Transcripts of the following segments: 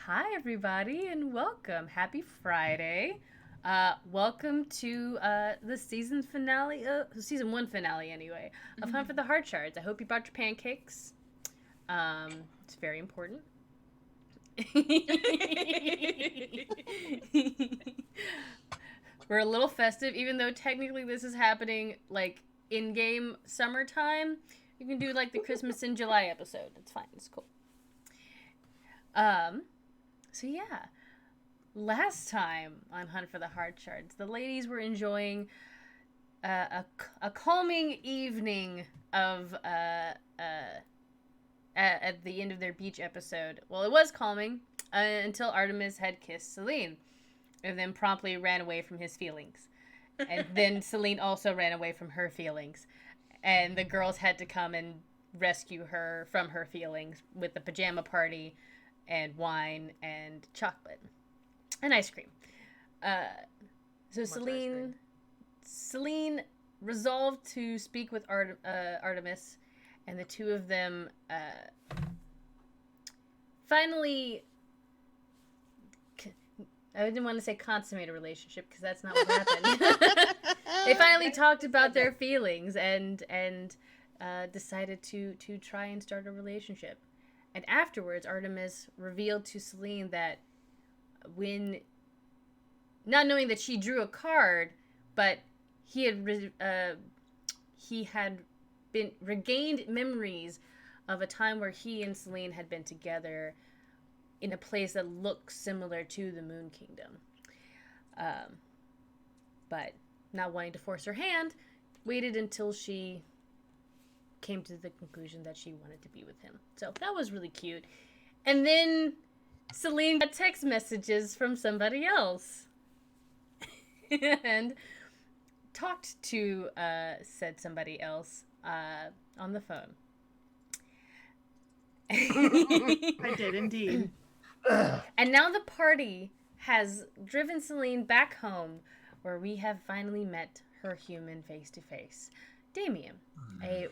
Hi, everybody, and welcome. Happy Friday. Welcome to the season one finale, anyway, of Hunt for the Heart Shards. I hope you brought your pancakes. It's very important. We're a little festive, even though technically this is happening like in-game summertime. You can do like the Christmas in July episode. It's fine. It's cool. So yeah, last time on Hunt for the Heart Shards, the ladies were enjoying a calming evening of at the end of their beach episode. Well, it was calming until Artemis had kissed Celine, and then promptly ran away from his feelings. And then Celine also ran away from her feelings, and the girls had to come and rescue her from her feelings with the pajama party and wine and chocolate and ice cream. So Celine resolved to speak with Artemis, and the two of them finally. I didn't want to say consummate a relationship because that's not what happened. They finally talked about their feelings and decided to try and start a relationship. And afterwards, Artemis revealed to Celine that when, not knowing that she drew a card, but he had been regained memories of a time where he and Celine had been together in a place that looks similar to the Moon Kingdom. But not wanting to force her hand, waited until she came to the conclusion that she wanted to be with him. So that was really cute. And then Celine got text messages from somebody else. And talked to said somebody else on the phone. I did indeed. And now the party has driven Celine back home, where we have finally met her human face to face. Damien, a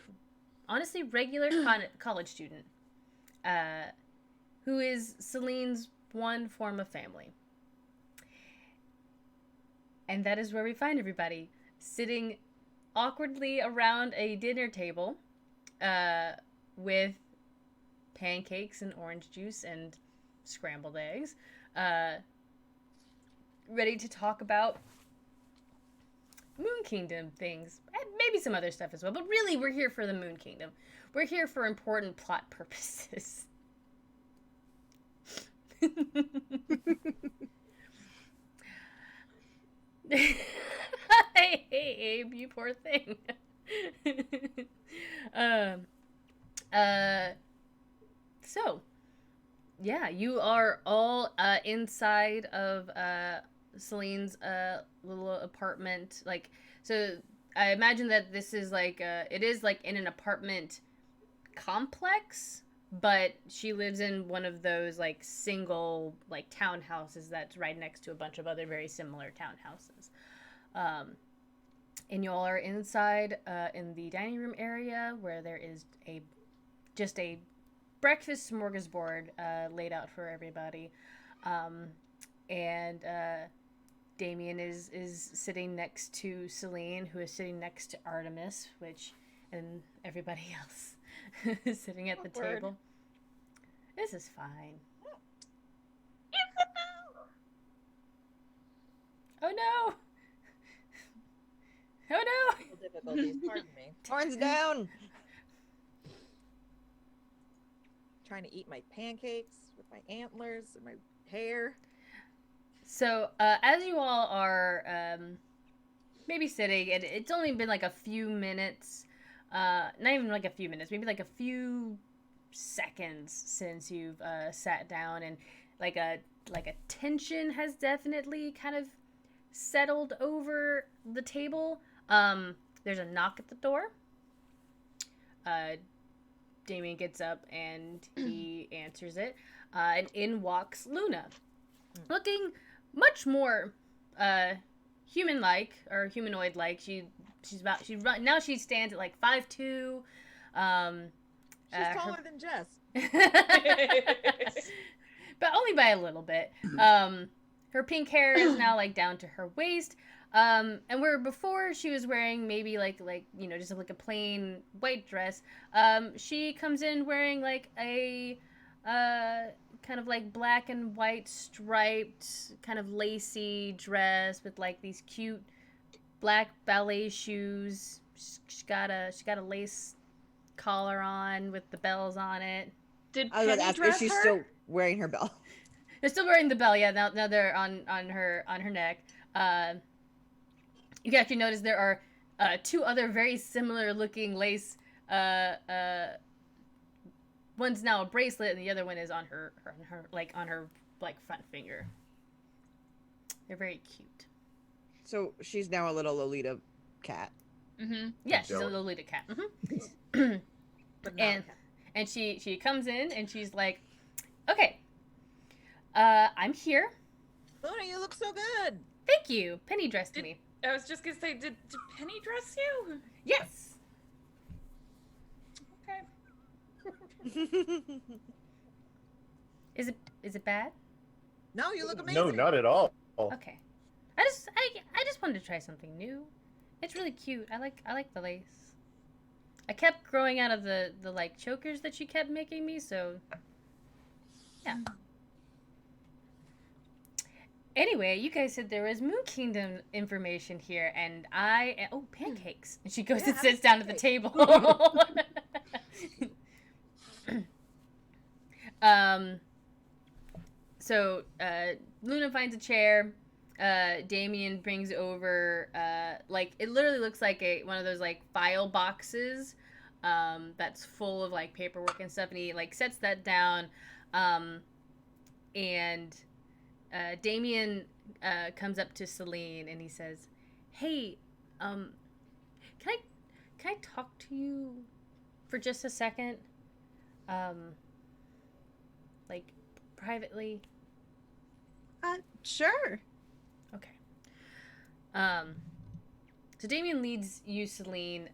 honestly regular college student, who is Celine's one form of family. And that is where we find everybody, sitting awkwardly around a dinner table with pancakes and orange juice and scrambled eggs, ready to talk about Moon Kingdom things, and maybe some other stuff as well. But really, we're here for the Moon Kingdom. We're here for important plot purposes. Hey, Abe, you poor thing. So, yeah, you are all inside of Celine's little apartment. Like, so I imagine that this is like it is like in an apartment complex, but she lives in one of those like single like townhouses that's right next to a bunch of other very similar townhouses. And you all are inside in the dining room area, where there is just a breakfast smorgasbord laid out for everybody. And Damien is sitting next to Celine, who is sitting next to Artemis, and everybody else is sitting at the table. This is fine. Oh no! Oh no! Difficulties, pardon me. Horns down! Trying to eat my pancakes with my antlers and my hair. So, as you all are maybe sitting, and it's only been like a few minutes, not even like a few minutes, maybe like a few seconds since you've sat down, and like a tension has definitely kind of settled over the table. There's a knock at the door. Damien gets up and he answers it, and in walks Luna, looking much more human-like or humanoid-like. She stands at like 5'2". She's taller than Jess. but only by a little bit. Her pink hair is now like down to her waist. And where before she was wearing maybe like just like a plain white dress, she comes in wearing like a kind of like black and white striped kind of lacy dress with like these cute black ballet shoes. She got a lace collar on with the bells on it. Did I was Penny gonna ask, dress is she her? still wearing her belt? They're still wearing the bell, yeah. Now they're on her neck. You can actually notice there are two other very similar looking lace. One's now a bracelet, and the other one is on her front finger. They're very cute. So she's now a little Lolita cat. Mm-hmm. Yeah, she's a Lolita cat. But not And a cat. and she comes in and she's like, okay, I'm here. Luna, you look so good. Thank you. Penny dressed me. I was just gonna say, did Penny dress you? Yes. Okay. Is it bad? No, you look amazing. No, not at all. Okay. I just wanted to try something new. It's really cute. I like the lace. I kept growing out of the like chokers that she kept making me, so yeah. Anyway, you guys said there was Moon Kingdom information here, and pancakes. And she goes Yeah, and have sits a down at the pancake. table. So Luna finds a chair. Damien brings over like it literally looks like one of those like file boxes that's full of like paperwork and stuff, and he like sets that down, and Damien comes up to Celine and he says, "Hey, can I talk to you for just a second, like privately?" Sure. Okay. So Damien leads you, Celine,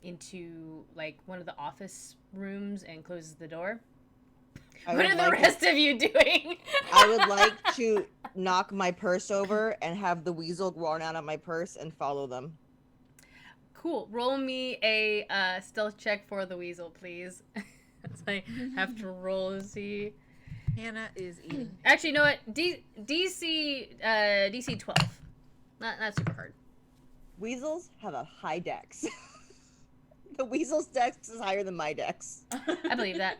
into like one of the office rooms and closes the door. What are the rest of you doing? I would like to knock my purse over and have the weasel run out of my purse and follow them. Cool. Roll me a stealth check for the weasel, please. So I have to roll to see. Hannah is eating. Actually, you know what? DC 12. Not super hard. Weasels have a high dex. The weasel's dex is higher than my dex. I believe that.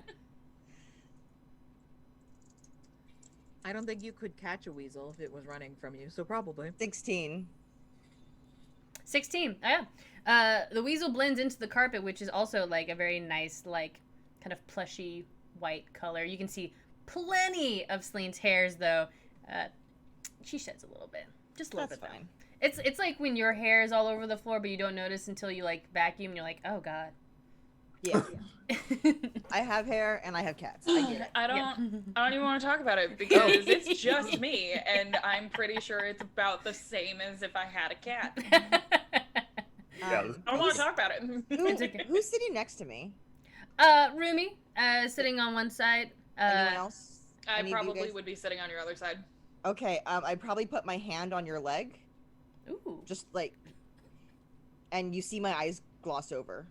I don't think you could catch a weasel if it was running from you, so probably. 16. 16. Oh, yeah. The weasel blends into the carpet, which is also like a very nice, like, kind of plushy white color. You can see plenty of Celine's hairs, though. She sheds a little bit. Just a little That's bit, though. fine. It's like when your hair is all over the floor, but you don't notice until you, like, vacuum, and you're like, oh, God. Yeah. I have hair and I have cats. I get it. I don't even want to talk about it because it's just me, and I'm pretty sure it's about the same as if I had a cat. I don't want to talk about it. Who's sitting next to me? Rumi, sitting on one side. Anyone else? I Any of you probably guys? would be sitting on your other side. Okay, I'd probably put my hand on your leg. Ooh. Just like, and you see my eyes gloss over.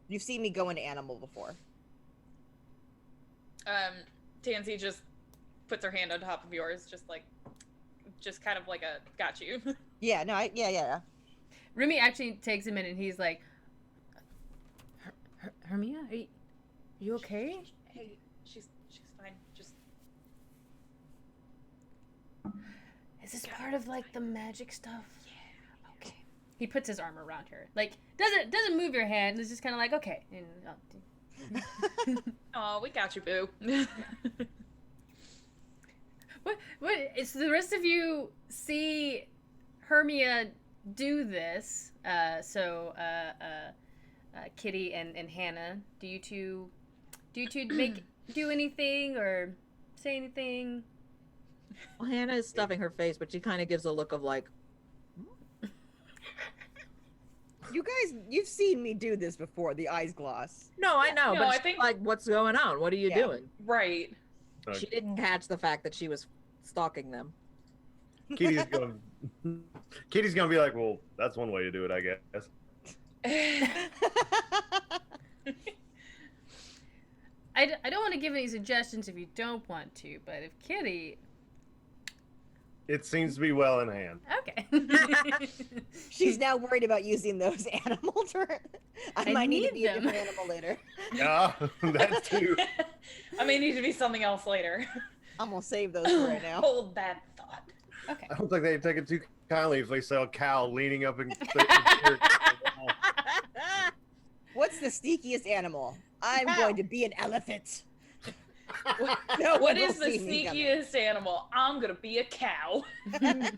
You've seen me go into animal before. Tansy just puts her hand on top of yours, just kind of like a got you. Yeah, no, yeah. Rumi actually takes a minute, and he's like, Hermia, are you okay? Hey, she's fine. Just Is this part of like the magic stuff? Yeah. Okay. He puts his arm around her. Like doesn't move your hand. It's just kind of like okay. And, oh, we got you, boo. What? It's the rest of you see Hermia do this. Kitty and Hannah, do you two do anything or say anything? Well, Hannah is stuffing her face, but she kind of gives a look of like, You guys, you've seen me do this before, the eyes gloss. no, I know, No, but I it's think- like, what's going on? What are you Yeah. doing? Right. She didn't catch the fact that she was stalking them. Kitty's gonna be like, well, that's one way to do it, I guess. I don't want to give any suggestions if you don't want to, but if Kitty... It seems to be well in hand. Okay. She's now worried about using those animals. I might need to be a different animal later. Yeah, that too. I may need to be something else later. I'm gonna save those for right now. Hold that thought. Okay. I don't think they take it too kindly if they saw a cow leaning up and. What's the sneakiest animal? I'm going to be an elephant. What is the sneakiest animal? I'm gonna be a cow. Love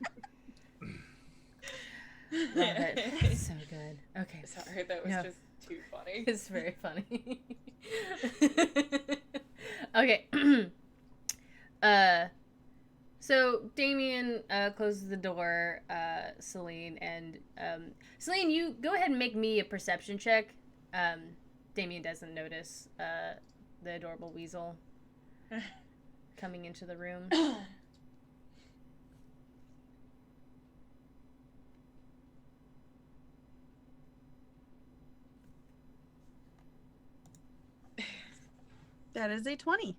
it. So good. Okay. Sorry, that was just too funny. It's very funny. Okay. So Damien closes the door, Celine, and Celine, you go ahead and make me a perception check. Damien doesn't notice the adorable weasel coming into the room. That is a 20.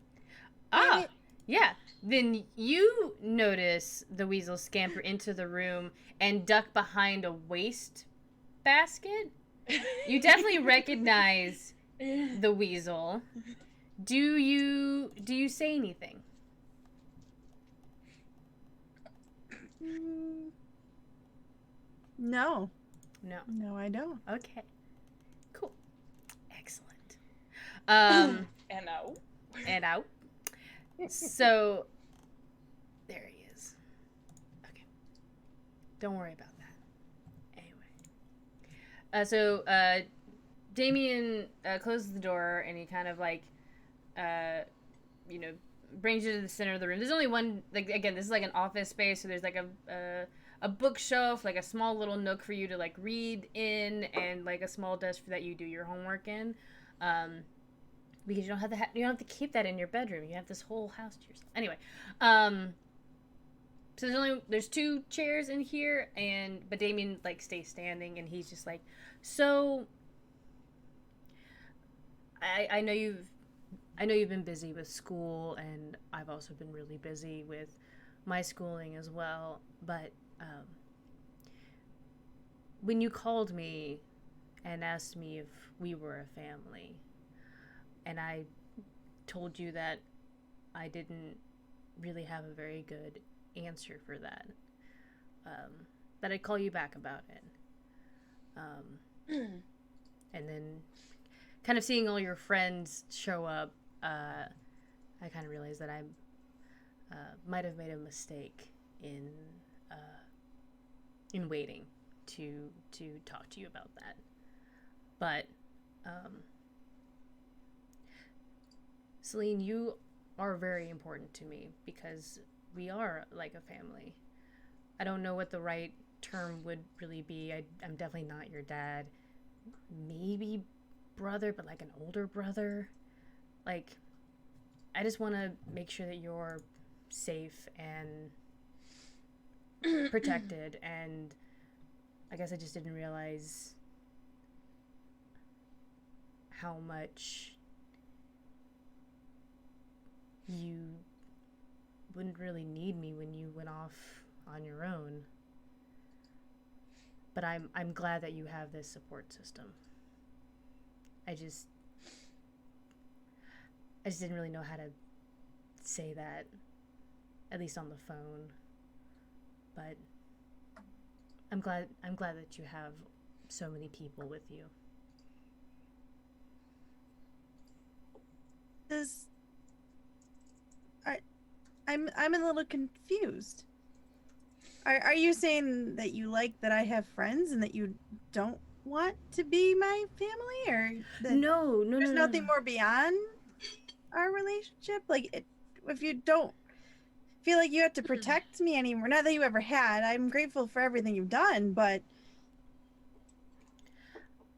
Ah, yeah. Then you notice the weasel scamper into the room and duck behind a waste basket. You definitely recognize the weasel. Do you say anything? No. No. No, I don't. Okay. Cool. Excellent. And no. And out. So there he is. Okay. Don't worry about that. Anyway. So Damien closes the door and he kind of like brings you to the center of the room. There's only one, like, again, this is like an office space, so there's like a bookshelf, like a small little nook for you to like read in, and like a small desk that you do your homework in. Because you don't have to keep that in your bedroom. You have this whole house to yourself. Anyway, so there's 2 chairs in here, but Damien like stays standing, and he's just like, so I know you've been busy with school, and I've also been really busy with my schooling as well. But when you called me and asked me if we were a family, and I told you that I didn't really have a very good answer for that, that I'd call you back about it. And then kind of seeing all your friends show up, I kind of realized that I might have made a mistake in waiting to talk to you about that. But Celine, you are very important to me because we are like a family. I don't know what the right term would really be. I'm definitely not your dad. Maybe brother, but like an older brother. Like, I just want to make sure that you're safe and protected, and I guess I just didn't realize how much you wouldn't really need me when you went off on your own. But I'm glad that you have this support system. I just didn't really know how to say that, at least on the phone. But I'm glad that you have so many people with you. I'm a little confused. Are you saying that you like that I have friends and that you don't want to be my family, or that No. there's nothing more beyond our relationship? Like, if you don't feel like you have to protect me anymore, not that you ever had. I'm grateful for everything you've done, but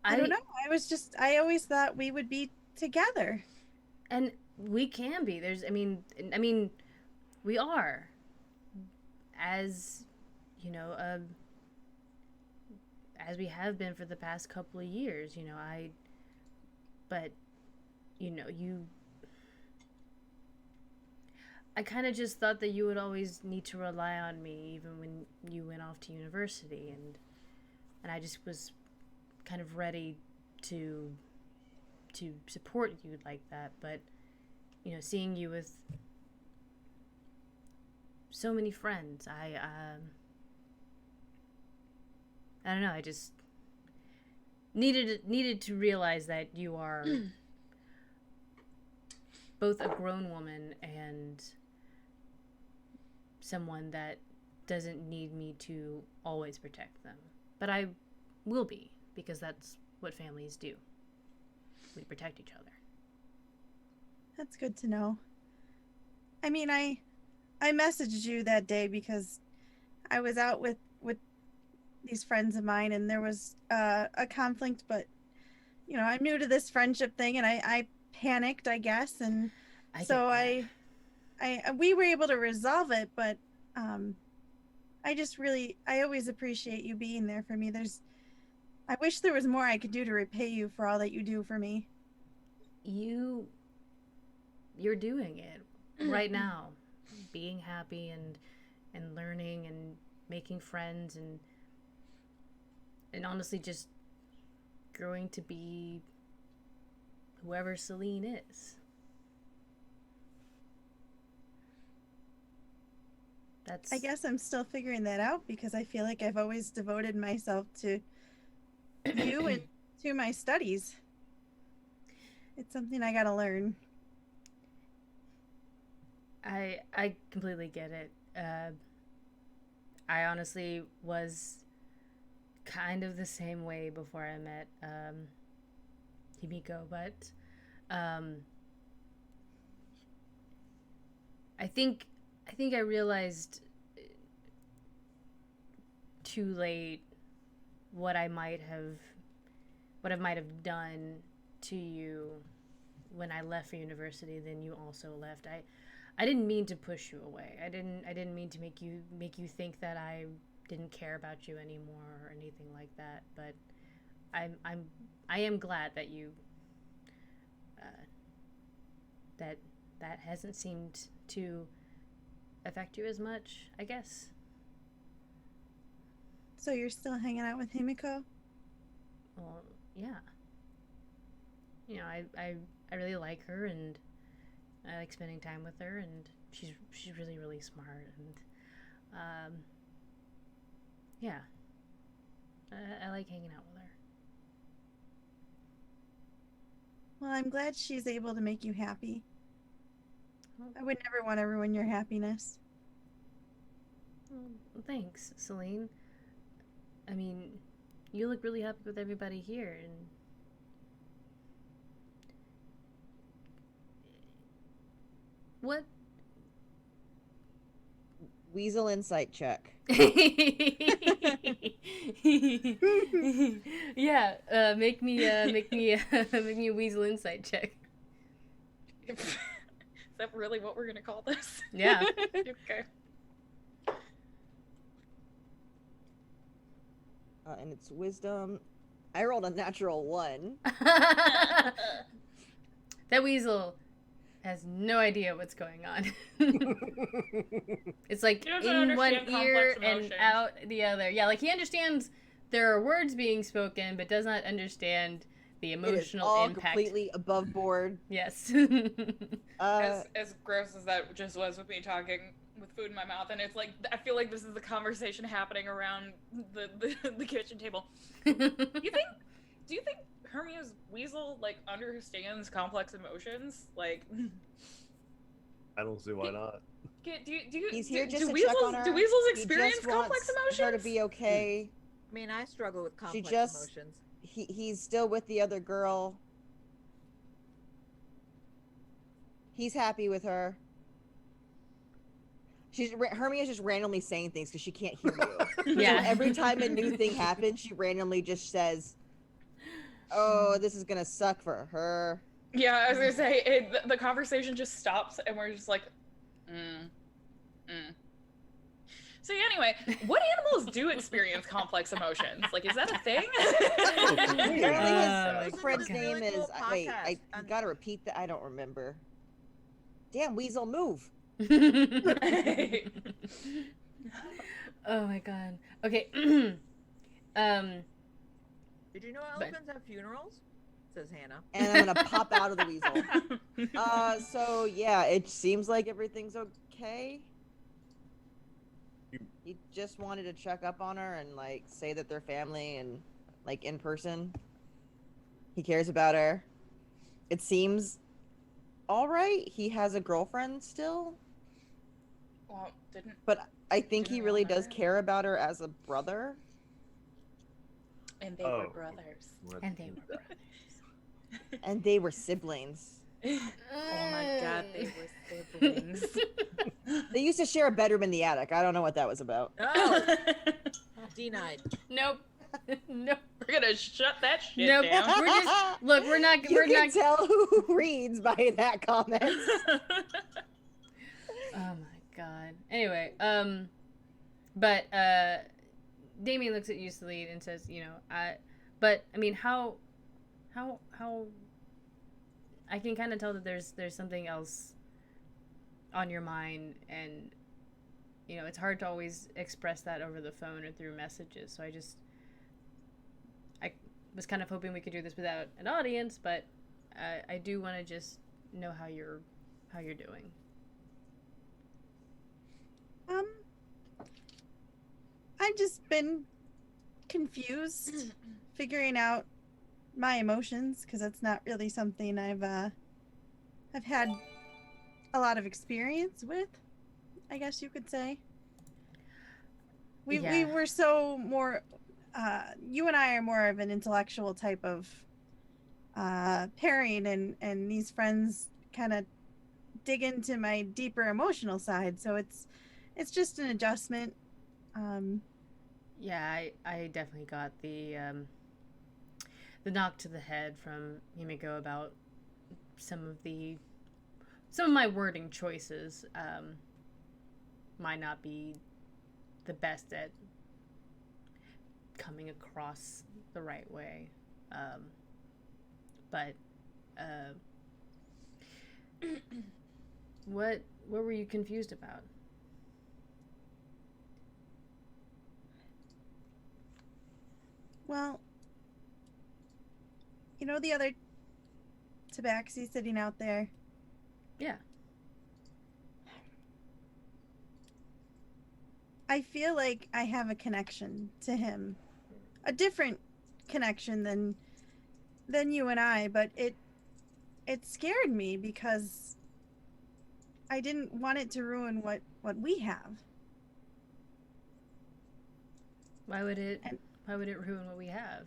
I don't know. I always thought we would be together. And we can be. I mean, we are, as you know, as we have been for the past couple of years. But I kind of just thought that you would always need to rely on me, even when you went off to university, and I just was kind of ready to support you like that. But seeing you with so many friends, I don't know. I just needed to realize that you are both a grown woman and someone that doesn't need me to always protect them. But I will be, because that's what families do. We protect each other. That's good to know. I mean, I messaged you that day because I was out with these friends of mine, and there was a conflict, but I'm new to this friendship thing, and I panicked, I guess, and we were able to resolve it, but I always appreciate you being there for me. I wish there was more I could do to repay you for all that you do for me. You're doing it right now, being happy and learning and making friends and honestly just growing to be whoever Celine is. I guess I'm still figuring that out, because I feel like I've always devoted myself to you and to my studies. It's something I gotta learn. I completely get it. I honestly was kind of the same way before I met Himiko, but I think I realized too late what I might have done to you when I left for university. Then you also left. I didn't mean to push you away. I didn't mean to make you think that I didn't care about you anymore or anything like that. But I am glad that you that hasn't seemed to affect you as much, I guess. So you're still hanging out with Himiko? Well, yeah. I really like her, and I like spending time with her, and she's really, really smart, and yeah. I like hanging out with her. Well, I'm glad she's able to make you happy. I would never want to ruin your happiness. Well, thanks, Celine. I mean, you look really happy with everybody here, and what? Weasel insight check. Yeah, make me make me a weasel insight check. Is that really what we're gonna call this? Yeah. Okay. And it's wisdom. I rolled a natural 1. That weasel has no idea what's going on. It's like in one ear and out the other. Yeah, like he understands there are words being spoken, but does not understand the emotional all impact. Completely above board. Yes. As gross as that just was with me talking with food in my mouth, and it's like I feel like this is the conversation happening around the kitchen table. Do you think Hermia's weasel like understands complex emotions? Like, I don't see why not. He's here just do to check on her. Do weasels He experience just complex wants emotions? her to be okay. I mean, I struggle with complex emotions. He's still with the other girl. He's happy with her. Hermia's just randomly saying things because she can't hear you. Yeah. So every time a new thing happens, she randomly just says, "Oh, this is gonna suck for her." Yeah, I was gonna say, the conversation just stops, and we're just like, So anyway, what animals do experience complex emotions? Like, is that a thing? Apparently his friend's God. name Really cool is... Wait, podcast. you gotta repeat that. I don't remember. Damn, Weasel, move. Oh my god. Okay. Did you know elephants have funerals? Says Hannah. And I'm gonna pop out of the weasel. So yeah, it seems like everything's okay. He just wanted to check up on her and like say that they're family and like in person. He cares about her. It seems all right. He has a girlfriend still. Well, didn't. But I think he really does remember. care about her as a brother. And they were brothers. And they were brothers. And they were siblings. Oh my god, they were siblings. They used to share a bedroom in the attic. I don't know what that was about. Oh, denied. Nope. Nope. We're gonna shut that shit Nope. down. We're just look. We're not. You We're can not. tell who reads by that comment. Oh my god. Anyway, but Damien looks at you, Celine, and says, you know, but I mean, how, I can kind of tell that there's something else on your mind, and you know, it's hard to always express that over the phone or through messages. So I was kind of hoping we could do this without an audience, but I do want to just know how you're doing. I've just been confused figuring out my emotions because that's not really something I've had a lot of experience with, I guess you could say. We were so more you and I are more of an intellectual type of pairing, and these friends kind of dig into my deeper emotional side, so it's just an adjustment. Yeah, I definitely got the knock to the head from Himiko about some of my wording choices might not be the best at coming across the right way. But what were you confused about? Well, you know the other tabaxi sitting out there? Yeah. I feel like I have a connection to him. A different connection than you and I, but it scared me because I didn't want it to ruin what we have. Why would it ruin what we have?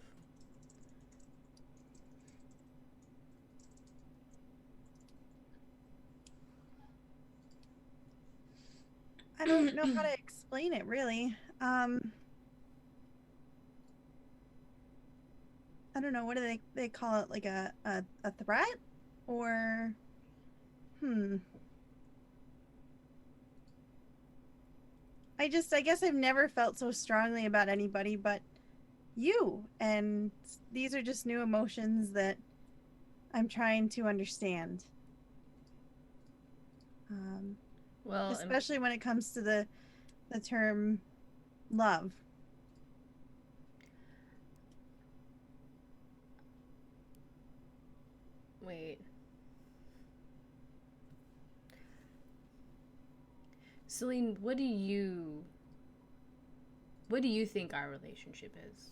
I don't know how to explain it, really. I don't know, what do they call it, like a threat? Or I guess I've never felt so strongly about anybody but you, and these are just new emotions that I'm trying to understand. Well, especially when it comes to the term love. wait. Celine, what do you think our relationship is?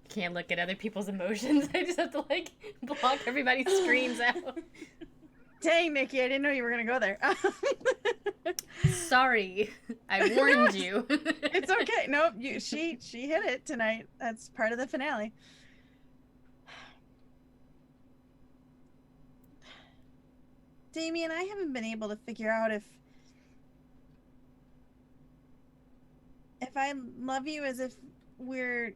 Can't look at other people's emotions. I just have to like block everybody's screens out. Dang, Nikki, I didn't know you were gonna go there. Sorry, I warned you. It's okay. Nope, she hit it tonight. That's part of the finale. Damien, I haven't been able to figure out if I love you as if we're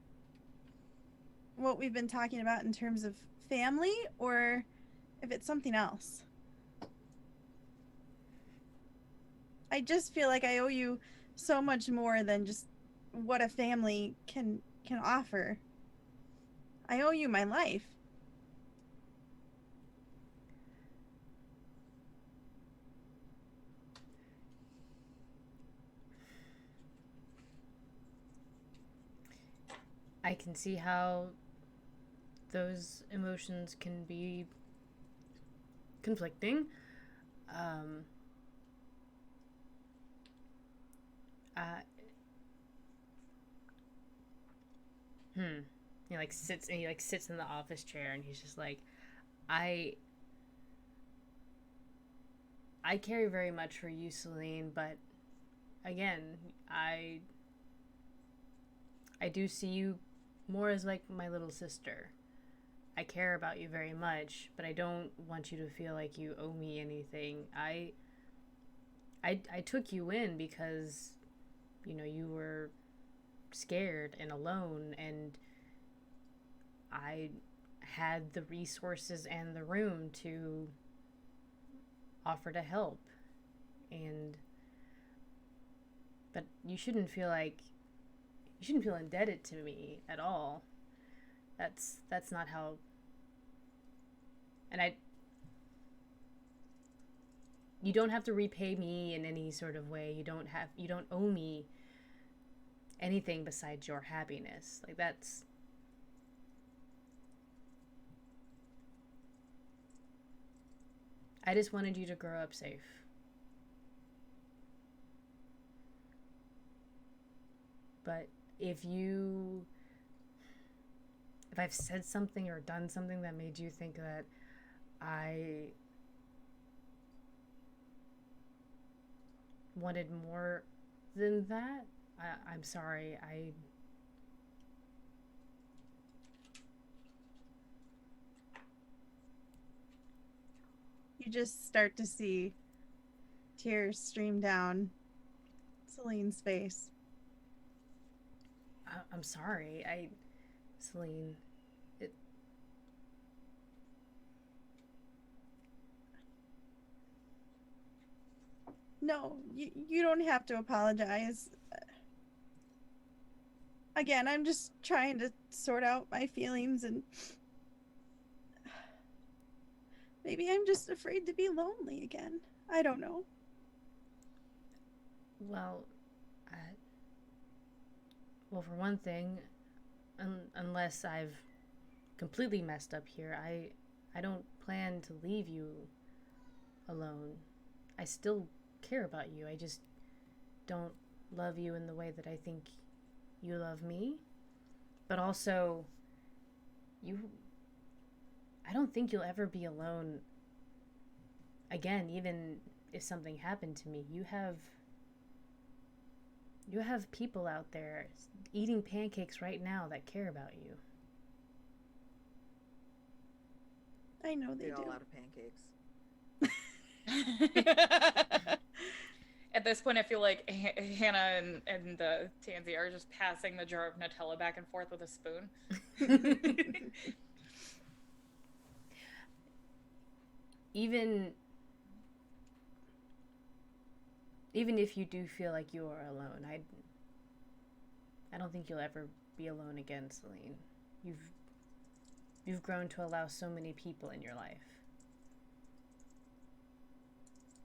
what we've been talking about in terms of family, or if it's something else. I just feel like I owe you so much more than just what a family can offer. I owe you my life. I can see how those emotions can be conflicting. Uh, he sits in the office chair and he's just like, I care very much for you, Celine, but again, I do see you more as like my little sister. I care about you very much, but I don't want you to feel like you owe me anything. I took you in because, you know, you were scared and alone, and I had the resources and the room to offer to help. But you shouldn't feel indebted to me at all. That's not how. And you don't have to repay me in any sort of way. You don't owe me anything besides your happiness. Like, that's. I just wanted you to grow up safe. But if I've said something or done something that made you think that I wanted more than that, I'm sorry. You just start to see tears stream down Celine's face. I'm sorry. Celine, No, you don't have to apologize. Again, I'm just trying to sort out my feelings, and maybe I'm just afraid to be lonely again. I don't know. well, for one thing, unless I've completely messed up here, I don't plan to leave you alone. I still care about you. I just don't love you in the way that I think you love me. But also, I don't think you'll ever be alone again, even if something happened to me. You have people out there eating pancakes right now that care about you. I know they They're do. all out of pancakes. At this point, I feel like Hannah and Tansy are just passing the jar of Nutella back and forth with a spoon. Even if you do feel like you are alone, I don't think you'll ever be alone again, Celine. You've grown to allow so many people in your life.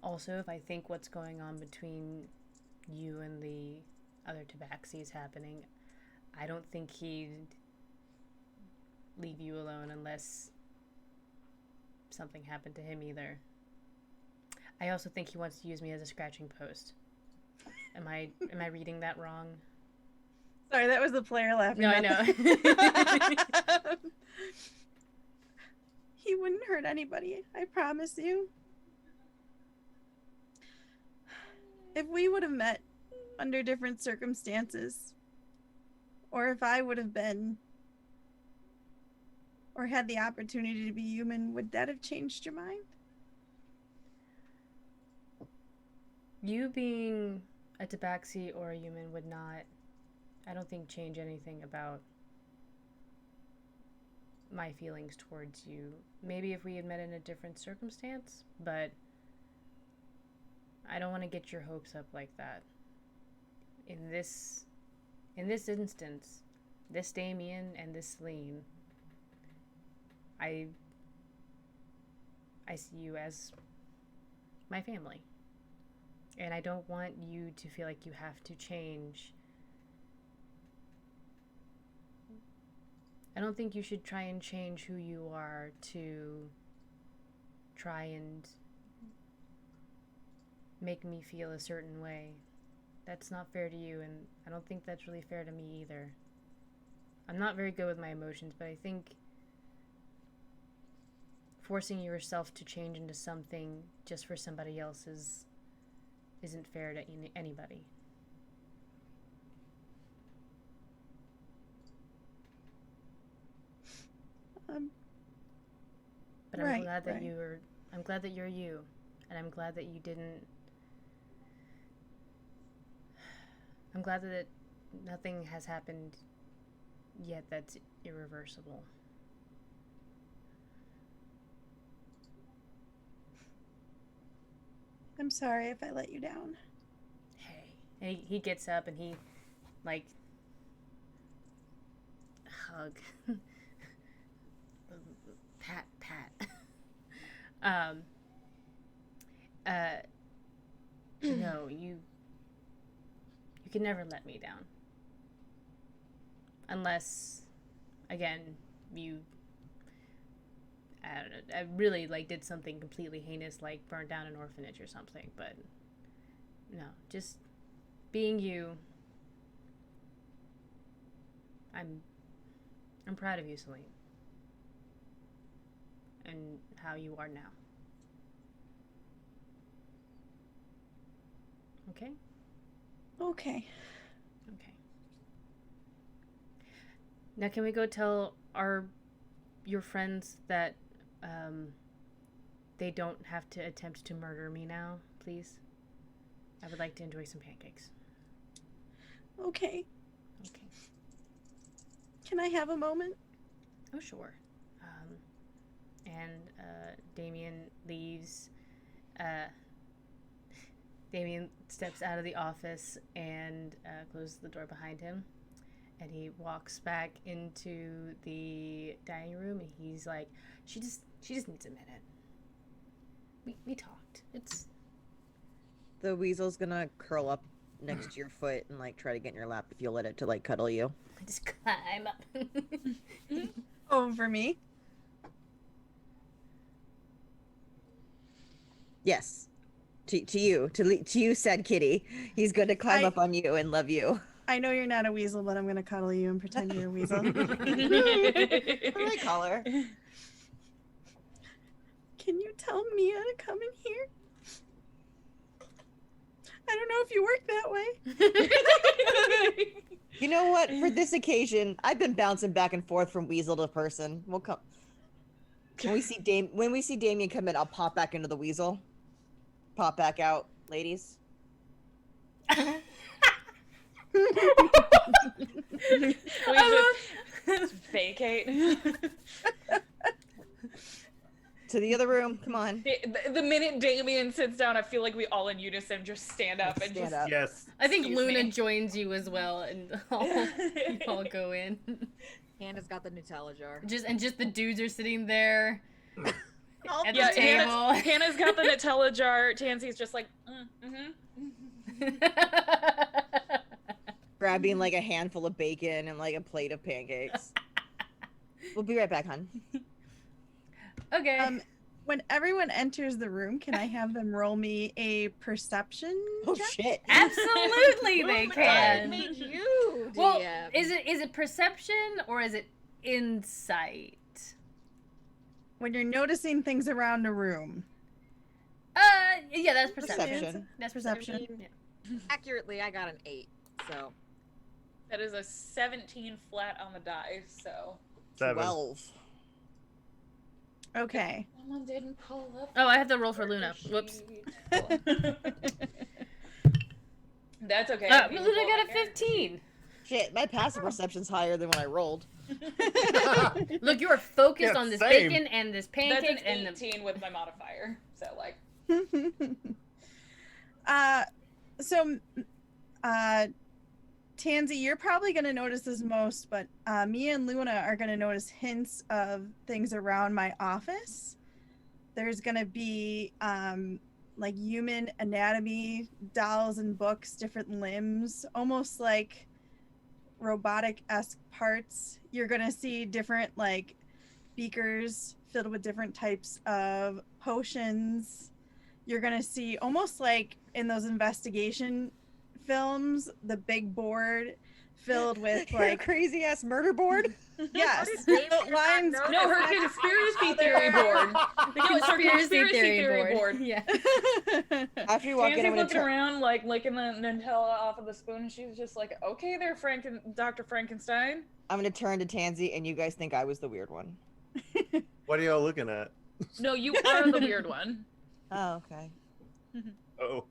Also, if I think what's going on between you and the other Tabaxi is happening, I don't think he'd leave you alone unless something happened to him either. I also think he wants to use me as a scratching post. Am I reading that wrong? Sorry, that was the player laughing. No, I know. He wouldn't hurt anybody, I promise you. If we would have met under different circumstances, or if I would have been, or had the opportunity to be human, would that have changed your mind? You being a Tabaxi or a human would not I don't think change anything about my feelings towards you. Maybe if we had met in a different circumstance, but I don't want to get your hopes up like that. In this instance, this Damien and this Celine, I see you as my family. And I don't want you to feel like you have to change. I don't think you should try and change who you are to try and make me feel a certain way. That's not fair to you, and I don't think that's really fair to me either. I'm not very good with my emotions, but I think forcing yourself to change into something just for somebody else isn't fair to anybody. But I'm glad that I'm glad that you're you, and I'm glad that you didn't. I'm glad that nothing has happened yet that's irreversible. I'm sorry if I let you down. Hey. And he gets up and he, like, hug. Pat. No, you can never let me down. Unless, again, I don't know, I really, like, did something completely heinous, like burned down an orphanage or something, but no, just being you. I'm proud of you, Celine. And how you are now. Okay? Okay. Okay. Now can we go tell your friends that they don't have to attempt to murder me now, please? I would like to enjoy some pancakes. Okay. Okay. Can I have a moment? Oh, sure. And Damien leaves. Damien steps out of the office and closes the door behind him. And he walks back into the dining room, and he's like, she just needs a minute. We talked. It's... The weasel's gonna curl up next to your foot and like try to get in your lap if you'll let it to like cuddle you. Just climb up. Over me? Yes. To you, said Kitty. He's going to climb up on you and love you. I know you're not a weasel, but I'm going to cuddle you and pretend you're a weasel. What do I call her? Can you tell Mia to come in here? I don't know if you work that way. You know what? For this occasion, I've been bouncing back and forth from weasel to person. We'll come. When we see Damien come in, I'll pop back into the weasel. Pop back out, ladies. We just vacate. To the other room, come on. The minute Damien sits down, I feel like we all in unison just stand up and Stand just... up. Yes. I think Excuse Luna me. joins you as well, and you all go in. Hannah's got the Nutella jar. Just the dudes are sitting there at Yeah, the table. Hannah's got the Nutella jar. Tansy's just like, Grabbing like a handful of bacon and like a plate of pancakes. We'll be right back, hon. Okay. When everyone enters the room, can I have them roll me a perception Oh check? shit. Absolutely, they I can. made you DM. Well, is it perception or is it insight? When you're noticing things around a room. Yeah, that's perception. Perception. That's Perception. perception. Yeah. Accurately, I got an 8. So that is a 17 flat on the die, so... 7. 12. Okay. Someone didn't pull up. Oh, I have to roll for Luna. Whoops. That's okay. Luna got a 15. Shit, my passive perception's higher than when I rolled. Look, you are focused Yeah, on this same. bacon and this That's pancake an and the 18 with my modifier. So like. So, Tansy, you're probably going to notice this most, but me and Luna are going to notice hints of things around my office. There's going to be like human anatomy, dolls and books, different limbs, almost like robotic-esque parts. You're going to see different like beakers filled with different types of potions. You're going to see almost like in those investigation films, the big board filled with like crazy ass murder board. yes, Dave lines. not No, know her that? conspiracy theory board. No, it's her conspiracy theory board. Yeah. After you walk in, I'm Tansy's gonna looking around, like licking the Nutella off of the spoon, and she's just like, "Okay, there, Dr. Frankenstein." I'm gonna turn to Tansy, and you guys think I was the weird one. What are y'all looking at? No, you are the weird one. Oh, okay. Oh.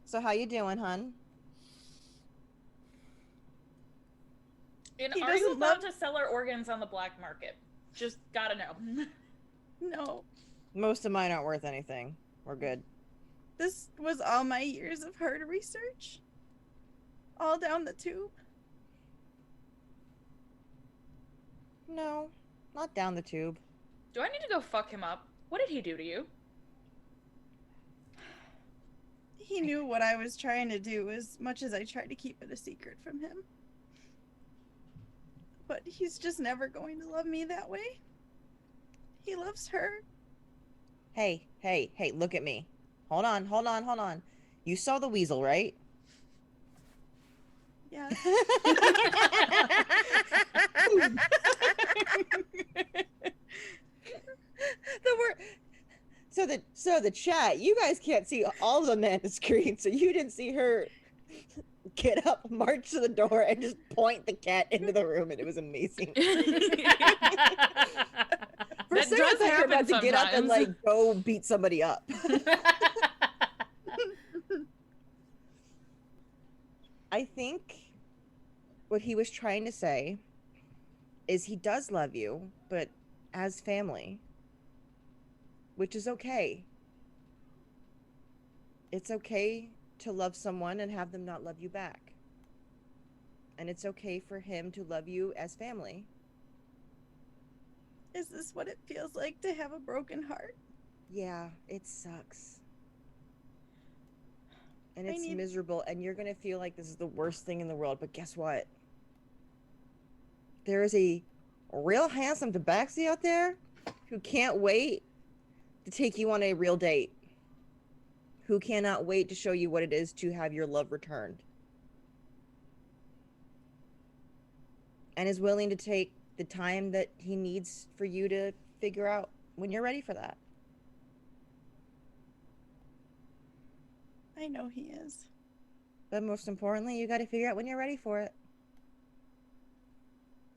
So how you doing, hun? And He are you doesn't allowed love- to sell our organs on the black market? Just gotta know. No, Most of mine aren't worth anything. We're good. this was all my years of hard research, all down the tube. No, not down the tube. Do I need to go fuck him up? What did he do to you? He knew what I was trying to do as much as I tried to keep it a secret from him. But he's just never going to love me that way. He loves her. Hey, look at me. Hold on. You saw the weasel, right? Yeah. So the chat, you guys can't see all of them on the screen, so you didn't see her get up, march to the door, and just point the cat into the room, and it was amazing. For a That second, does I thought you were happen about to get up and sometimes. like go beat somebody up. I think what he was trying to say is he does love you, but as family, which is okay. It's okay to love someone and have them not love you back. And it's okay for him to love you as family. Is this what it feels like to have a broken heart? Yeah, it sucks. And I it's need- miserable, and you're gonna feel like this is the worst thing in the world, but guess what? There is a real handsome tabaxi out there who can't wait to take you on a real date. Who cannot wait to show you what it is to have your love returned. And is willing to take the time that he needs for you to figure out when you're ready for that. I know he is. But most importantly, you got to figure out when you're ready for it.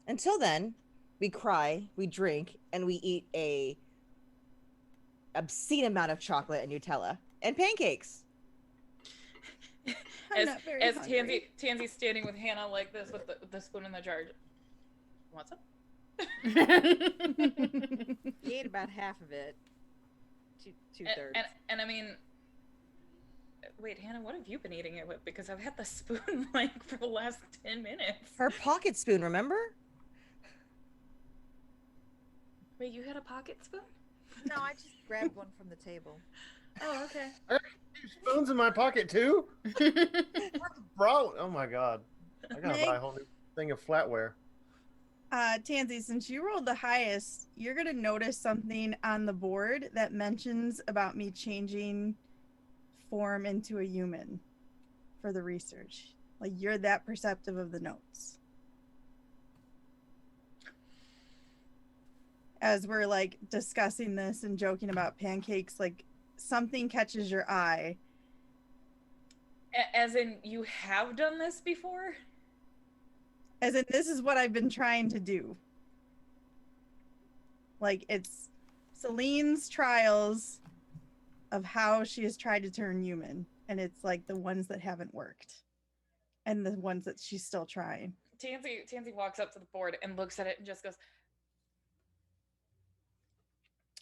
Until then, we cry, we drink, and we eat a obscene amount of chocolate and Nutella and pancakes. I'm not very as hungry. Tansy's standing with Hannah like this with the spoon in the jar. What's up? He ate about half of it. Two-thirds. And I mean, wait, Hannah, what have you been eating it with? Because I've had the spoon like for the last 10 minutes. Her pocket spoon, remember? Wait, you had a pocket spoon? No, I just grabbed one from the table. Oh, okay. Spoons in my pocket too? Bro, oh my god. I gotta Meg? buy a whole new thing of flatware. Tansy, since you rolled the highest, you're gonna notice something on the board that mentions about me changing form into a human for the research. Like, you're that perceptive of the notes. As we're like discussing this and joking about pancakes, like something catches your eye. As in, you have done this before? As in, this is what I've been trying to do. Like, it's Celine's trials of how she has tried to turn human. And it's like the ones that haven't worked. And the ones that she's still trying. Tansy walks up to the board and looks at it and just goes,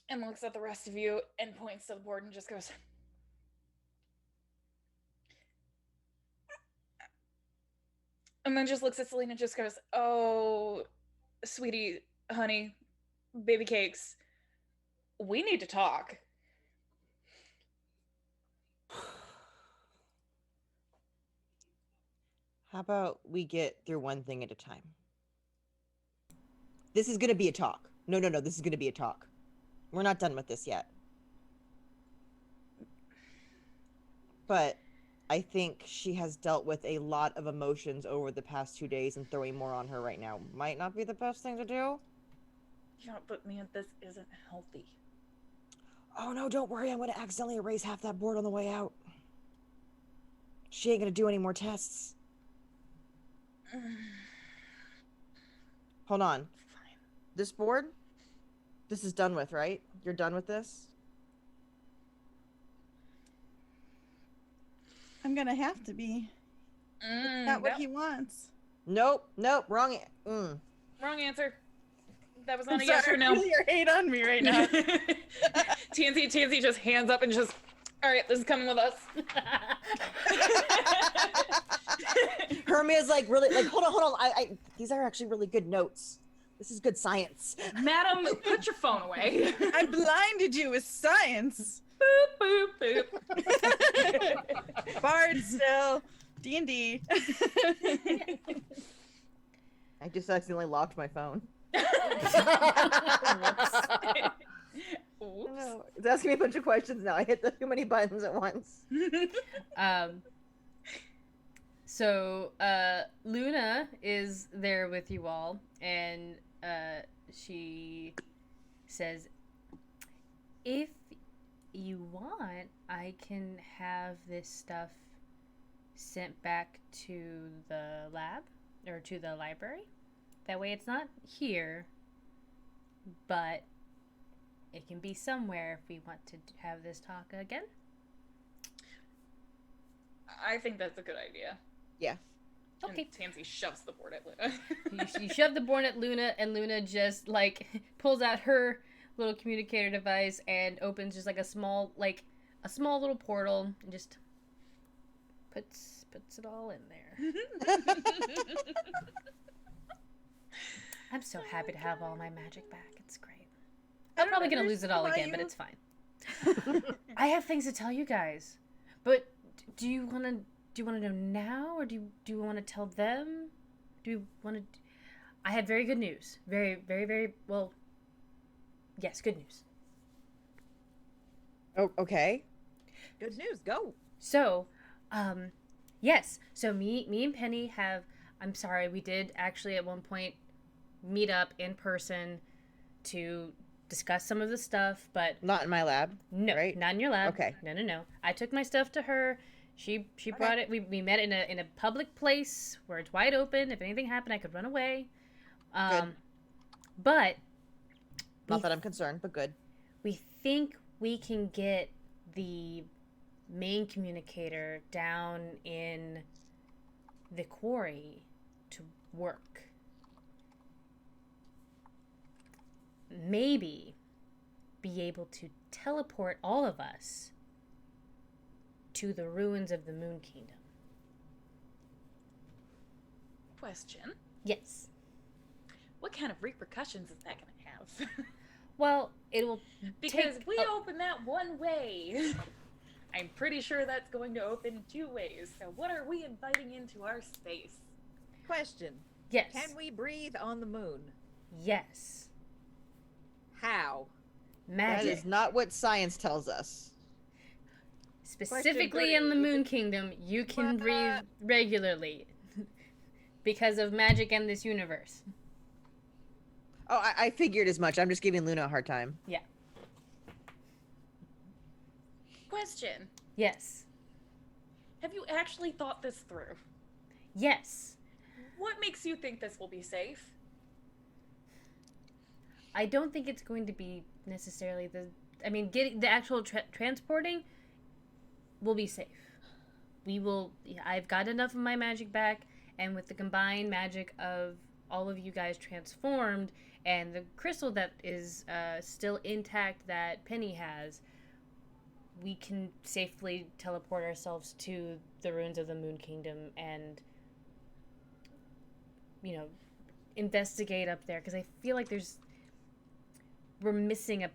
and looks at the rest of you and points to the board and just goes, and then just looks at Selena and just goes, oh, sweetie, honey, baby cakes, we need to talk. How about we get through one thing at a time? This is gonna be a talk. No, this is gonna be a talk. We're not done with this yet. But I think she has dealt with a lot of emotions over the past 2 days, and throwing more on her right now might not be the best thing to do. Yeah, but man, this isn't healthy. Oh no, don't worry, I'm gonna accidentally erase half that board on the way out. She ain't gonna do any more tests. Hold on. Fine. This board? This is done with, right? You're done with this? I'm gonna have to be. Not what he wants. Nope, wrong. Wrong answer. That was not I'm a yes sorry, or no. feel your hate on me right now. Tansy just hands up and just, all right, this is coming with us. Hermia's like, really, like, hold on. I these are actually really good notes. This is good science. Madam, put your phone away. I blinded you with science. Boop, boop, boop. Bard still. D&D. I just accidentally locked my phone. Oops. No, it's asking me a bunch of questions now. I hit too many buttons at once. So Luna is there with you all, and she says, if you want, I can have this stuff sent back to the lab, or to the library. That way it's not here, but it can be somewhere if we want to have this talk again. I think that's a good idea. Yeah. Okay. And Tansy shoves the board at Luna. You shove the board at Luna, and Luna just, like, pulls out her little communicator device and opens just, like, a small little portal, and just puts it all in there. I'm so happy to have all my magic back. It's great. I'm probably going to lose it all again, but it's fine. I have things to tell you guys. But do you want to know now, or do you want to tell them? Do you want to... I had very good news. Very, very, very... Well, yes, good news. Oh, okay. Good news, go. So, yes. So me and Penny have... I'm sorry, we did actually at one point meet up in person to discuss some of the stuff, but... Not in my lab, No, right? not in your lab. Okay. No. I took my stuff to her. She brought it. We met in a public place where it's wide open. If anything happened, I could run away. Good. But Not that I'm concerned, but good. we think we can get the main communicator down in the quarry to work. Maybe be able to teleport all of us to the ruins of the Moon Kingdom. Question. Yes. What kind of repercussions is that going to have? Well, it will Because take... we open that one way. I'm pretty sure that's going to open 2 ways. So what are we inviting into our space? Question. Yes. Can we breathe on the moon? Yes. How? That Magic. is not what science tells us. Specifically in the Moon Kingdom, you can breathe regularly because of magic in this universe. Oh, I figured as much. I'm just giving Luna a hard time. Yeah. Question. Yes. Have you actually thought this through? Yes. What makes you think this will be safe? I don't think it's going to be necessarily getting the actual transporting will be safe. We will... I've got enough of my magic back, And with the combined magic of all of you guys transformed and the crystal that is still intact that Penny has, we can safely teleport ourselves to the ruins of the Moon Kingdom and, you know, investigate up there. Because I feel like we're missing a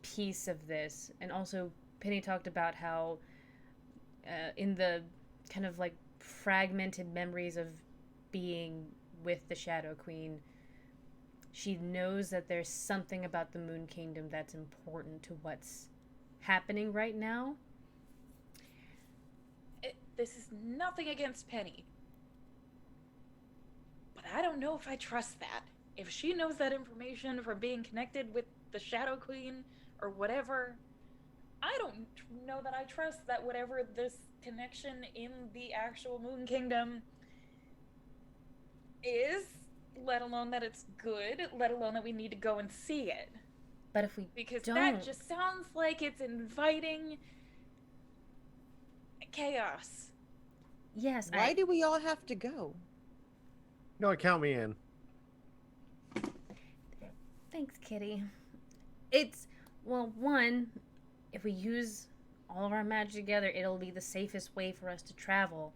piece of this. And also, Penny talked about how in the kind of like fragmented memories of being with the Shadow Queen, she knows that there's something about the Moon Kingdom that's important to what's happening right now. This is nothing against Penny, but I don't know if I trust that. If she knows that information from being connected with the Shadow Queen or whatever, I don't know that I trust that whatever this connection in the actual Moon Kingdom is, let alone that it's good, let alone that we need to go and see it. But if we because don't... that just sounds like it's inviting chaos. Yes. Why do we all have to go? No, count me in. Thanks, Kitty. It's, well, one, if we use all of our magic together, it'll be the safest way for us to travel.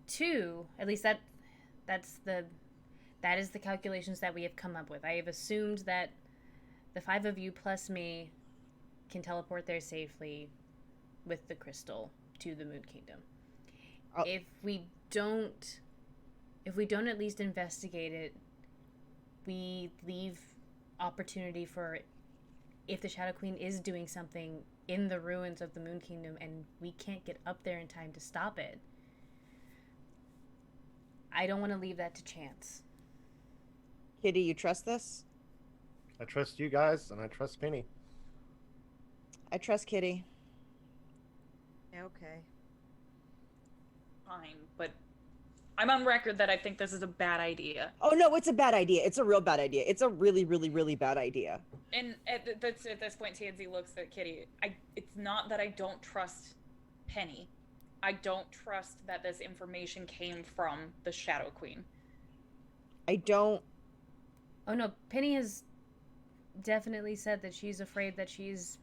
Two, at least that is the calculations that we have come up with. I have assumed that the 5 of you plus me can teleport there safely with the crystal to the Moon Kingdom. If we don't at least investigate it, we leave opportunity for, if the Shadow Queen is doing something in the ruins of the Moon Kingdom and we can't get up there in time to stop it, I don't want to leave that to chance. Kitty, you trust this? I trust you guys, and I trust Penny. I trust Kitty. Okay. Fine, but I'm on record that I think this is a bad idea. Oh no, it's a bad idea. It's a real bad idea. It's a really, really, really bad idea. And at this point, TNZ looks at Kitty. It's not that I don't trust Penny. I don't trust that this information came from the Shadow Queen. I don't... Oh no, Penny has definitely said that she's afraid that she's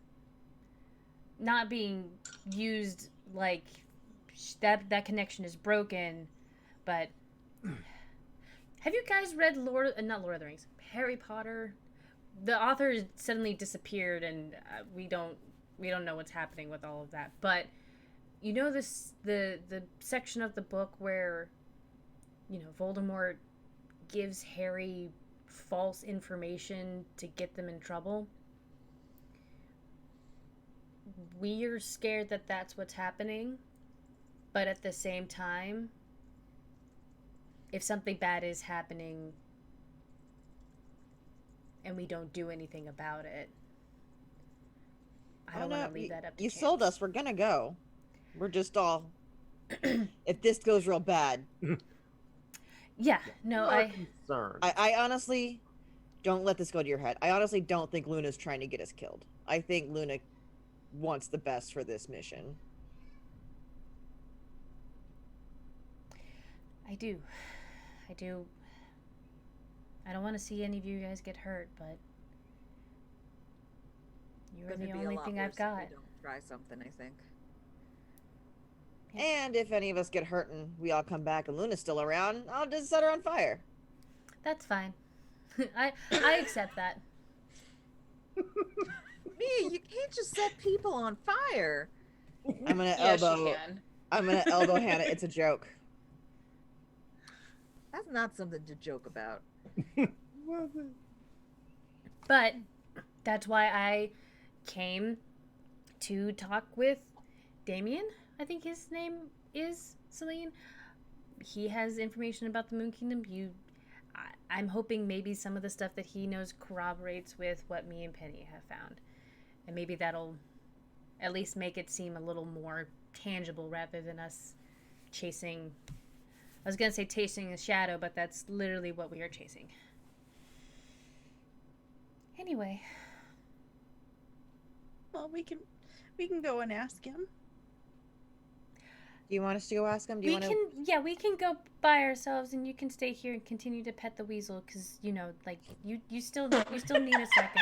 not being used, like that connection is broken. But have you guys read not Lord of the Rings, Harry Potter? The author suddenly disappeared, and we don't know what's happening with all of that. But you know the section of the book where, you know, Voldemort gives Harry false information to get them in trouble? We're scared that that's what's happening, but at the same time, if something bad is happening and we don't do anything about it, I don't want to leave that up to you chance. sold us. We're gonna go. We're just all... if this goes real bad. Yeah, no, I honestly don't let this go to your head. I honestly don't think Luna's trying to get us killed. I think Luna wants the best for this mission. I do. I don't want to see any of you guys get hurt, but you're the only thing I've got. If we don't try something, I think. And if any of us get hurt and we all come back and Luna's still around, I'll just set her on fire. That's fine. I accept that. Me, you can't just set people on fire. I'm gonna Yes, elbow. you can. I'm gonna elbow Hannah. It's a joke. That's not something to joke about. But that's why I came to talk with Damien. I think his name is Celine. He has information about the Moon Kingdom. I'm hoping maybe some of the stuff that he knows corroborates with what me and Penny have found. And maybe that'll at least make it seem a little more tangible rather than us chasing... I was going to say chasing a shadow, but that's literally what we are chasing. Anyway. Well, we can go and ask him. Do you want us to go ask him? Do you want to? We can go by ourselves, and you can stay here and continue to pet the weasel, because like you still need a second.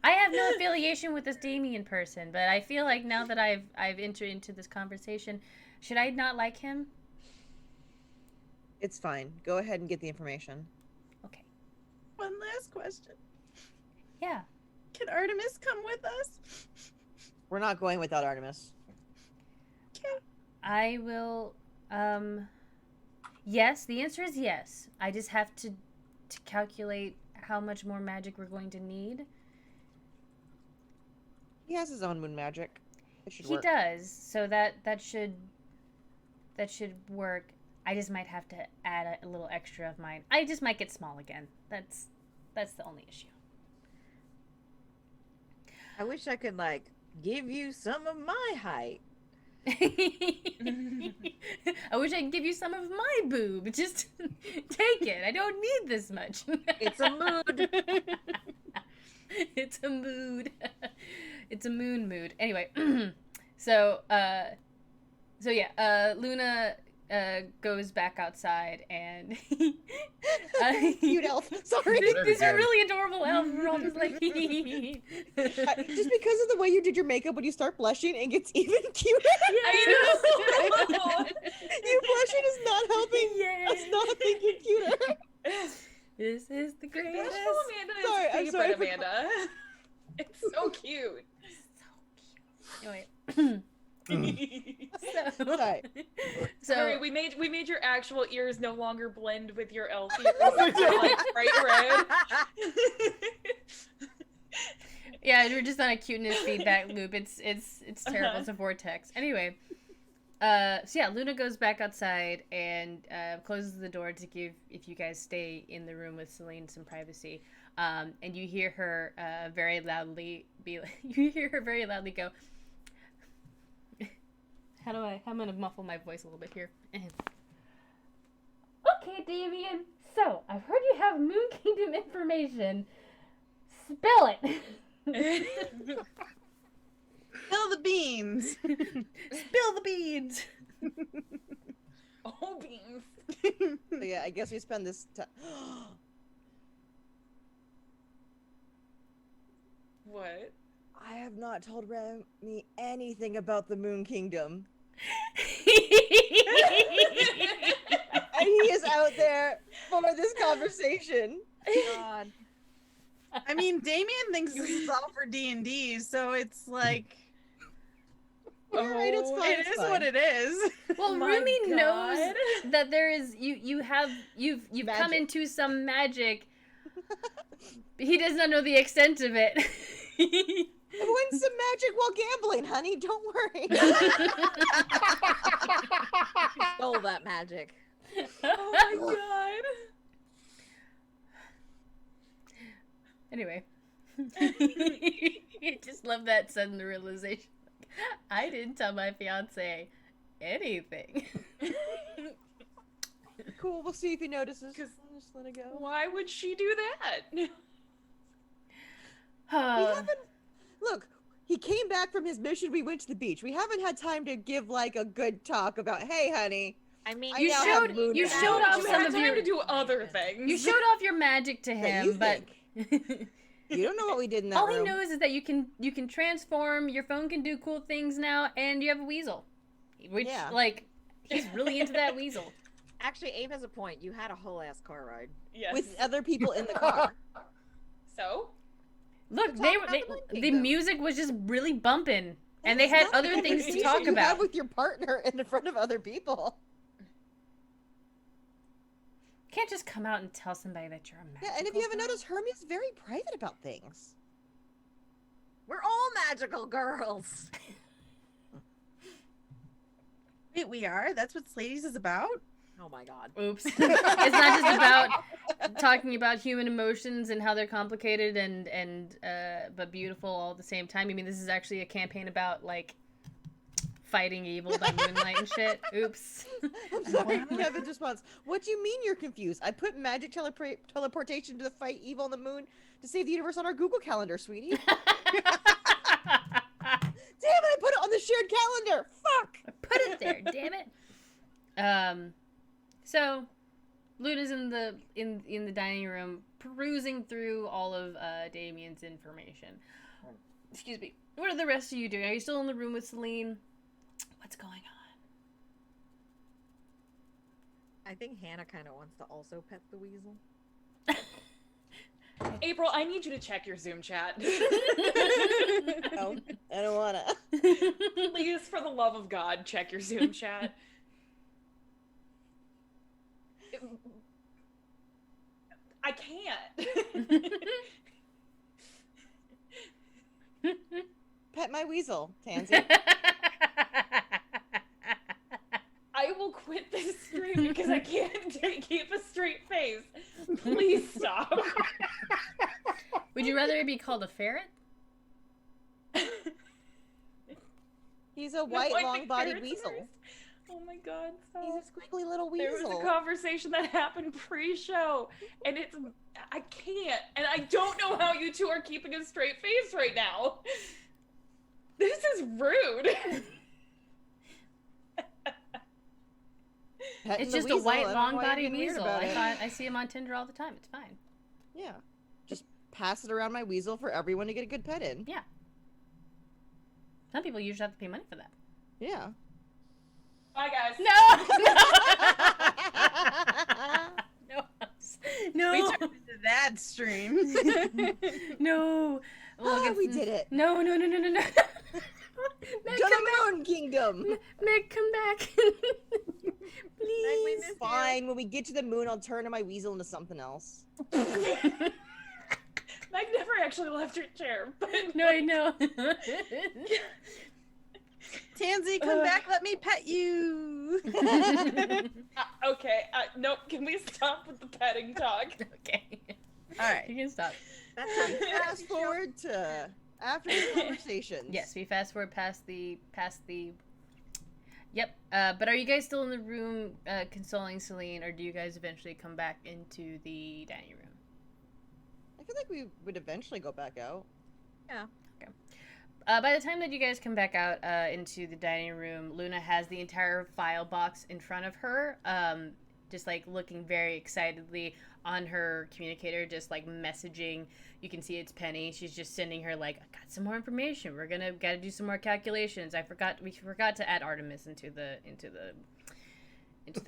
I have no affiliation with this Damien person, but I feel like now that I've entered into this conversation, should I not like him? It's fine. Go ahead and get the information. Okay. One last question. Yeah. Can Artemis come with us? We're not going without Artemis. Okay. I will. Yes. The answer is yes. I just have to calculate how much more magic we're going to need. He has his own moon magic. It should He work. does. So that should work. I just might have to add a little extra of mine. I just might get small again. That's the only issue. I wish I could like give you some of my height. I wish I could give you some of my boob. Just take it. I don't need this much. It's a mood. It's a mood. It's a moon mood. Anyway, so yeah, Luna goes back outside and Cute elf. Sorry. These are really adorable elves. We're all just like Just because of the way you did your makeup, when you start blushing, it gets even cuter. I know. You blushing is not helping Yes. us not think you're cuter. This is the greatest. Bashful Amanda is Sorry, I'm favorite sorry. Amanda. It's so cute. Anyway. Sorry. Sorry, we made your actual ears no longer blend with your elf ears. They're like bright red. Yeah, we're just on a cuteness feedback loop. It's terrible. It's a vortex. Anyway, so yeah, Luna goes back outside and closes the door to give, if you guys stay in the room with Celine, some privacy. And you hear her very loudly go. I'm gonna muffle my voice a little bit here. Okay, Damien. So I've heard you have Moon Kingdom information. Spill it. Spill the beans. Spill the beans. Oh, beans. So yeah, I guess we spend this time. What? I have not told Remy anything about the Moon Kingdom. And he is out there for this conversation. God. I mean, Damien thinks this is all for D&D, so it's like, You're right, it's fine. it is what it is. Well, My Rumi knows God. that there is you've come Magic. into some magic. He does not know the extent of it. I won some magic while gambling, honey. Don't worry. Stole that magic. Oh my god. Anyway, I just love that sudden realization. I didn't tell my fiance anything. Cool. We'll see if he notices. 'Cause- I'll just let it go. Why would she do that? We haven't. Look, he came back from his mission. We went to the beach. We haven't had time to give like a good talk about. Hey, honey. I mean, You now showed have moon you magic. showed off You some had of time your to do other things. you showed off your magic to That you him, but You don't know what we did in that all room. he knows is that you can transform. Your phone can do cool things now, and you have a weasel, which Yeah. like he's really into that weasel. actually, Abe has a point. You had a whole ass car ride. Yes. With other people in the car. So? Look, Talk they about the Moon the Kingdom. music was just really bumping, and they had It's not other the things to conversation talk you have about. with your partner in front of other people. Can't just come out and tell somebody that you're a magical Yeah, and if you haven't girl. noticed, Hermie's very private about things. We're all magical girls. Wait, we are? That's what Slades is about? Oh my god. Oops. It's not just about talking about human emotions and how they're complicated and but beautiful all at the same time. I mean, this is actually a campaign about like fighting evil by moonlight and shit. Oops. I'm sorry, Kevin's response. What do you mean you're confused? I put magic teleportation to fight evil on the moon to save the universe on our Google Calendar, sweetie. Damn it, I put it on the shared calendar. Fuck. I put it there, damn it. So Luna's in the dining room perusing through all of Damien's information. Excuse me. What are the rest of you doing? Are you still in the room with Celine? What's going on? I think Hannah kind of wants to also pet the weasel. April, I need you to check your Zoom chat. No, I don't wanna. Please, for the love of God, check your Zoom chat. I can't. Pet my weasel, Tansy. I will quit this stream because I can't keep a straight face. Please stop. Would you rather it be called a ferret? He's a white, No, I think long-bodied ferrets weasel. first. Oh my god, stop. He's a squiggly little There weasel. was a conversation that happened pre-show, and I can't, and I don't know how you two are keeping a straight face right now. This is rude. Petting It's the just a weasel, white, I don't know why you're long-bodied getting weird weasel. about it. I see him on Tinder all the time. It's fine. Yeah. Just pass it around my weasel for everyone to get a good pet in. Yeah. Some people usually have to pay money for that. Yeah. Bye, guys. No. No. We turned into that stream. No. Oh, we did it. No. To Meg, come the Moon Kingdom. Meg, come back. Please. Fine. When we get to the moon, I'll turn my weasel into something else. Meg never actually left her chair, but No, I know. Tansy, come back. Let me pet you. okay. Nope. Can we stop with the petting talk? Okay. All right. You can stop. That's how Fast forward to after the conversations. Yes, we fast forward past the. Yep. But are you guys still in the room consoling Celine, or do you guys eventually come back into the dining room? I feel like we would eventually go back out. Yeah. Okay. By the time that you guys come back out into the dining room, Luna has the entire file box in front of her, just like looking very excitedly on her communicator, just like messaging. You can see it's Penny. She's just sending her like, I got some more information. Gotta do some more calculations. We forgot to add Artemis into the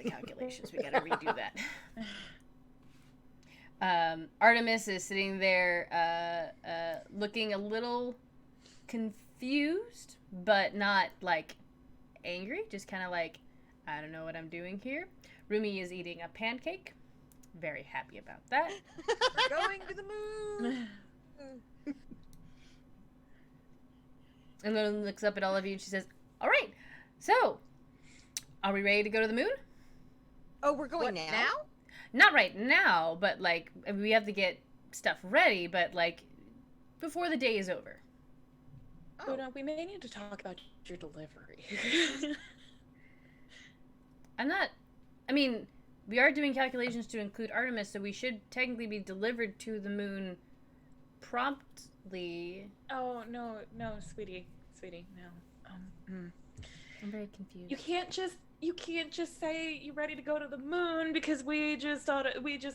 calculations. We gotta redo that. Artemis is sitting there looking a little confused, but not like angry, just kind of like, I don't know what I'm doing here. Rumi is eating a pancake, very happy about that. We're going to the moon. And then looks up at all of you and she says, all right, so are we ready to go to the moon? Oh, we're going What, now? Not right now, but like we have to get stuff ready, but like before the day is over. Oh no, we may need to talk about your delivery. We are doing calculations to include Artemis, so we should technically be delivered to the moon promptly. Oh no, sweetie, no. I'm very confused. You can't just say you're ready to go to the moon because we just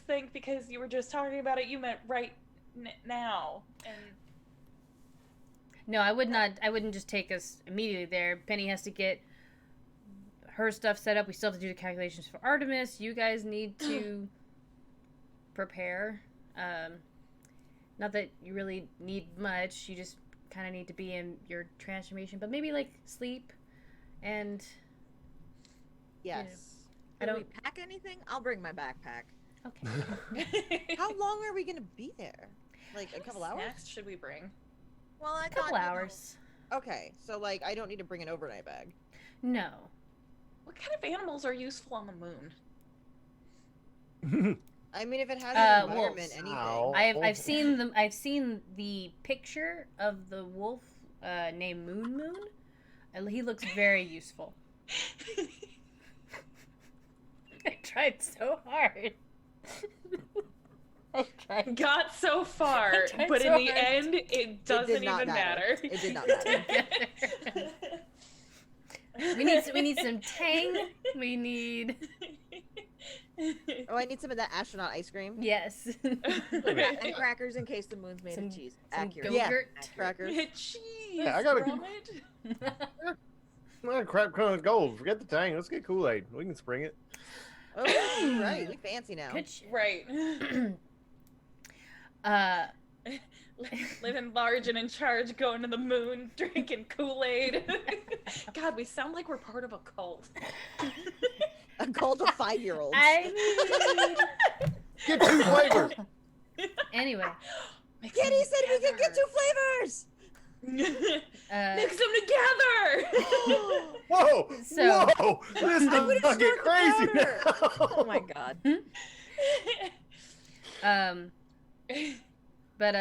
think because you were just talking about it you meant right now. And No, I wouldn't just take us immediately there. Penny has to get her stuff set up. We still have to do the calculations for Artemis. You guys need to prepare. Not that you really need much. You just kind of need to be in your transformation, but maybe like sleep and Yes. Do we pack anything? I'll bring my backpack. okay. How long are we gonna be there? Like a couple hours? snacks should we bring? Well, I A couple thought, hours. Okay, so like I don't need to bring an overnight bag. No. What kind of animals are useful on the moon? I mean, if it has an environment, wolves. anything. Ow. I've seen them. I've seen the picture of the wolf named Moon. He looks very useful. I tried so hard. I tried. Got so far, I tried but so in the hard. end, it doesn't not even matter. It did not matter. We need some tang. We need. Oh, I need some of that astronaut ice cream. Yes. And crackers in case the moon's made Some- of cheese. some Accurate. Yeah. Yogurt. Crackers. Cheese. Yeah, I gotta- from it. Well, crap comes gold. Forget the tang. Let's get Kool-Aid. We can spring it. Oh, you're right. We fancy now. Good shit. Right. Living large and in charge, going to the moon, drinking Kool-Aid. God, we sound like we're part of a cult. A cult of 5-year-olds. I Get 2 flavors. mean, anyway, Kitty said we could get 2 flavors. Mix them together. Whoa! So- Whoa! This is I would've gonna get stirred the crazy powder. now. Oh my god. but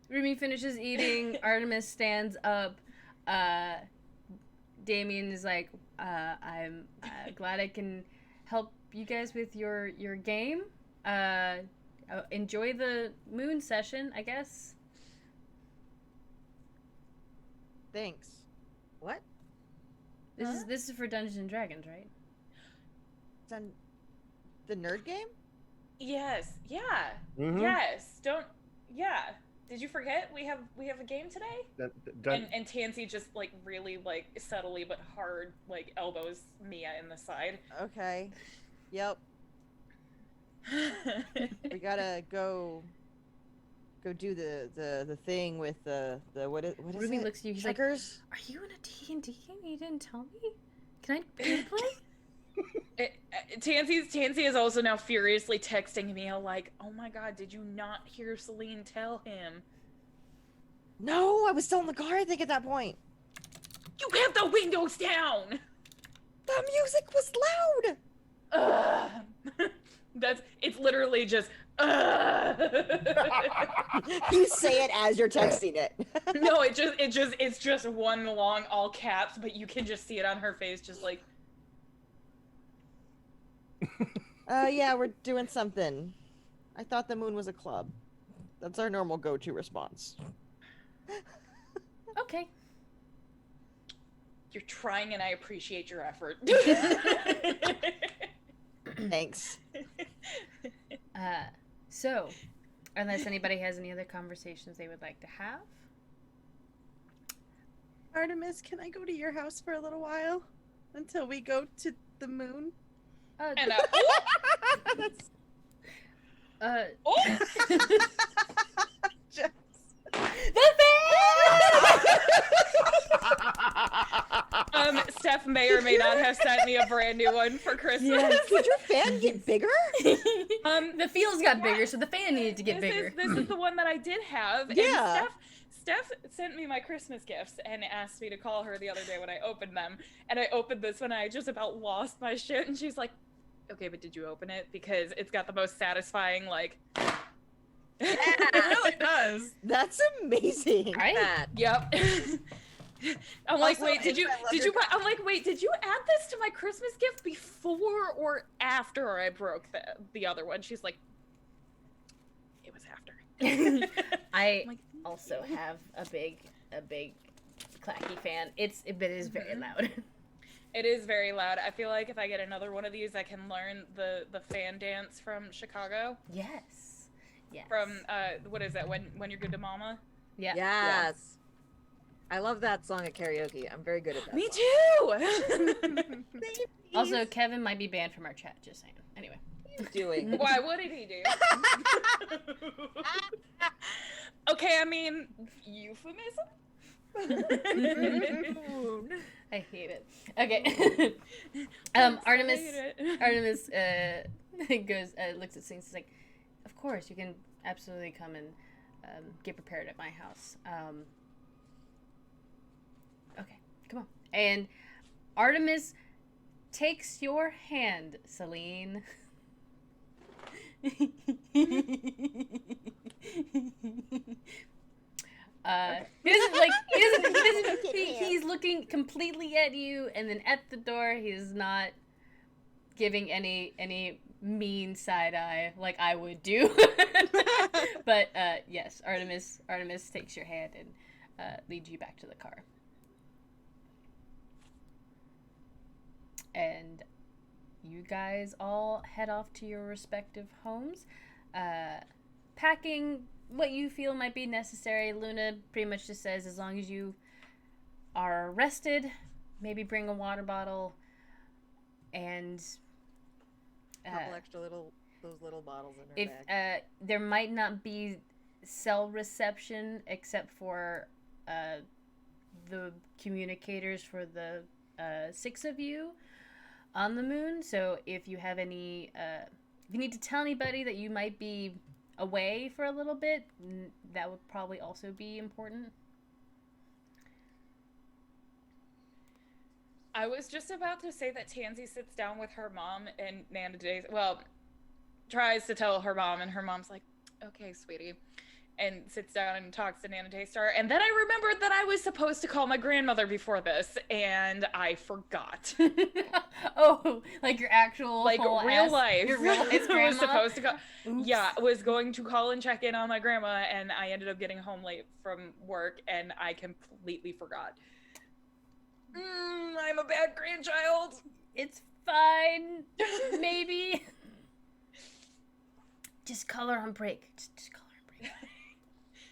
Rumi finishes eating. Artemis stands up. Damien is like, I'm glad I can help you guys with your game. Enjoy the moon session, I guess. Thanks. What? This is for Dungeons and Dragons, right? It's on the nerd game? Yes. Yeah. Mhm. Yes. Don't. Yeah. Did you forget we have a game today? And Tansy just like really like subtly but hard like elbows Mia in the side. Okay. Yep. We gotta go do the thing with the what is Ruby it? looks at you. He's like, Checkers? "Are you in a D&D game? You didn't tell me. Can I play?" Tansy is also now furiously texting Mia like, "Oh my god, did you not hear Celine tell him? No, I was still in the car, I think, at that point. You have the windows down." The music was loud. Ugh. It's literally just You say it as you're texting it. No, it's just one long all caps, but you can just see it on her face, just like. Yeah, we're doing something. I thought the moon was a club. That's our normal go-to response. Okay. You're trying, and I appreciate your effort. Thanks. So, unless anybody has any other conversations they would like to have. Artemis, can I go to your house for a little while until we go to the moon? And Oh! Jess. Steph may or may not have sent me a brand new one for Christmas. Yes. Did your fan get bigger? The fields got bigger, so the fan needed to get bigger. This is the one that I did have. Yeah. And Steph sent me my Christmas gifts and asked me to call her the other day when I opened them. And I opened this one and I just about lost my shit. And she's like, "Okay, but did you open it? Because it's got the most satisfying, like..." It really does. That's amazing. Right? That. Yep. I'm like, Also, wait, did you I love your I'm like, wait, did you add this to my Christmas gift before or after I broke the other one? She's like, it was after. I like, also have a big clacky fan. It is very loud. It is very loud. I feel like if I get another one of these, I can learn the fan dance from Chicago. Yes. Yes. From what is that? When You're Good to Mama. Yeah. Yes. I love that song at karaoke. I'm very good at that. Me song. too. Also, Kevin might be banned from our chat. Just saying. Anyway. Doing. Why? What did he do? Okay, I mean, euphemism. I hate it. Okay. Artemis. I hate it. Artemis goes looks at things. He's like, "Of course, you can absolutely come and get prepared at my house." Okay, come on. And Artemis takes your hand, Celine. He's looking completely at you, and then at the door, he's not giving any mean side eye like I would do. But yes, Artemis takes your hand and leads you back to the car. And you guys all head off to your respective homes, packing what you feel might be necessary. Luna pretty much just says as long as you are rested, maybe bring a water bottle and Couple extra those little bottles in her if bag. there might not be cell reception except for the communicators for the 6 of you on the moon. So if you have any if you need to tell anybody that you might be away for a little bit, that would probably also be important. I was just about to say that Tansy sits down with her mom and Nana Day, well, tries to tell her mom, and her mom's like, okay, sweetie, and sits down and talks to Nana Daystar. And then I remembered that I was supposed to call my grandmother before this, and I forgot. Oh, like your actual like whole real ass, life. your real life grandma? Was supposed to go. Oops. Yeah, was going to call and check in on my grandma, and I ended up getting home late from work, and I completely forgot. I'm a bad grandchild. It's fine. Maybe. Just call her on break. Just call her on break.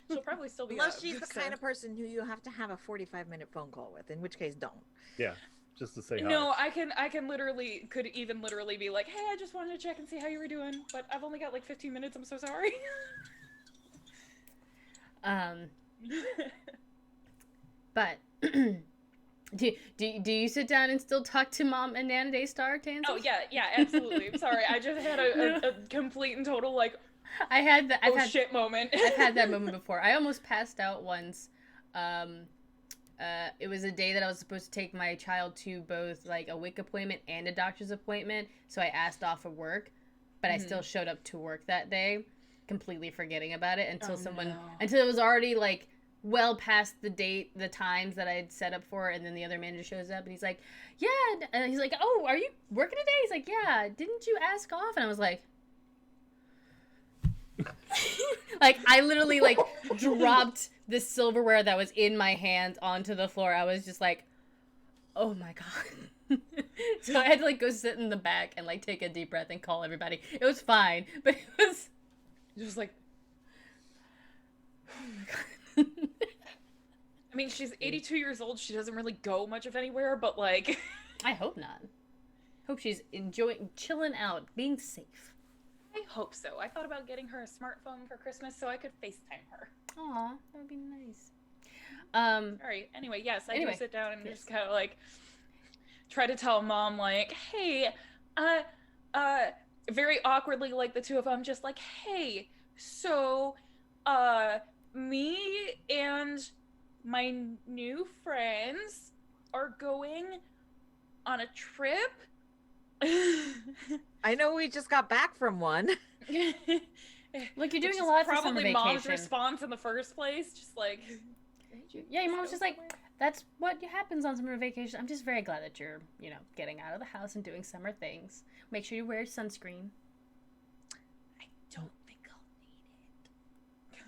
She'll probably still be Unless up, she's the so. kind of person who you have to have a 45-minute phone call with, in which case don't. Yeah, just to say hi. No, I could even literally be like, hey, I just wanted to check and see how you were doing, but I've only got like 15 minutes, I'm so sorry. But do you sit down and still talk to Mom and Nana Daystar, Tansy? Oh yeah, absolutely. Sorry, I just had a complete and total like I had that. I've had shit moment. I've had that moment before. I almost passed out once. It was a day that I was supposed to take my child to both like a WIC appointment and a doctor's appointment, so I asked off of work, but I still showed up to work that day, completely forgetting about it until until it was already like well past the date, the times that I had set up for, and then the other manager shows up and he's like, yeah, and he's like, oh, are you working today? He's like, yeah, didn't you ask off? And I was like, like I literally like dropped the silverware that was in my hands onto the floor. I was just like, oh my god. So I had to like go sit in the back and like take a deep breath and call everybody. It was fine, but it was just like, oh my god. I mean, she's 82 years old. She doesn't really go much of anywhere, but like, I hope not. Hope she's chilling out, being safe. I hope so. I thought about getting her a smartphone for Christmas so I could FaceTime her. Aw, that would be nice. Alright, anyway, yes, I do sit down and just kind of like try to tell Mom like, hey, very awkwardly, like the two of them just like, hey, so, me and my new friends are going on a trip. I know we just got back from one. Look, you're doing a lot for summer probably vacation. Mom's response in the first place, just like, yeah, your mom was just like, that's what happens on summer vacation. I'm just very glad that you're, getting out of the house and doing summer things. Make sure you wear sunscreen. I don't think I'll need it.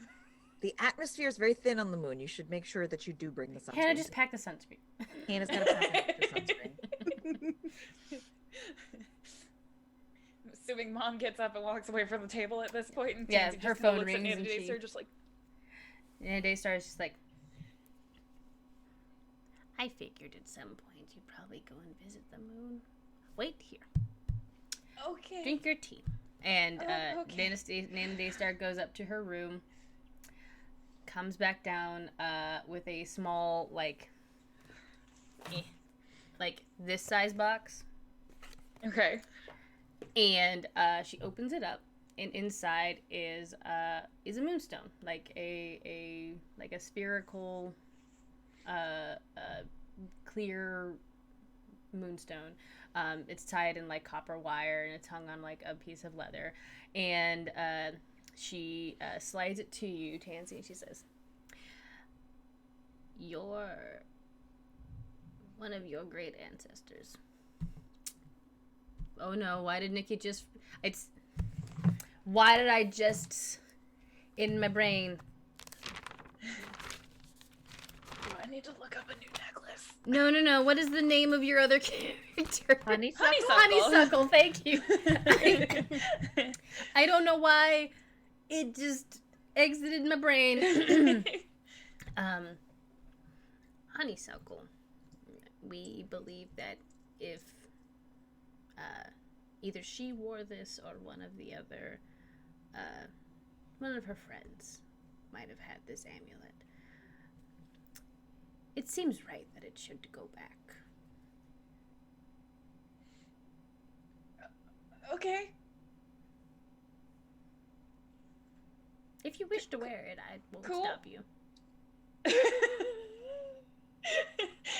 The atmosphere is very thin on the moon. You should make sure that you do bring the sunscreen. Hannah, just pack the sunscreen. Hannah's got to pack the sunscreen. I'm assuming Mom gets up and walks away from the table at this point, and Yeah, Tansy her just kinda phone looks at rings Nana and Daystar, she- just like, And Daystar is just like, I figured at some point you'd probably go and visit the moon. Wait here. okay. Drink your tea. And okay. Nana Daystar goes up to her room, comes back down with a small, like this size box. Okay. And she opens it up, and inside is a moonstone, like a spherical, clear moonstone. It's tied in like copper wire, and it's hung on like a piece of leather. And she slides it to you, Tansy, and she says, "You're one of your great ancestors." Oh no, why did Nikki just... Why did I just... In my brain... What? need to look up a new necklace. No. What is the name of your other character? Honeysuckle. Honeysuckle. Thank you. I don't know why it just exited my brain. Honeysuckle. We believe that if either she wore this or one of her friends might have had this amulet, it seems right that it should go back. Okay. If you wish to wear it, I won't Cool. stop you.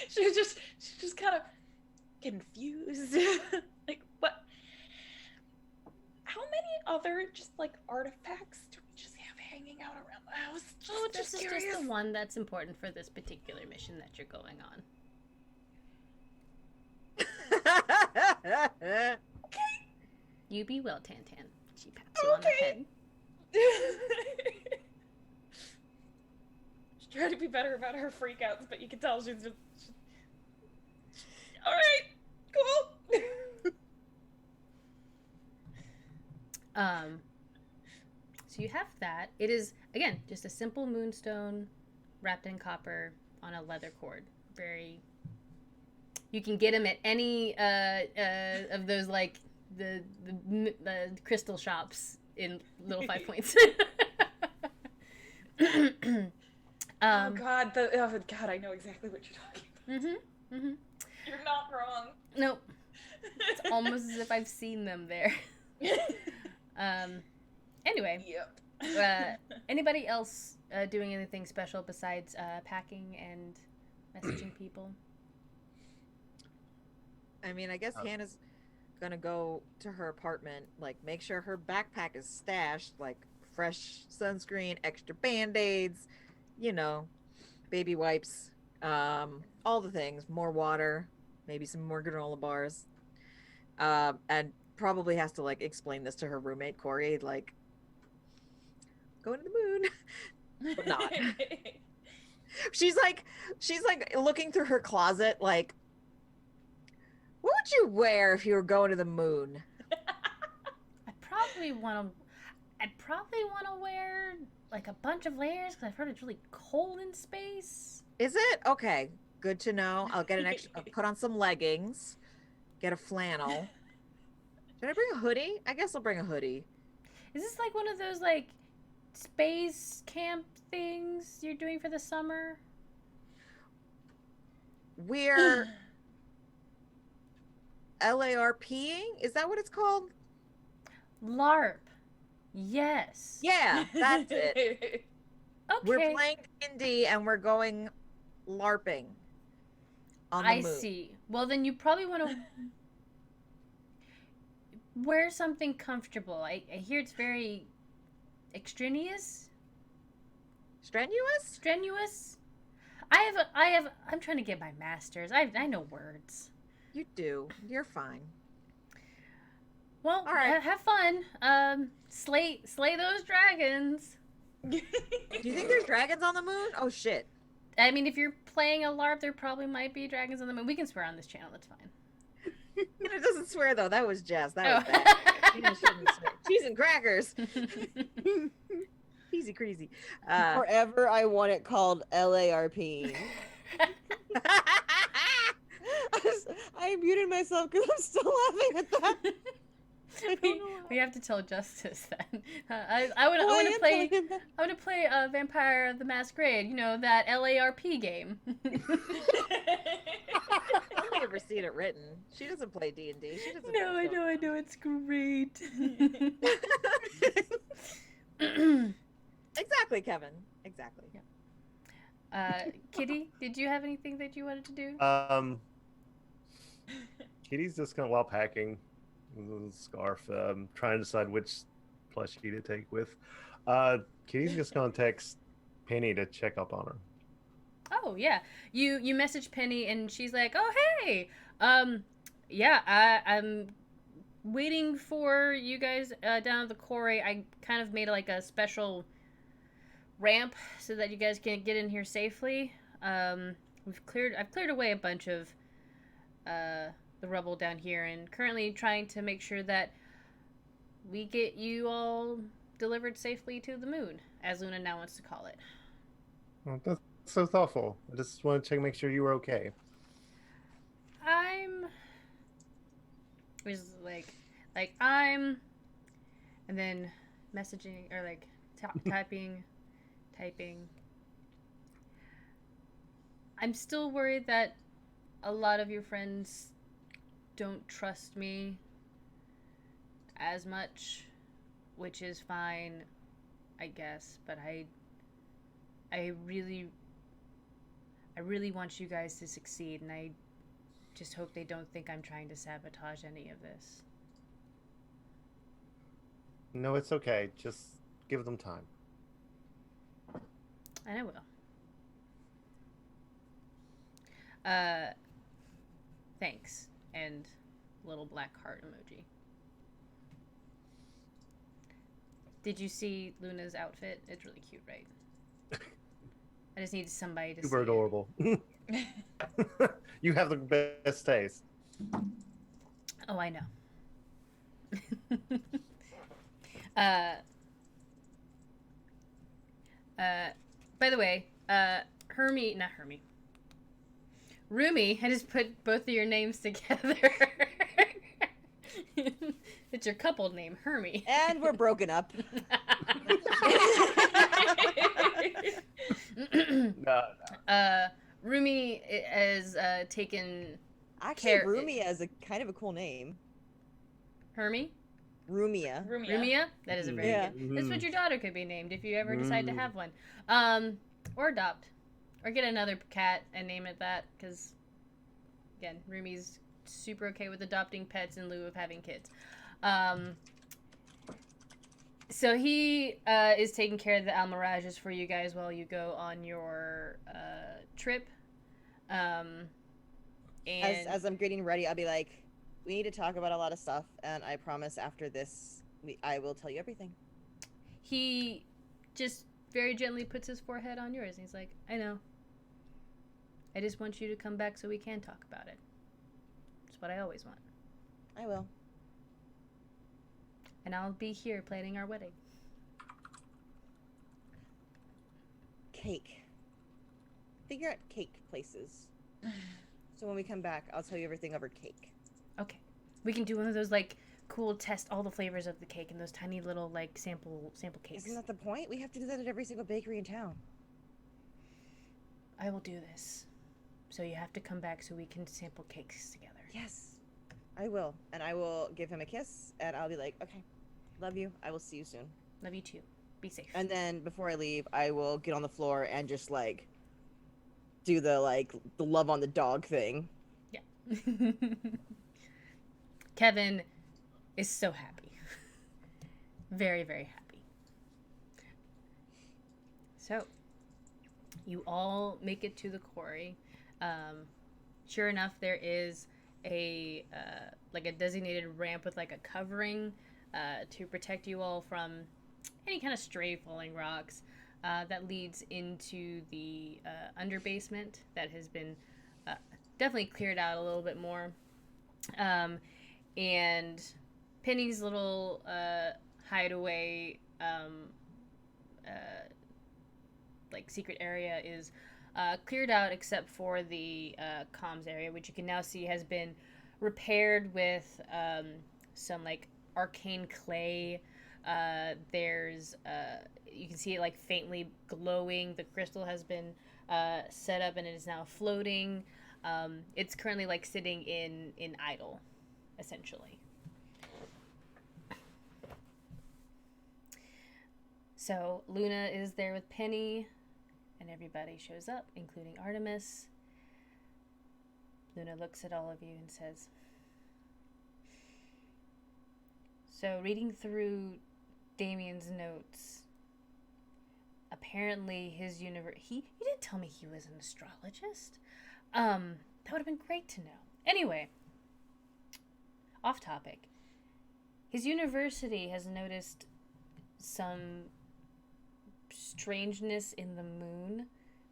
She's just kind of confused. Like, what? How many other just like artifacts do we just have hanging out around the house? This is just the one that's important for this particular mission that you're going on. You be well, Tantan. She pats you on the head. She's trying to be better about her freakouts, but you can tell she's just. All right, cool. So you have that. It is, again, just a simple moonstone wrapped in copper on a leather cord. You can get them at any of those, like, the crystal shops in Little 5 Points. Oh God, I know exactly what you're talking about. You're not wrong. Nope. It's almost as if I've seen them there. Anyway. Yep. Anybody else doing anything special besides packing and messaging people? I mean, I guess Hannah's gonna go to her apartment, like make sure her backpack is stashed, like fresh sunscreen, extra band-aids, baby wipes, all the things, more water, maybe some more granola bars, and probably has to like explain this to her roommate Corey, like going to the moon, but not. She's like looking through her closet, like, what would you wear if you were going to the moon? I'd probably want to wear like a bunch of layers because I've heard it's really cold in space. Is it? Okay, good to know. I'll get I'll put on some leggings, get a flannel. Should I bring a hoodie? I guess I'll bring a hoodie. Is this like one of those like space camp things you're doing for the summer? We're LARPing? Is that what it's called? LARP. Yes. Yeah, that's it. Okay. We're playing D&D and we're going LARPing on the moon. I see. Well, then you probably want to wear something comfortable. I hear it's very extraneous. Strenuous? I'm trying to get my master's. I know words. You do. You're fine. Well, all right. Have fun. Slay those dragons. Do you think there's dragons on the moon? Oh shit. I mean, if you're playing a LARP, there probably might be dragons on the moon. We can swear on this channel. That's fine. It doesn't swear though. That was Jess. That was bad. Swear. Cheese and crackers. Easy crazy. Forever, I want it called LARP. I muted myself because I'm still laughing at that. We have to tell Justice that. I want to play Vampire the Masquerade. You know, that LARP game. I've never seen it written. She doesn't play D&D. She doesn't. No, I know. It's great. Exactly, Kevin. Exactly. Yeah. Kitty, did you have anything that you wanted to do? Kitty's just kind of while packing the scarf, trying to decide which plushie to take with. Kitty's just gonna text Penny to check up on her. Oh yeah, you message Penny and she's like, oh hey, yeah, I'm waiting for you guys down at the quarry. I kind of made like a special ramp so that you guys can get in here safely. I've cleared away a bunch of the rubble down here, and currently trying to make sure that we get you all delivered safely to the moon, as Luna now wants to call it. Well, that's so thoughtful. I just wanted to check, make sure you were okay. I'm was like I'm, and then messaging or like typing. I'm still worried that a lot of your friends don't trust me as much, which is fine, I guess, but I really want you guys to succeed, and I just hope they don't think I'm trying to sabotage any of this. No, it's okay. Just give them time. And I will. Thanks. And little black heart emoji. Did you see Luna's outfit? It's really cute, right? I just need somebody to see Super adorable. You have the best taste. Oh, I know. By the way, Rumi, I just put both of your names together. It's your couple name, Hermie. And we're broken up. No. Rumi has taken Actually, Rumia is a kind of a cool name. Hermie? Rumia. Rumia? That is a very good. That's what your daughter could be named if you ever decide to have one. Or adopt. Or get another cat and name it that, because, again, Rumi's super okay with adopting pets in lieu of having kids. So he is taking care of the Almirages for you guys while you go on your trip. And As I'm getting ready, I'll be like, we need to talk about a lot of stuff, and I promise after this, I will tell you everything. He just very gently puts his forehead on yours, and he's like, I know. I just want you to come back so we can talk about it. It's what I always want. I will. And I'll be here planning our wedding. Cake. Figure out cake places. So when we come back, I'll tell you everything over cake. Okay. We can do one of those, like, cool test all the flavors of the cake in those tiny little, like, sample cakes. Isn't that the point? We have to do that at every single bakery in town. I will do this. So you have to come back so we can sample cakes together. Yes. I will. And I will give him a kiss, and I'll be like, okay, love you. I will see you soon. Love you too. Be safe. And then before I leave, I will get on the floor and just, like, do the love on the dog thing. Yeah. Kevin is so happy. Very, very happy. So, you all make it to the quarry. Sure enough, there is a designated ramp with like a covering to protect you all from any kind of stray falling rocks that leads into the under basement that has been definitely cleared out a little bit more. And Penny's little hideaway like secret area is cleared out except for the comms area, which you can now see has been repaired with some like arcane clay. There's you can see it like faintly glowing. The crystal has been set up and it is now floating. It's currently like sitting in idle, essentially. So Luna is there with Penny, and everybody shows up, including Artemis. Luna looks at all of you and says, so reading through Damien's notes, apparently his universe, he didn't tell me he was an astrologist. That would have been great to know. Anyway, off topic. His university has noticed some strangeness in the moon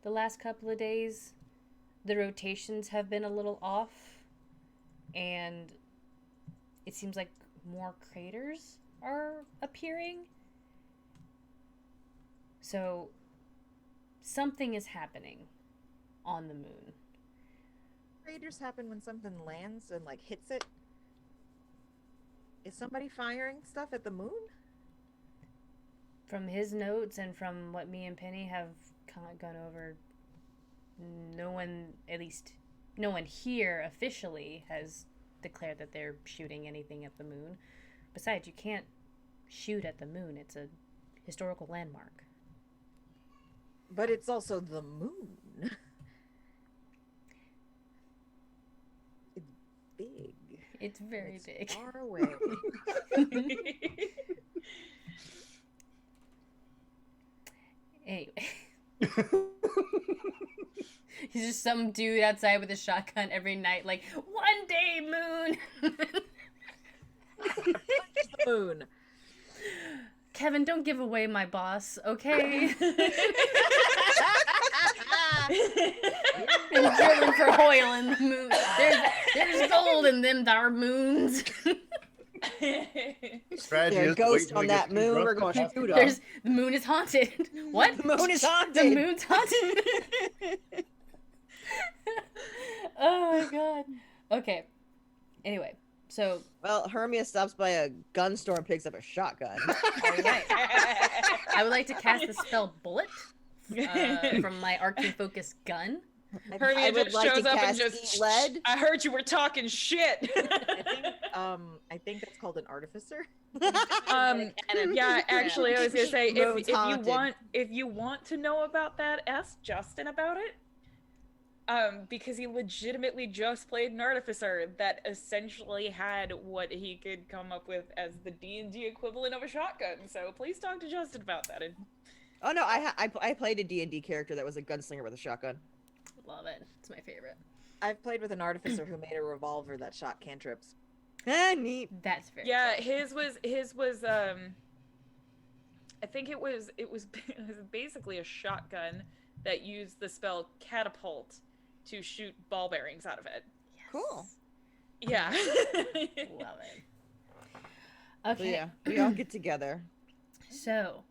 the last couple of days, the rotations have been a little off, and it seems like more craters are appearing. So something is happening on the moon. Craters happen when something lands and like hits it. Is somebody firing stuff at the moon? From his notes and from what me and Penny have gone over, no one, at least no one here officially, has declared that they're shooting anything at the moon. Besides, you can't shoot at the moon. It's a historical landmark. But it's also the moon. It's big. It's very It's big. far away. Anyway. He's just some dude outside with a shotgun every night, like, one day, moon! The moon. Kevin, don't give away my boss, okay? I'm drilling for oil in the moon. There's gold in them dar moons. Strategy There's is a to wait ghost till on he that gets too moon. drunk We're to going to shoot. shoot him. The moon is haunted. What? The moon is haunted. The moon's haunted. Oh my god. Okay. Anyway, so Well, Hermia stops by a gun store and picks up a shotgun. alright. I would like to cast the spell Bullet from my arcane focus gun. Hermia I would just like shows to up and cast just, Eat Lead. I heard you were talking shit. I think that's called an artificer. Yeah, actually, I was gonna say Moon's haunted. if you want to know about that, ask Justin about it. Because he legitimately just played an artificer that essentially had what he could come up with as the D&D equivalent of a shotgun. So please talk to Justin about that. Oh no, I played a D&D character that was a gunslinger with a shotgun. Love it. It's my favorite. I've played with an artificer who made a revolver that shot cantrips. Ah, neat. That's very Yeah, cool. his was I think it was basically a shotgun that used the spell catapult to shoot ball bearings out of it. Yes. Cool. Yeah. Love it. So Okay. yeah, we all get together. So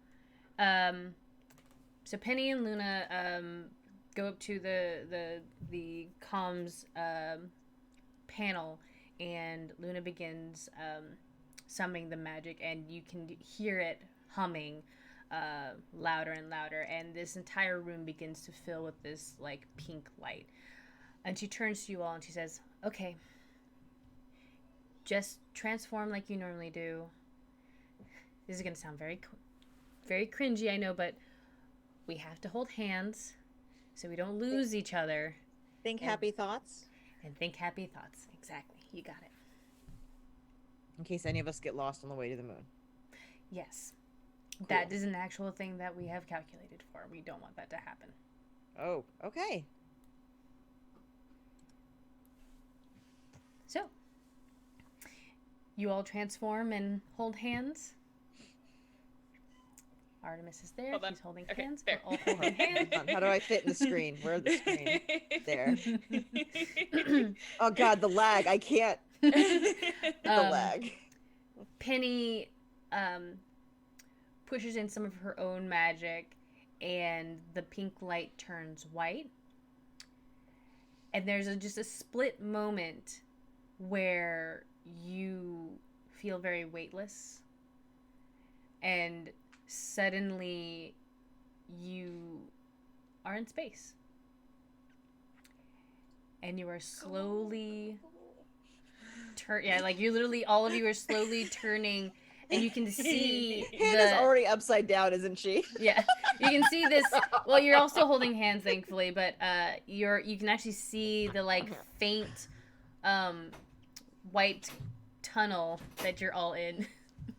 Penny and Luna go up to the comms panel, and Luna begins summoning the magic, and you can hear it humming louder and louder, and this entire room begins to fill with this like pink light. And she turns to you all and she says, "Okay, just transform like you normally do." This is gonna sound very cringy, I know, but we have to hold hands so we don't lose each other. Think Yeah. happy thoughts. And think happy thoughts. Exactly. You got it. In case any of us get lost on the way to the moon. Yes. That is an actual thing that we have calculated for. We don't want that to happen. Oh, okay. So, you all transform and hold hands. Artemis is there. Hold on. She's holding Okay, hands. there. We're all holding hands. Hold on, how do I fit in the screen? Where's the screen? There. Oh god, the lag. I can't. The lag. Penny pushes in some of her own magic, and the pink light turns white. And there's just a split moment where you feel very weightless, and suddenly you are in space. And you are slowly you literally, all of you are slowly turning, and you can see Hannah's already upside down, isn't she? yeah, you can see this. Well, you're also holding hands, thankfully, but you can actually see the like faint white tunnel that you're all in.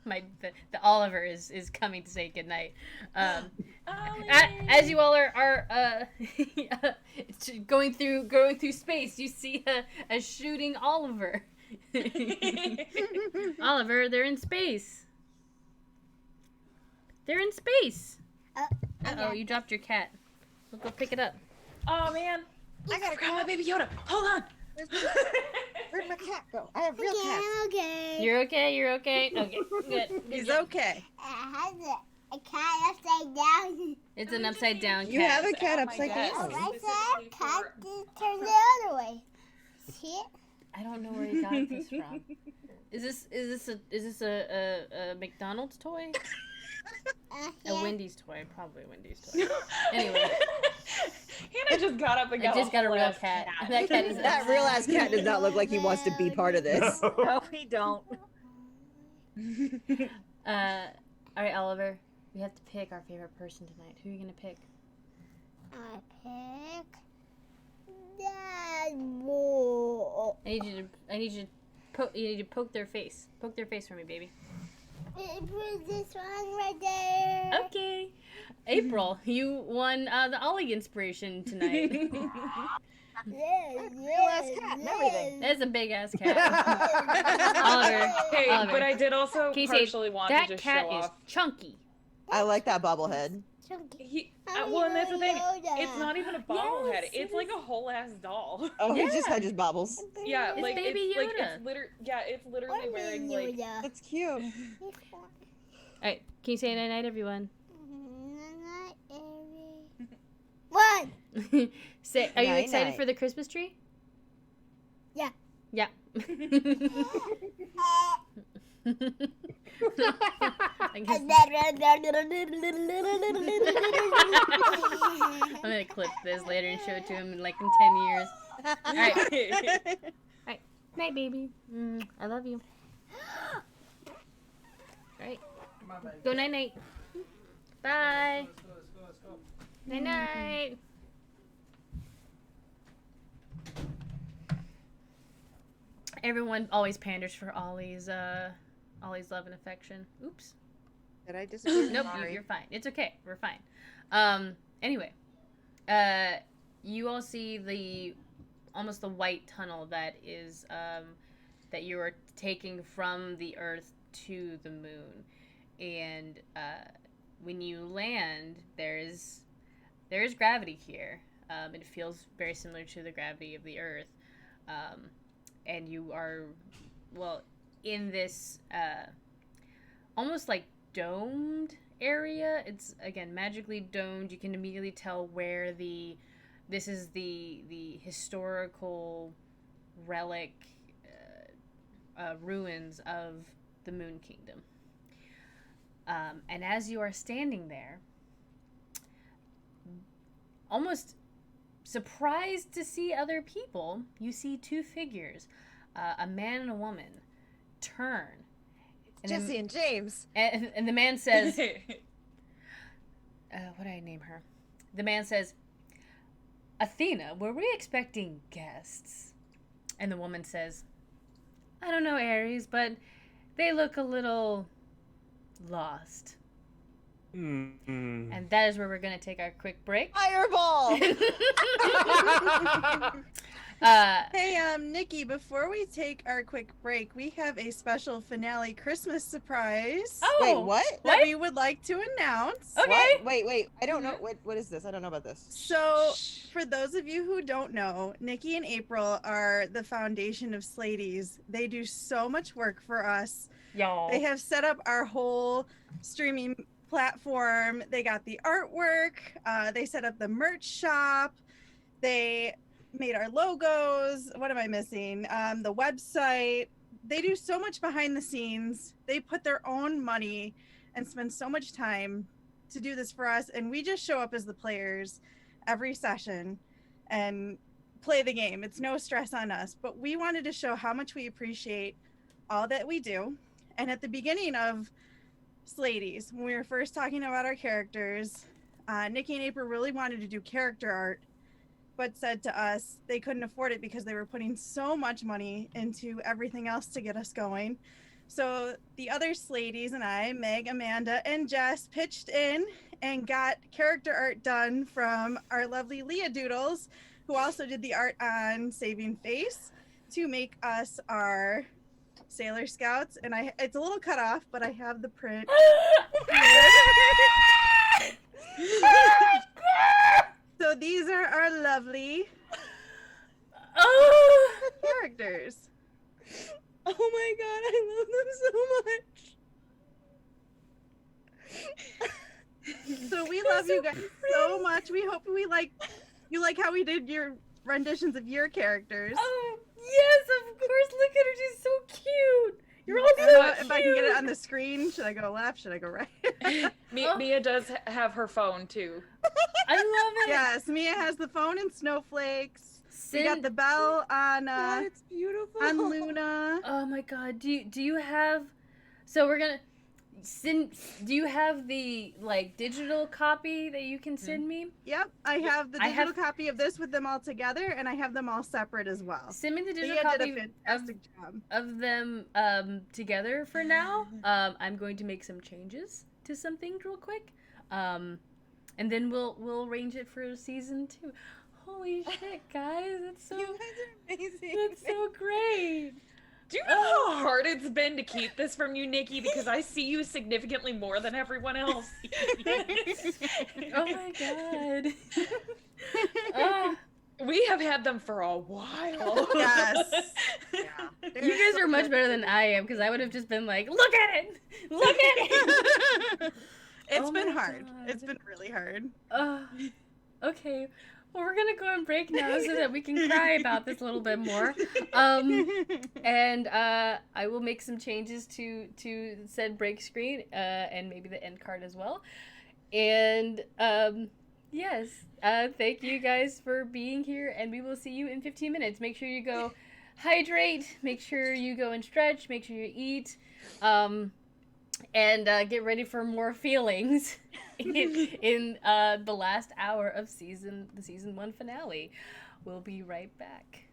The Oliver is coming to say goodnight. As you all are going through space, you see a shooting Oliver. Oliver, they're in space. They're in space. Uh-oh, you dropped your cat. We'll go pick it up. Oh man, I gotta grab my baby Yoda. Hold on. Where'd my cat go? I have real cats. Okay. You're okay. You're okay. Okay. Good. He's job. okay. Has a cat upside down. It's an upside down cat. You have a cat Oh my upside God. Oh, down. right Specifically there, cat for- just turned the other way. See it? I don't know where he got this from. Is this a McDonald's toy? A Yeah. Wendy's toy, probably a Wendy's toy. Anyway, Hannah just got up and I got just got a whole real ass cat. That cat is That real ass cat does not look like he wants to be part of this. No, we don't. All right, Oliver. We have to pick our favorite person tonight. Who are you gonna pick? I pick that boy. I need you to poke their face. Poke their face for me, baby. It was this one right there. Okay. April, you won the Ollie inspiration tonight. Real ass cat and everything. That's a big ass cat. Oliver. Hey, Oliver. but I did also Can you say, partially want to that just cat show is off. chunky. I like that bobblehead. Well, and that's the thing. Yoda. It's not even a bobblehead. Yes, it's it like a whole ass doll. Oh, he Yeah. just had just bobbles. Yeah, It's like baby it's like Yoda. it's literally wearing like. Yoda. That's cute. Alright, can you say night night, everyone? What? Say, are you Night, excited night. for the Christmas tree? Yeah. Yeah. I guess- I'm gonna clip this later and show it to him in like in 10 years. Alright. Night, baby. I love you. Alright. Go night night. Bye. Night night. Everyone always panders for Ollie's love and affection. Oops. Did I disappear? Nope, Sorry. you're fine. It's okay. We're fine. Anyway, you all see almost the white tunnel that is that you are taking from the Earth to the moon, and when you land, there is gravity here. It feels very similar to the gravity of the Earth, and you are in this almost like domed area. It's again magically domed. You can immediately tell where this is the historical relic ruins of the Moon Kingdom. And as you are standing there, almost surprised to see other people, you see two figures, a man and a woman, turn. And Jesse and James. and the man says, what did I name her? The man says, Athena, were we expecting guests? And the woman says, I don't know, Aries, but they look a little lost. Mm-hmm. And that is where we're going to take our quick break. Fireball! Hey, Nikki, before we take our quick break, we have a special finale Christmas surprise Oh, Wait, what? that what? we would like to announce. Okay. What? Wait. I don't know. What is this? I don't know about this. So, for those of you who don't know, Nikki and April are the foundation of Slady's. They do so much work for us. Y'all. They have set up our whole streaming platform. They got the artwork. They set up the merch shop. They made our logos. What am I missing? The website. They do so much behind the scenes. They put their own money and spend so much time to do this for us. And we just show up as the players every session and play the game. It's no stress on us. But we wanted to show how much we appreciate all that we do. And at the beginning of Slady's, when we were first talking about our characters, Nikki and April really wanted to do character art, but said to us they couldn't afford it because they were putting so much money into everything else to get us going. So the other Slady's and I, Meg, Amanda, and Jess, pitched in and got character art done from our lovely Leah Doodles, who also did the art on Saving Face, to make us our Sailor Scouts. And it's a little cut off, but I have the print here. So So these are our lovely Oh! characters. Oh my god, I love them so much. So we love you guys so much. We hope you like how we did your renditions of your characters. Oh, yes, of course. Look at her. She's so cute. You're all I don't so know cute. if I can get it on the screen. Should I go left? Should I go right? Mia does have her phone too. I love it. Yes, Mia has the phone and snowflakes. We got Sin- the bell on God, it's beautiful. on Luna. Oh my god. Do you have? So we're gonna. Do you have the like digital copy that you can send me? Yep, I have the I digital have- copy of this with them all together, and I have them all separate as well. Send me the digital Mia did copy a fantastic job. of them together for now. I'm going to make some changes to some things real quick, and then we'll arrange it for season 2. Holy shit, guys! That's so You guys are amazing. that's so great. Do you know how hard it's been to keep this from you, Nikki? Because I see you significantly more than everyone else. Oh my god. Ah, We have had them for a while. Yes. Yeah. you guys are much better than I am because I would have just been like, look at it, look at it. It's Oh been my hard. God. It's been really hard. Okay. Well, we're gonna go on break now so that we can cry about this a little bit more. And I will make some changes to said break screen and maybe the end card as well. And yes, thank you guys for being here, and we will see you in 15 minutes. Make sure you go hydrate. Make sure you go and stretch. Make sure you eat. And get ready for more feelings in the last hour of the season 1 finale. We'll be right back.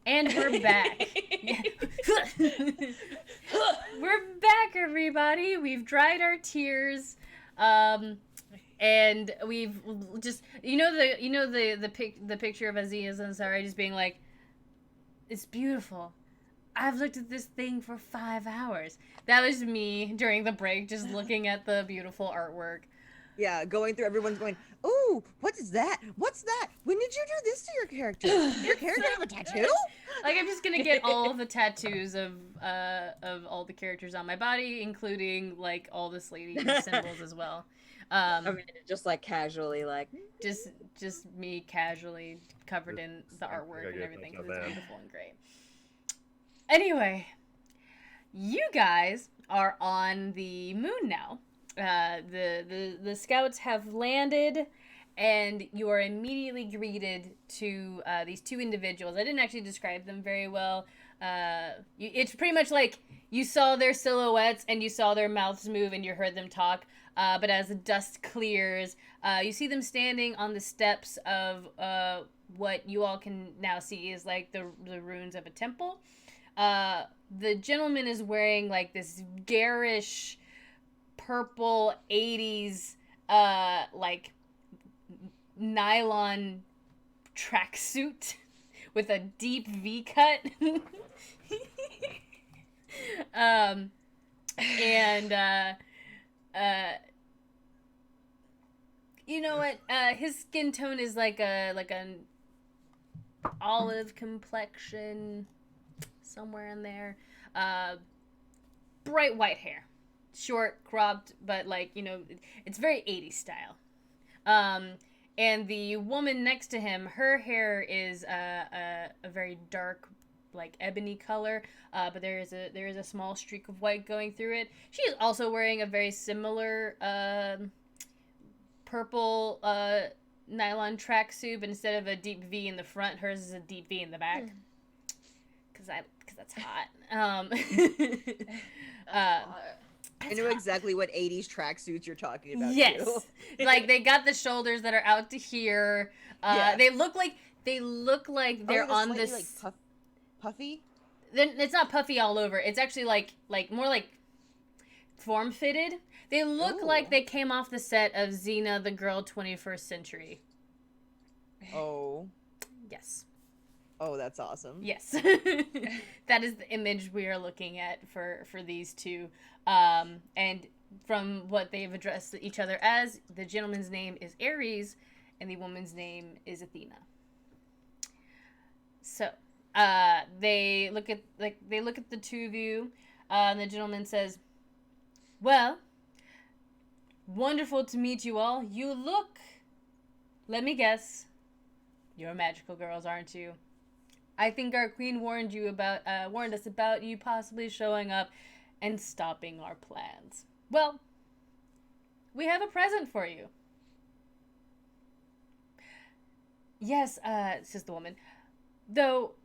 And we're back. We're back, everybody. We've dried our tears. And we've just the picture of Aziz Ansari just being like, it's beautiful. I've looked at this thing for 5 hours. That was me during the break, just looking at the beautiful artwork. Yeah, going through, everyone's going, ooh, what is that? What's that? When did you do this to your character? Did your character have a tattoo? Like, I'm just gonna get all the tattoos of all the characters on my body, including like all the Slady symbols as well. I mean, just like casually, like just me casually covered in the artwork and everything because it's beautiful and great. Anyway, you guys are on the moon now. The scouts have landed, and you are immediately greeted to these two individuals. I didn't actually describe them very well. It's pretty much like you saw their silhouettes and you saw their mouths move and you heard them talk. But as the dust clears, you see them standing on the steps of what you all can now see is like the ruins of a temple. The gentleman is wearing like this garish purple 80s like nylon tracksuit with a deep V cut. You know what? His skin tone is like an olive complexion, somewhere in there. Bright white hair, short, cropped, but like, you know, it's very 80s style. And the woman next to him, her hair is a very dark, like ebony color, but there is a small streak of white going through it. She is also wearing a very similar purple nylon tracksuit, but instead of a deep V in the front, hers is a deep V in the back. Because that's hot. I know exactly what 80s tracksuits you're talking about. Yes. Too. Like, they got the shoulders that are out to here. Yeah. They look like they're on this like puffy. It's not puffy all over. It's actually like more like form fitted. They look like they came off the set of Xena the Girl 21st Century. Oh. Yes. Oh, that's awesome. Yes. That is the image we are looking at for these two. And from what they've addressed each other as, the gentleman's name is Ares and the woman's name is Athena. So, they look at the two of you, and the gentleman says, "Well, wonderful to meet you all. You look, let me guess, you're magical girls, aren't you? I think our queen warned us about you possibly showing up and stopping our plans. Well, we have a present for you." "Yes," says the woman. "Though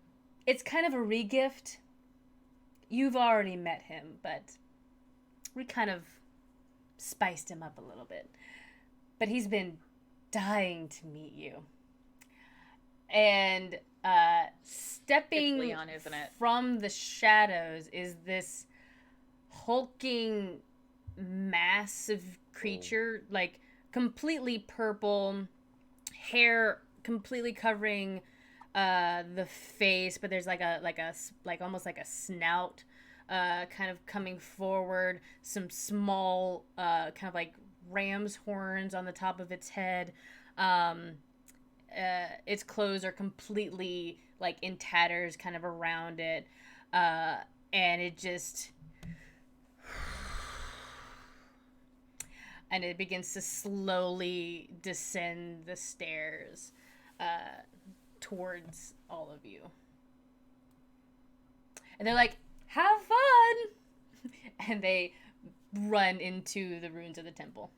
it's kind of a re-gift. You've already met him, but we kind of spiced him up a little bit. But he's been dying to meet you." And stepping Leon, isn't it? from the shadows is this hulking, massive creature, like completely purple, hair completely covering the face, but there's like almost like a snout kind of coming forward, some small kind of like ram's horns on the top of its head. Its clothes are completely like in tatters kind of around it, and it just and it begins to slowly descend the stairs towards all of you. And they're like, "Have fun!" And they run into the ruins of the temple.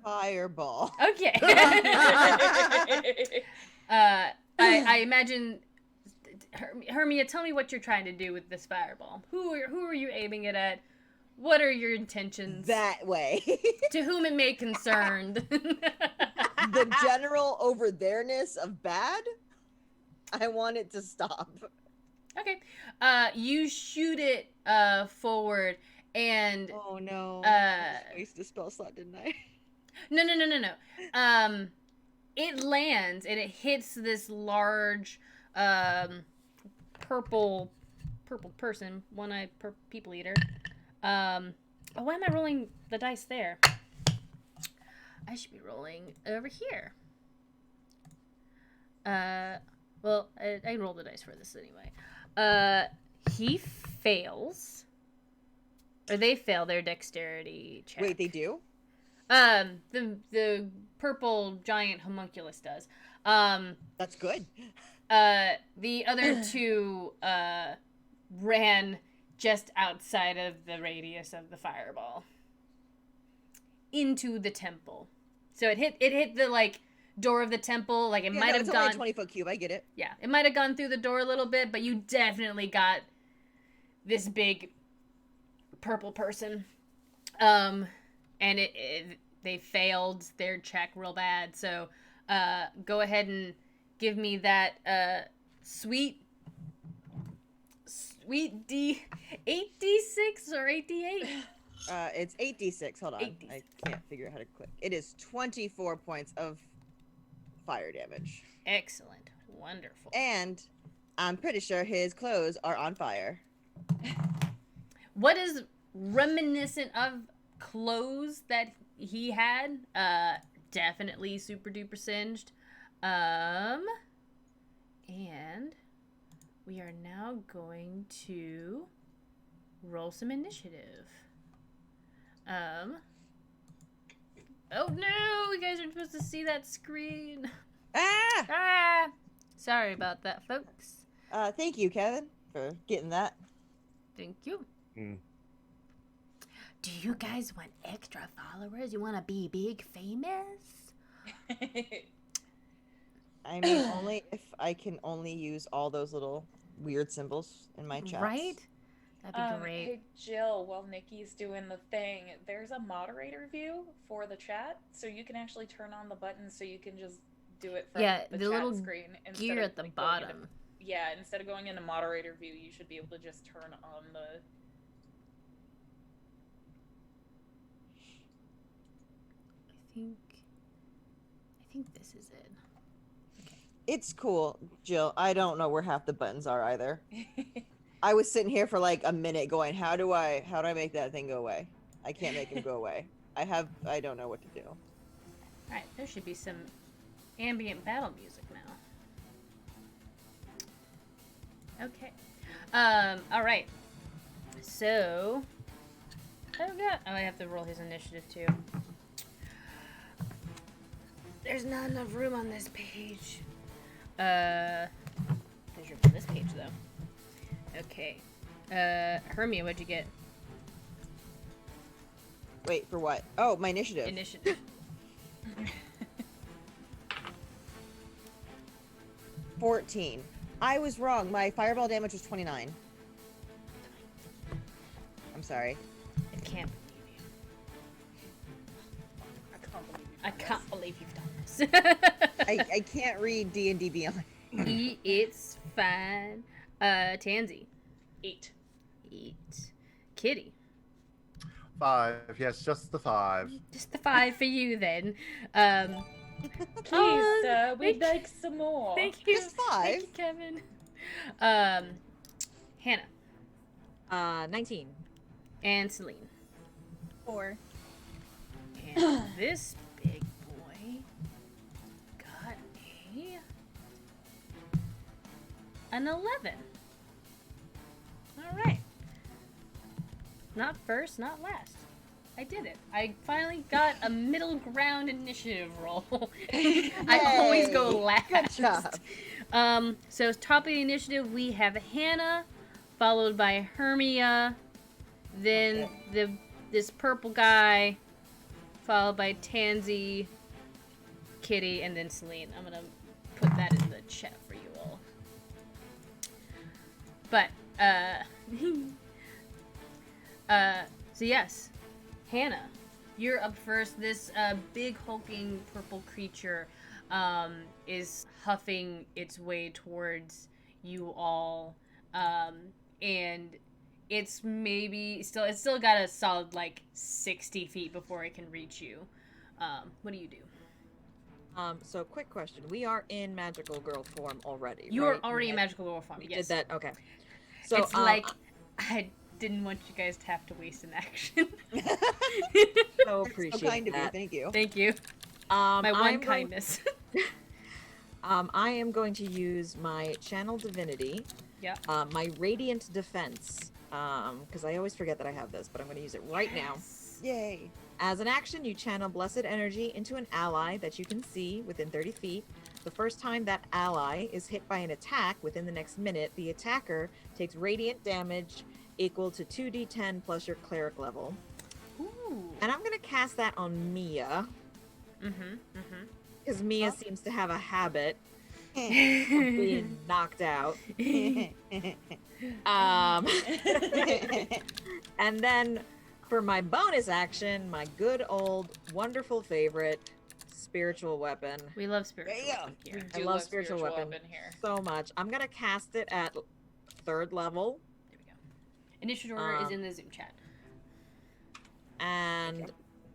Fireball. Okay. I imagine, Hermia, tell me what you're trying to do with this fireball. Who are you aiming it at? What are your intentions? That way. To whom it may concern. The general over there-ness of bad? I want it to stop. Okay. You shoot it forward, and Oh no. I just wasted a spell slot, didn't I? No. It lands and it hits this large, purple person, one-eyed people eater. Why am I rolling the dice there? I should be rolling over here. Well, I roll the dice for this anyway. He fails, or they fail their dexterity check. Wait, they do? The purple giant homunculus does. That's good. The other two ran just outside of the radius of the fireball into the temple. So it hit the like door of the temple. Like it might have gone only a 20-foot cube. I get it. Yeah, it might have gone through the door a little bit, but you definitely got this big purple person. And they failed their check real bad. So go ahead and give me that sweet D 8d6 or 8d8. It's 8d6. Hold on. 8d6. I can't figure out how to click. It is 24 points of fire damage. Excellent. Wonderful. And I'm pretty sure his clothes are on fire. What is reminiscent of clothes that he had? Definitely super duper singed. And we are now going to roll some initiative. Oh no, you guys are supposed to see that screen. Ah! Sorry about that, folks. Thank you, Kevin, for getting that. Thank you. Mm. Do you guys want extra followers? You want to be big famous? I mean, only if I can only use all those little weird symbols in my chats. Right? That'd be great. Hey, Jill, while Nikki's doing the thing, there's a moderator view for the chat, so you can actually turn on the button so you can just do it from the chat little screen. gear at the bottom. Instead of going into moderator view, you should be able to just turn on the... I think this is it. Okay. It's cool, Jill. I don't know where half the buttons are either. I was sitting here for like a minute going, how do I make that thing go away? I can't make him go away. I don't know what to do. Alright, there should be some ambient battle music now. Okay. Alright. So oh god. Oh, I have to roll his initiative too. There's not enough room on this page. There's room on this page though. Okay. Hermia, what'd you get? Wait, for what? Oh, my initiative. Initiative. 14. I was wrong. My fireball damage was 29. I'm sorry. I can't believe you. I can't believe you've done this. I can't read D&D Beyond. It's fine. Tansy. 8. Kitty. 5. Yes, just the 5. Just the 5 for you then. Please, sir, we'd like some more. Thank you. Just 5. Thank you, Kevin. Hannah. 19. And Celine. 4. And this big boy got an 11. Alright. Not first, not last. I did it. I finally got a middle ground initiative roll. I always go last. Good job. So top of the initiative we have Hannah, followed by Hermia, then this purple guy, followed by Tansy, Kitty, and then Celine. I'm gonna put that in the chat for you all. But so yes, Hannah, you're up first. This big hulking purple creature is huffing its way towards you all, and it's still got a solid like 60 feet before it can reach you. What do you do? So quick question. We are in magical girl form already, You right? are already in magical girl form. We Yes. did that. Okay. So it's like I didn't want you guys to have to waste an action. so appreciate so kind that. of you. Thank you. Thank you. My one kindness. I am going to use my channel divinity. Yeah. My radiant defense. Because I always forget that I have this, but I'm going to use it right now. Yay. As an action, you channel blessed energy into an ally that you can see within 30 feet. The first time that ally is hit by an attack within the next minute, the attacker takes radiant damage equal to 2d10 plus your cleric level. Ooh. And I'm going to cast that on Mia. Because Mia seems to have a habit of being knocked out. And then for my bonus action, my good old wonderful favorite, spiritual weapon. We love spiritual Yeah. weapon here. I love spiritual weapon here. so much. I'm going to cast it at 3rd level. There we go. Initiative order is in the Zoom chat. And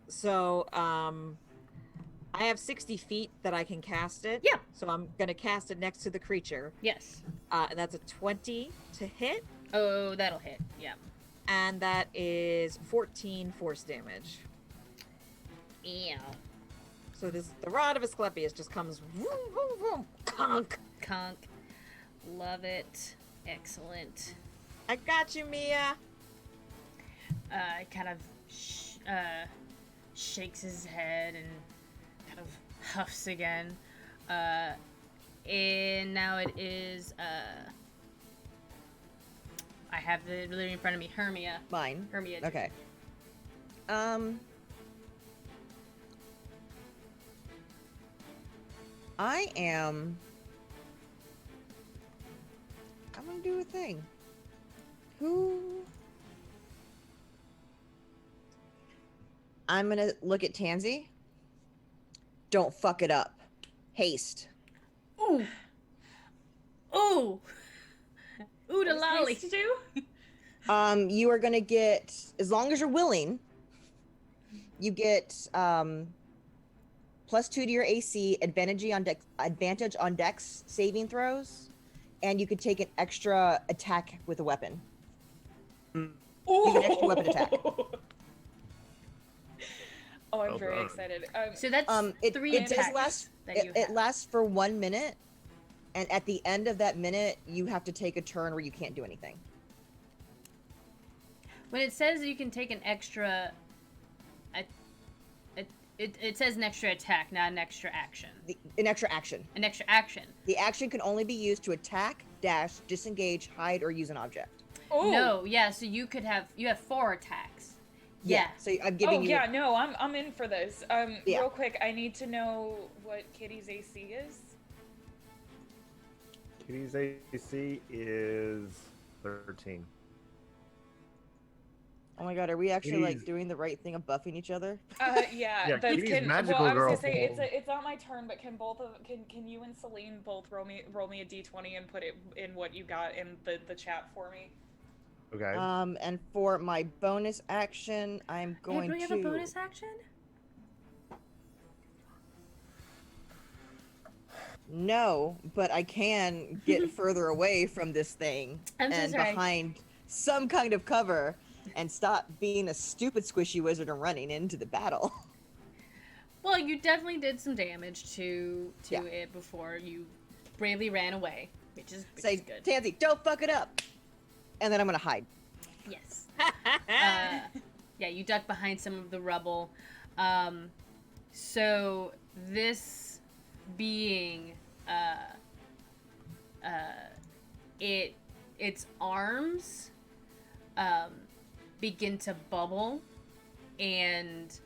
so I have 60 feet that I can cast it. Yeah. So I'm going to cast it next to the creature. Yes. And that's a 20 to hit. Oh, that'll hit. Yeah. And that is 14 force damage. Ew. So the rod of Asclepius just comes vroom, vroom, vroom, conk. Conk. Love it. Excellent. I got you, Mia. Kind of shakes his head and kind of huffs again. And now it is I have the literally in front of me, Hermia. Mine. Hermia. Okay. I'm gonna do a thing. I'm gonna look at Tansy. Don't fuck it up. Haste. Ooh. Ooh. Ooh the lolly. To do? You are gonna get, as long as you're willing, you get +2 to your AC, advantage on dex saving throws, and you could take an extra attack with a weapon. You get an extra weapon attack. Oh, I'm very excited. So that's It 3 does attacks last. that you It have. lasts for 1 minute, and at the end of that minute, you have to take a turn where you can't do anything. When it says you can take an extra, it says an extra attack, not an extra action. An extra action. An extra action. The action can only be used to attack, dash, disengage, hide, or use an object. Oh No, yeah. So you have 4 attacks. Yeah. So I'm giving Oh you. yeah, no, I'm in for this. Yeah. Real quick, I need to know what Kitty's AC is. Kitty's AC is 13. Oh my god, are we actually like Kitty's- doing the right thing of buffing each other? Yeah, Yeah, that's Kitty's magical well, I was girl gonna say form. it's not my turn, but can you and Celine both roll me a d20 and put it in what you got in the chat for me? Okay. And for my bonus action, I'm going do we have to. a bonus action? No, but I can get further away from this thing I'm so and sorry. behind some kind of cover and stop being a stupid squishy wizard and running into the battle. Well, you definitely did some damage to Yeah. it before you bravely ran away, which is Say, good. Tansy, don't fuck it up. And then I'm gonna hide. Yes. Yeah, you duck behind some of the rubble. So this being, its arms, begin to bubble, and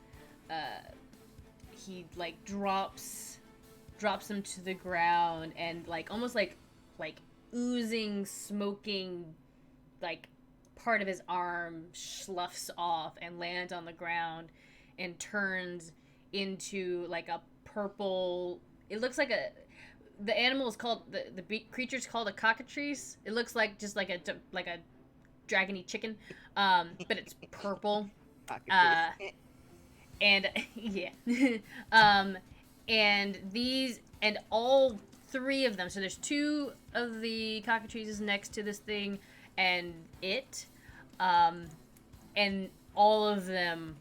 he like drops them to the ground, and like almost like oozing, smoking, like part of his arm sloughs off and lands on the ground and turns into like a purple it looks like the animal is called the creature's called a cockatrice. It looks like just like a dragony chicken, but it's purple. And yeah, and these and all three of them. So there's two of the cockatrices next to this thing, and and all of them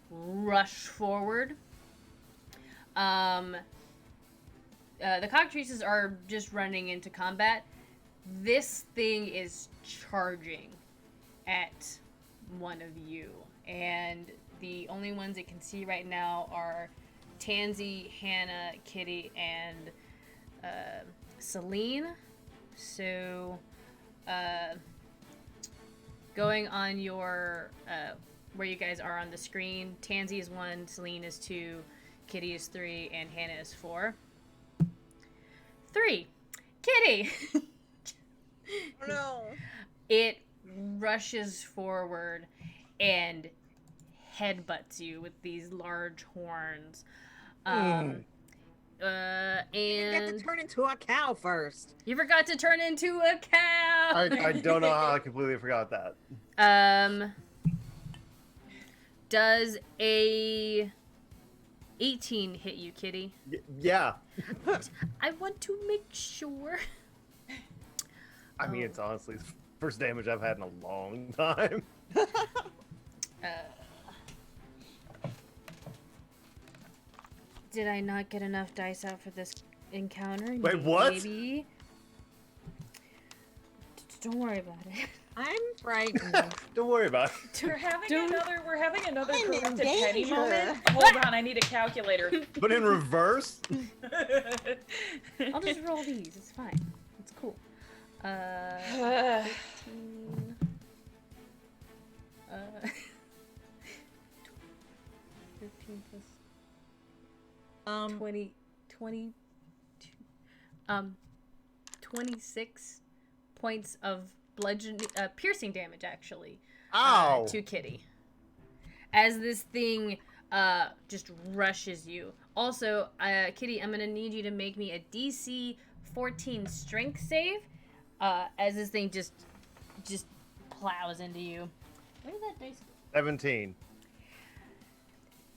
rush forward. The cockatrices are just running into combat. This thing is charging at one of you, and the only ones it can see right now are Tansy, Hannah, Kitty, and Celine. So, going on your where you guys are on the screen, Tansy is 1, Celine is 2, Kitty is 3, and Hannah is 4. 3. Kitty! Oh no! It rushes forward and headbutts you with these large horns. You get to turn into a cow first. You forgot to turn into a cow! I don't know how I completely forgot that. Does a 18 hit you, Kitty? Yeah. I want to make sure. I mean, it's honestly the first damage I've had in a long time. Did I not get enough dice out for this encounter? Wait, what? Maybe. Don't worry about it. I'm frightened. Don't worry about it. We're having Don't- another I'm in corrupted penny danger. moment. Hold on, I need a calculator. But in reverse? I'll just roll these. It's fine. It's cool. 15. 15 plus 20, 22, 26 points of piercing damage, actually. Ow! To Kitty. As this thing just rushes you. Also, Kitty, I'm gonna need you to make me a DC 14 strength save. As this thing just plows into you. Where did that dice go? 17.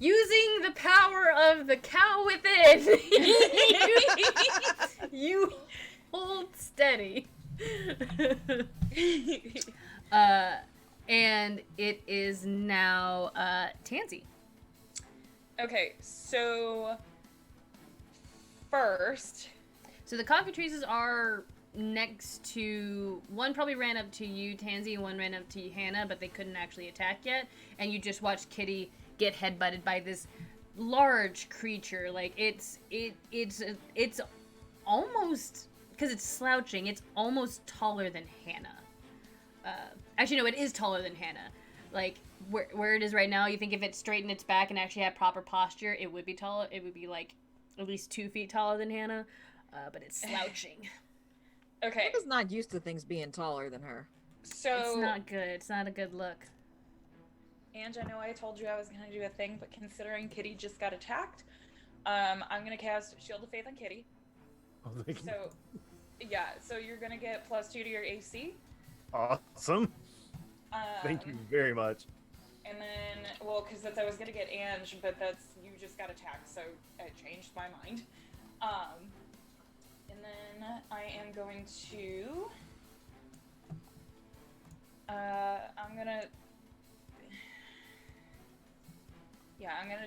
Using the power of the cow within, you hold steady. And it is now Tansy. Okay, so first, So the cockatrices are next to one. Probably ran up to you, Tansy, and one ran up to you, Hannah, but they couldn't actually attack yet. And you just watched Kitty get headbutted by this large creature. Like it's almost, because it's slouching, it's almost taller than Hannah. Actually, no, it is taller than Hannah. Like where it is right now, you think if it straightened its back and actually had proper posture, it would be taller. It would be like at least 2 feet taller than Hannah. But it's slouching. okay, Hannah's not used to things being taller than her. so It's not good. It's not a good look. Ange, I know I told you I was gonna do a thing, but considering Kitty just got attacked, I'm gonna cast Shield of Faith on Kitty. Oh, thank you. So, yeah, so you're gonna get +2 to your AC. Awesome. Thank you very much. And then, well, because I was gonna get Ange, but you just got attacked, so I changed my mind. And then I am going to, I'm gonna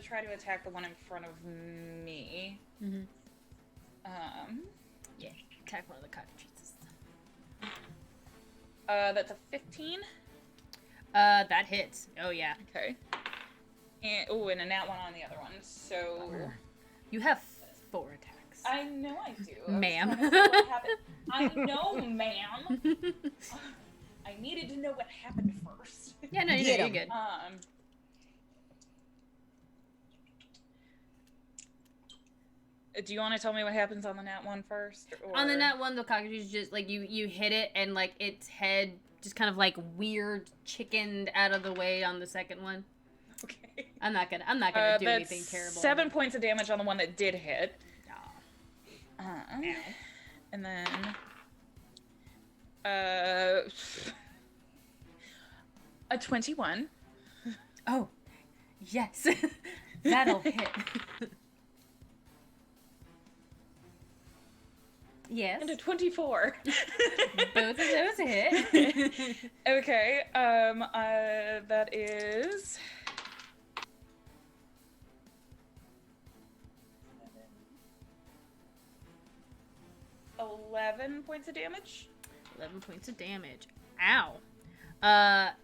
try to attack the one in front of me. Mm-hmm. Yeah, attack one of the cockatrices. That's a 15. That hits. Oh yeah. Okay. And a nat 1 on the other one. So You have 4 attacks. I know I do. Ma'am. I know, ma'am. I needed to know what happened first. Yeah, no, you're good. Do you want to tell me what happens on the nat 1 first? Or... On the nat 1, the cockatrice just like you hit it and like its head just kind of like weird chickened out of the way on the second one. Okay. I'm not gonna do anything terrible. 7 points of damage on the one that did hit. And then a 21. Oh, yes. That'll hit. Yes. And a 24. Both of those hit. Okay, that is 11 points of damage. 11 points of damage. Ow.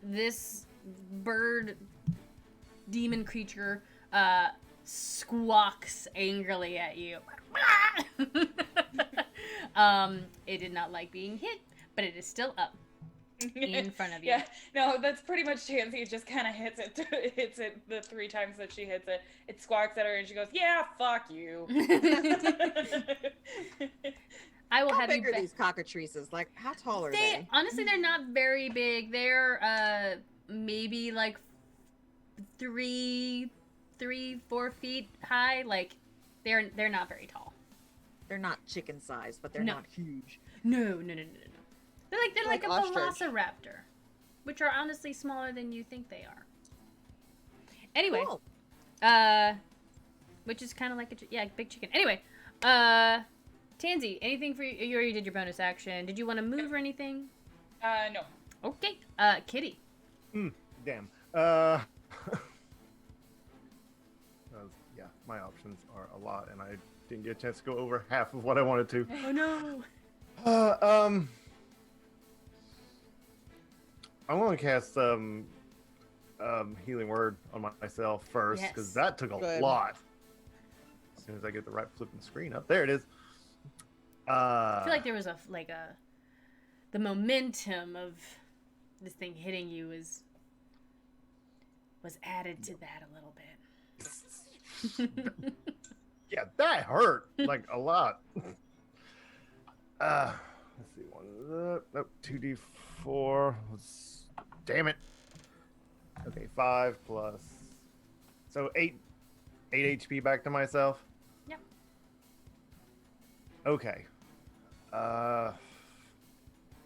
This bird demon creature squawks angrily at you. It did not like being hit, but it is still up in front of you. Yeah, no, that's pretty much Tansy. It just kind of hits it the 3 times that she hits it. It squawks at her and she goes, "Yeah, fuck you." I will How have big you are these cockatrices? Like, how tall are they? Honestly, they're not very big. They're maybe like 3-4 feet high. Like they're not very tall. They're not chicken sized, but they're No. not huge. No. They're like a ostrich. velociraptor, which are honestly smaller than you think they are. Anyway, Cool. which is kind of like a big chicken. Anyway, Tansy, anything for you? You already did your bonus action. Did you want to move or anything? No. Okay. Kitty. Damn. Yeah, my options are a lot, and I didn't get a chance to go over half of what I wanted to. Oh no. I want to cast healing word on myself first, because Yes. that took a Good. lot. As soon as I get the right flipping screen up, there it is. I feel like there was the momentum of this thing hitting you was added to that a little bit. Yeah, that hurt like a lot. Let's see, 2d4. Damn it. Okay, 5 plus. So 8 HP back to myself. Yep. Okay. The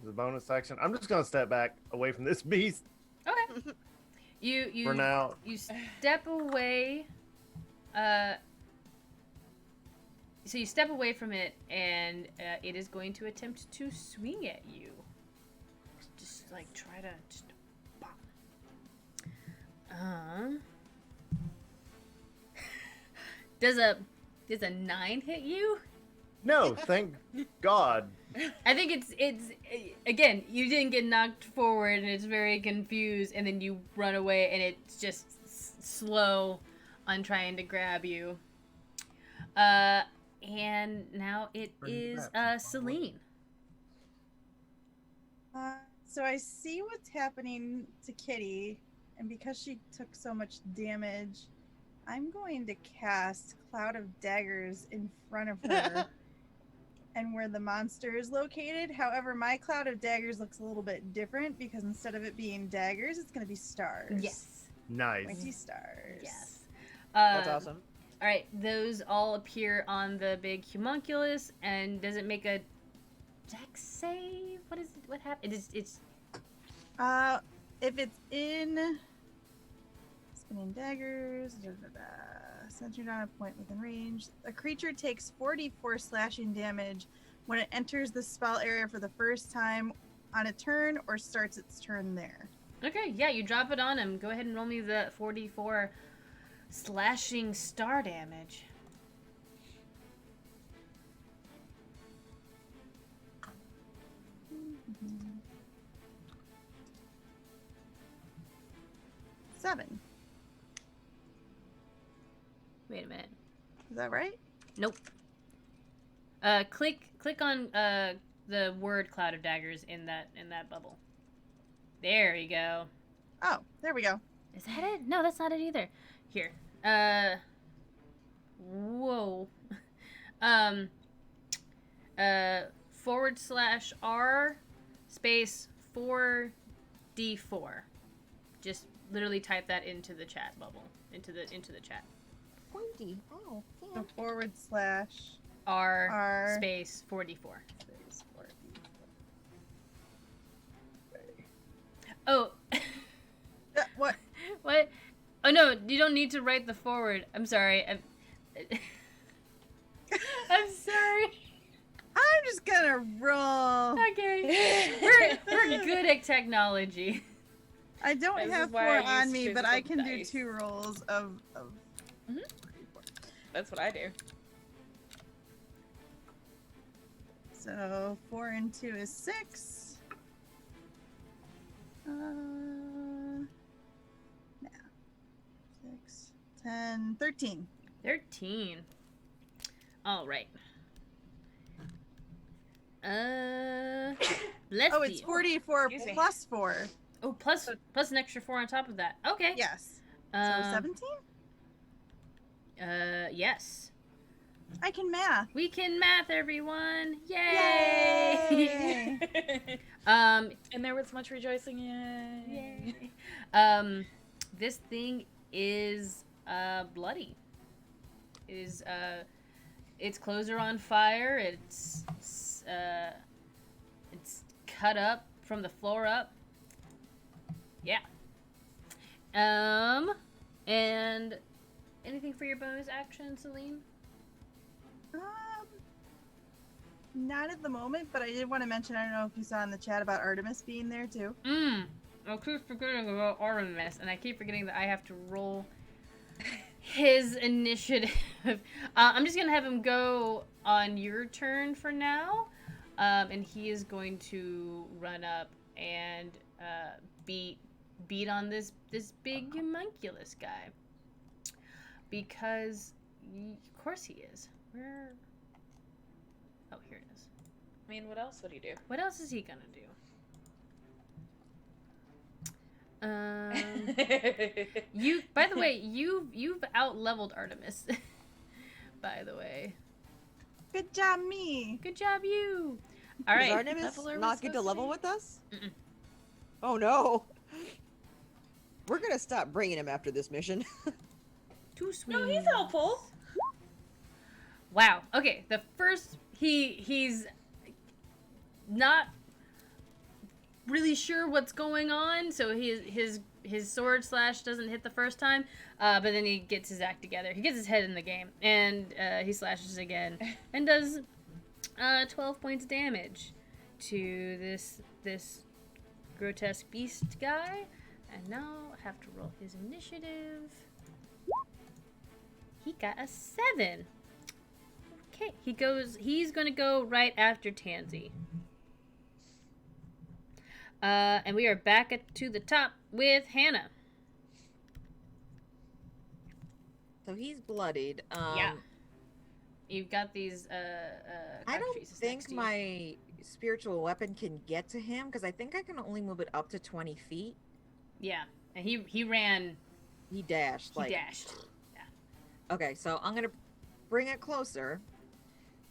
bonus action. I'm just gonna step back away from this beast Okay. You for now. You step away. So you step away from it, and it is going to attempt to swing at you. Just like try to just pop. Does a 9 hit you? No, thank God. I think it's again, you didn't get knocked forward and it's very confused, and then you run away and it's just slow on trying to grab you. And now it is Celine. So I see what's happening to Kitty, and because she took so much damage, I'm going to cast Cloud of Daggers in front of her and where the monster is located. However, my Cloud of Daggers looks a little bit different because instead of it being daggers, it's going to be stars. Yes. Nice. Pointy stars. Yes. That's awesome. All right, those all appear on the big homunculus, and does it make a dex save? What is it? What happened? It's If it's in spinning daggers, centered on a point within range, a creature takes 44 slashing damage when it enters the spell area for the first time on a turn or starts its turn there. okay. Yeah, you drop it on him. Go ahead and roll me the 44 slashing star damage. Seven. Wait a minute. Is that right? Nope. Click on the word Cloud of Daggers in that bubble. There you go. Oh, there we go. Is that it? No, that's not it either. Here. Whoa. /R space 4D4. Just literally type that into the chat bubble. Into the chat. Pointy. Oh, So yeah. /R R space 44. Oh. What? What? Oh no, you don't need to write the forward. I'm sorry. I'm sorry. I'm just gonna roll. Okay. We're good at technology. I don't This have is why 4 I on use me, but I physical can do dice. 2 rolls of That's what I do. So 4 and 2 is 6. Yeah. 6, 10, 13. 13. All right. Let's Oh, it's see. 44 Excuse me. plus 4. Oh, plus an extra 4 on top of that. Okay. Yes. So Um, 17? Yes. I can math. We can math, everyone. Yay! Yay! Um, And there was much rejoicing. Yay. Yay. This thing is bloody. Its clothes are on fire. It's cut up from the floor up. Yeah. And anything for your bonus action, Celine? Not at the moment, but I did want to mention, I don't know if you saw in the chat about Artemis being there too. I keep forgetting about Artemis, and I keep forgetting that I have to roll his initiative. I'm just gonna have him go on your turn for now, and he is going to run up and beat on this big homunculus guy, because of course he is. Where? Oh, here it is. I mean, what else would he do? What else is he gonna do? You, by the way, you've out-leveled Artemis. By the way, Good job, me. good job, you. All right. Does Artemis Leveler was not get to supposed to level be? with us? Mm-mm. Oh no. We're gonna stop bringing him after this mission. Too sweet. No, he's helpful. Wow. Okay. The first he's not really sure what's going on, so his sword slash doesn't hit the first time, but then he gets his act together. He gets his head in the game, and he slashes again and does 12 points damage to this grotesque beast guy. And now I have to roll his initiative. He got a 7. Okay, he's gonna go right after Tansy. And we are back to the top with Hannah. So he's bloodied. Yeah. You've got these I don't cockatrices next think to you. my spiritual weapon can get to him because I think I can only move it up to 20 feet. Yeah, and he ran. He dashed. He dashed. Okay, so I'm gonna bring it closer,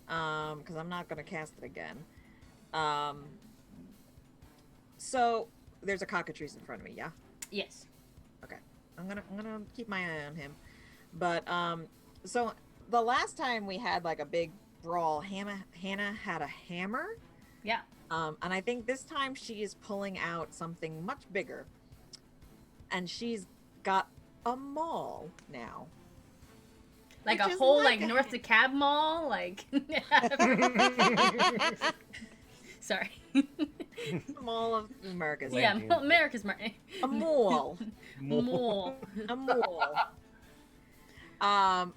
because I'm not gonna cast it again. So there's a cockatrice in front of me, yeah. Yes. Okay, I'm gonna keep my eye on him. But so the last time we had like a big brawl, Hannah had a hammer. Yeah. And I think this time she is pulling out something much bigger, and she's got a maul now. Like Which a is whole like like a- North DeKalb mall, like. Sorry. The Mall of America's. Yeah, Thank you. America's market. A mole. Mole. A mole.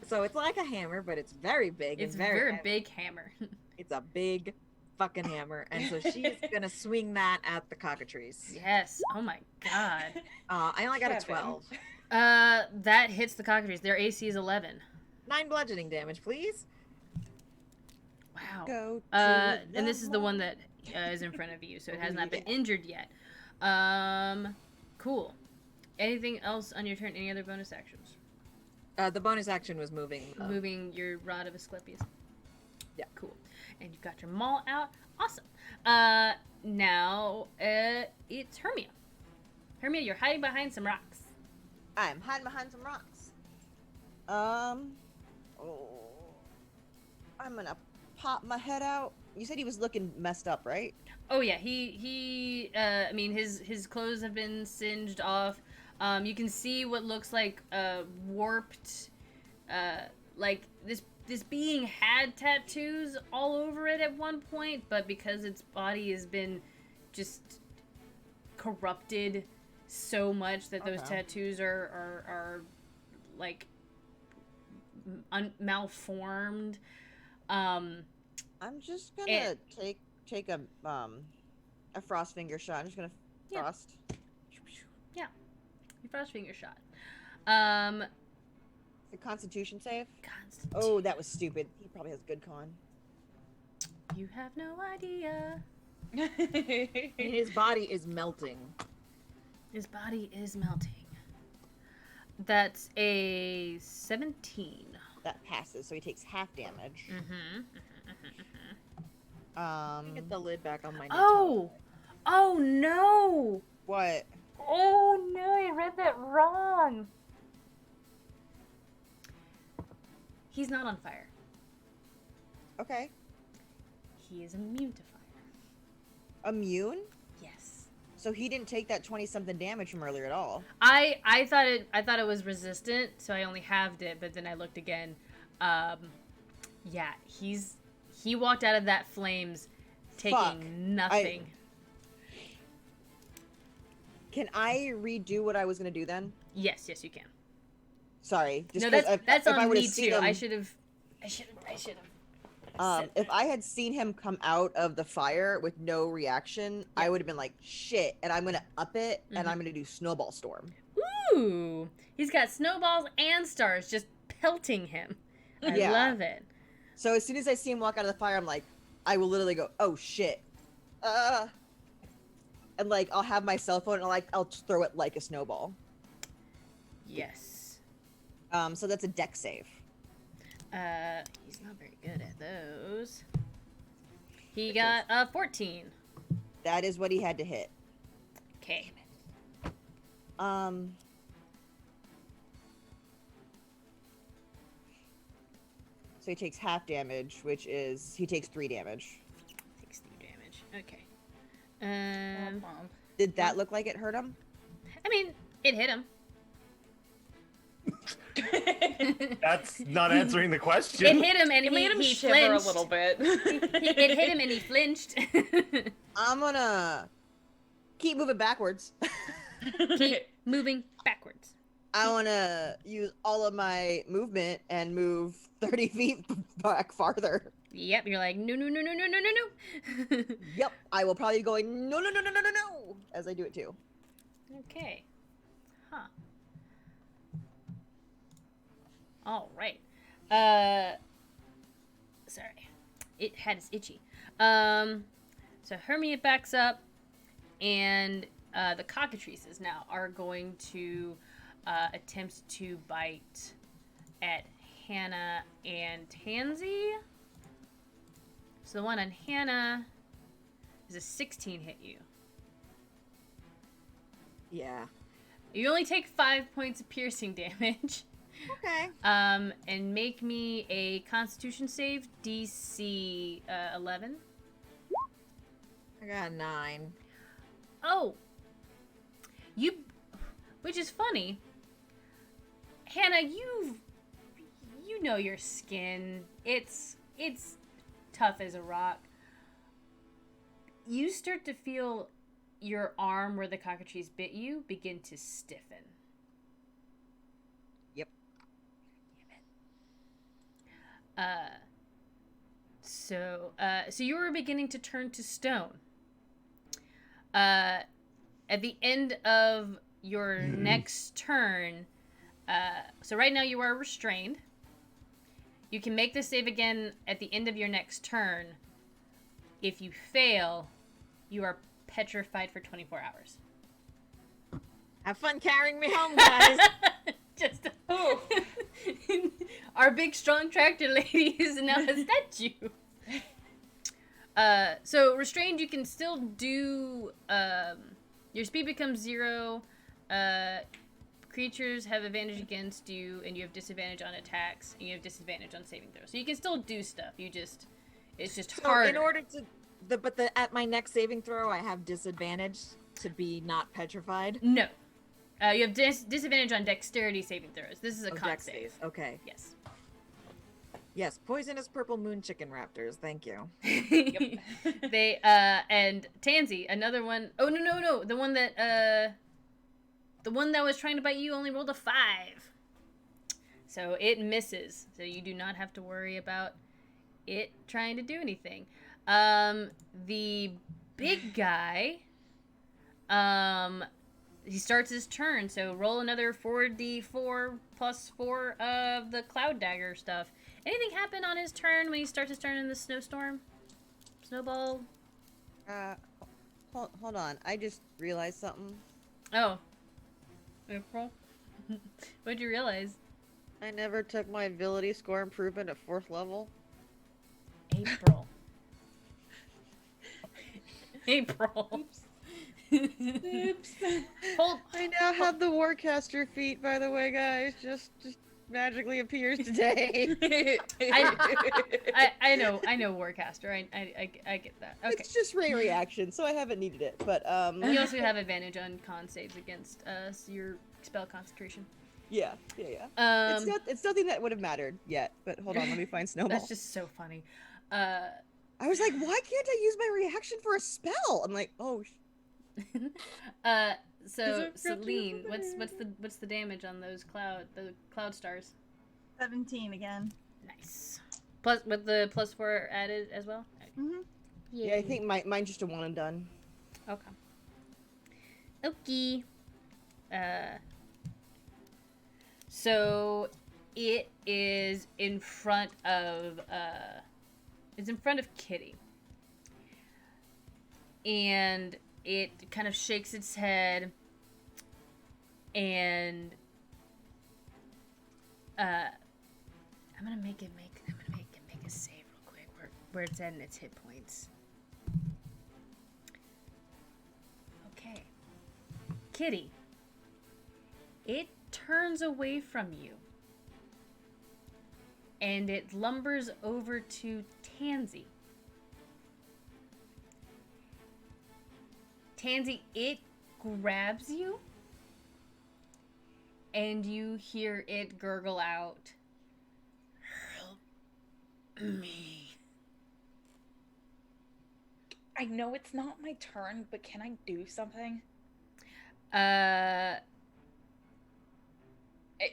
So it's like a hammer, but it's very big. It's and a very heavy. big hammer. It's a big fucking hammer, and so she's gonna swing that at the cockatrice. Yes. Oh my god. I only got a Kevin. 12. That hits the cockatrice. Their AC is 11. 9 bludgeoning damage, please. Wow. Go to And this is the one that is in front of you, so it has not been injured yet. Cool. Anything else on your turn? Any other bonus actions? The bonus action was moving. Moving your rod of Asclepius. Yeah. Cool. And you've got your maul out. Awesome. Now it's Hermia. Hermia, you're hiding behind some rocks. I'm hiding behind some rocks. Oh, I'm gonna pop my head out. You said he was looking messed up, right? Oh yeah, he I mean his clothes have been singed off. You can see what looks like warped like this being had tattoos all over it at one point, but because its body has been just corrupted so much that those tattoos are like malformed. I'm just gonna take a frost finger shot. I'm just gonna frost. Yeah, your frost finger shot. The Constitution save. Constitution. Oh, that was stupid. He probably has good con. You have no idea. And his body is melting. His body is melting. That's a 17. That passes, so he takes half damage. Get the lid back on my. Oh no! What? Oh no! I read that wrong. He's not on fire. Okay. He is immune to fire. Immune? Yes. So he didn't take that 20-something damage from earlier at all. I thought it was resistant, so I only halved it. But then I looked again. Yeah, he walked out of that flames taking nothing. Can I redo what I was gonna do then? Yes, you can. Sorry. Just no, that's on me too. I should have. If I had seen him come out of the fire with no reaction, I would have been like, shit, and I'm gonna up it, and I'm gonna do Snowball Storm. Ooh, he's got snowballs and stars just pelting him. I love it. So as soon as I see him walk out of the fire, I'm like, I will literally go, oh shit, and like I'll have my cell phone and I'll throw it like a snowball. Yes. So that's a deck save. He's not very good at those. He got 14. That is what he had to hit. Okay. So he takes half damage, which is he takes 3 damage. Takes 3 damage. Okay. Did that look like it hurt him? I mean, it hit him. That's not answering the question. It hit him and it made him he shiver flinched. a little bit. It hit him and he flinched. I'm gonna keep moving backwards. Keep moving backwards. I want to use all of my movement and move 30 feet back farther. Yep, you're like, no. Yep, I will probably be going, no, as I do it too. Okay. Huh. All right. Sorry. It had its itchy. So Hermia backs up, and the cockatrices now are going to attempt to bite at Hannah and Tansy. So the one on Hannah is a 16 hit you. Yeah. You only take 5 points of piercing damage. Okay. And make me a Constitution save, DC 11. I got a 9. Oh, which is funny. Hannah, you know your skin. It's tough as a rock. You start to feel your arm where the cockatrice bit you begin to stiffen. Yep. So you were beginning to turn to stone. At the end of your next turn, so right now you are restrained. You can make the save again at the end of your next turn. If you fail, you are petrified for 24 hours. Have fun carrying me home, guys. Just our big strong tractor lady is now a statue. So restrained, you can still do. Your speed becomes 0. Creatures have advantage against you, and you have disadvantage on attacks, and you have disadvantage on saving throws. So you can still do stuff. It's just So harder. in order to at my next saving throw, I have disadvantage to be not petrified. No. You have disadvantage on dexterity saving throws. This is a con Dex save. save. Okay. Yes. Yes, poisonous purple moon chicken raptors. Thank you. Yep. They and Tansy, another one. Oh no. The one that was trying to bite you only rolled a 5. So it misses. So you do not have to worry about it trying to do anything. The big guy, he starts his turn. So roll another 4d4 plus 4 of the cloud dagger stuff. Anything happen on his turn when he starts his turn in the snowstorm? Snowball? Hold on. I just realized something. Oh. April? What'd you realize? I never took my ability score improvement at 4th level. April. April. Oops. Hold. I now have the Warcaster feat, by the way, guys. Just magically appears today. I know Warcaster. I get that. Okay. It's just Ray reaction, so I haven't needed it. But You also have advantage on con saves against your spell concentration. yeah. It's nothing that would have mattered yet. But hold on, let me find Snowball. That's just so funny. I was like, why can't I use my reaction for a spell? I'm like, oh. So Celine, what's the damage on those cloud stars? 17 again. Nice. Plus with the +4 added as well. Mm-hmm. Yeah, I think mine's just a one and done. Okay. Okay. So it is in front of Kitty. And it kind of shakes its head and I'm gonna make it make a save real quick where it's at in its hit points. Okay. Kitty. It turns away from you. And it lumbers over to Tansy. Tansy, it grabs you. And you hear it gurgle out, "Help me." I know it's not my turn, but can I do something?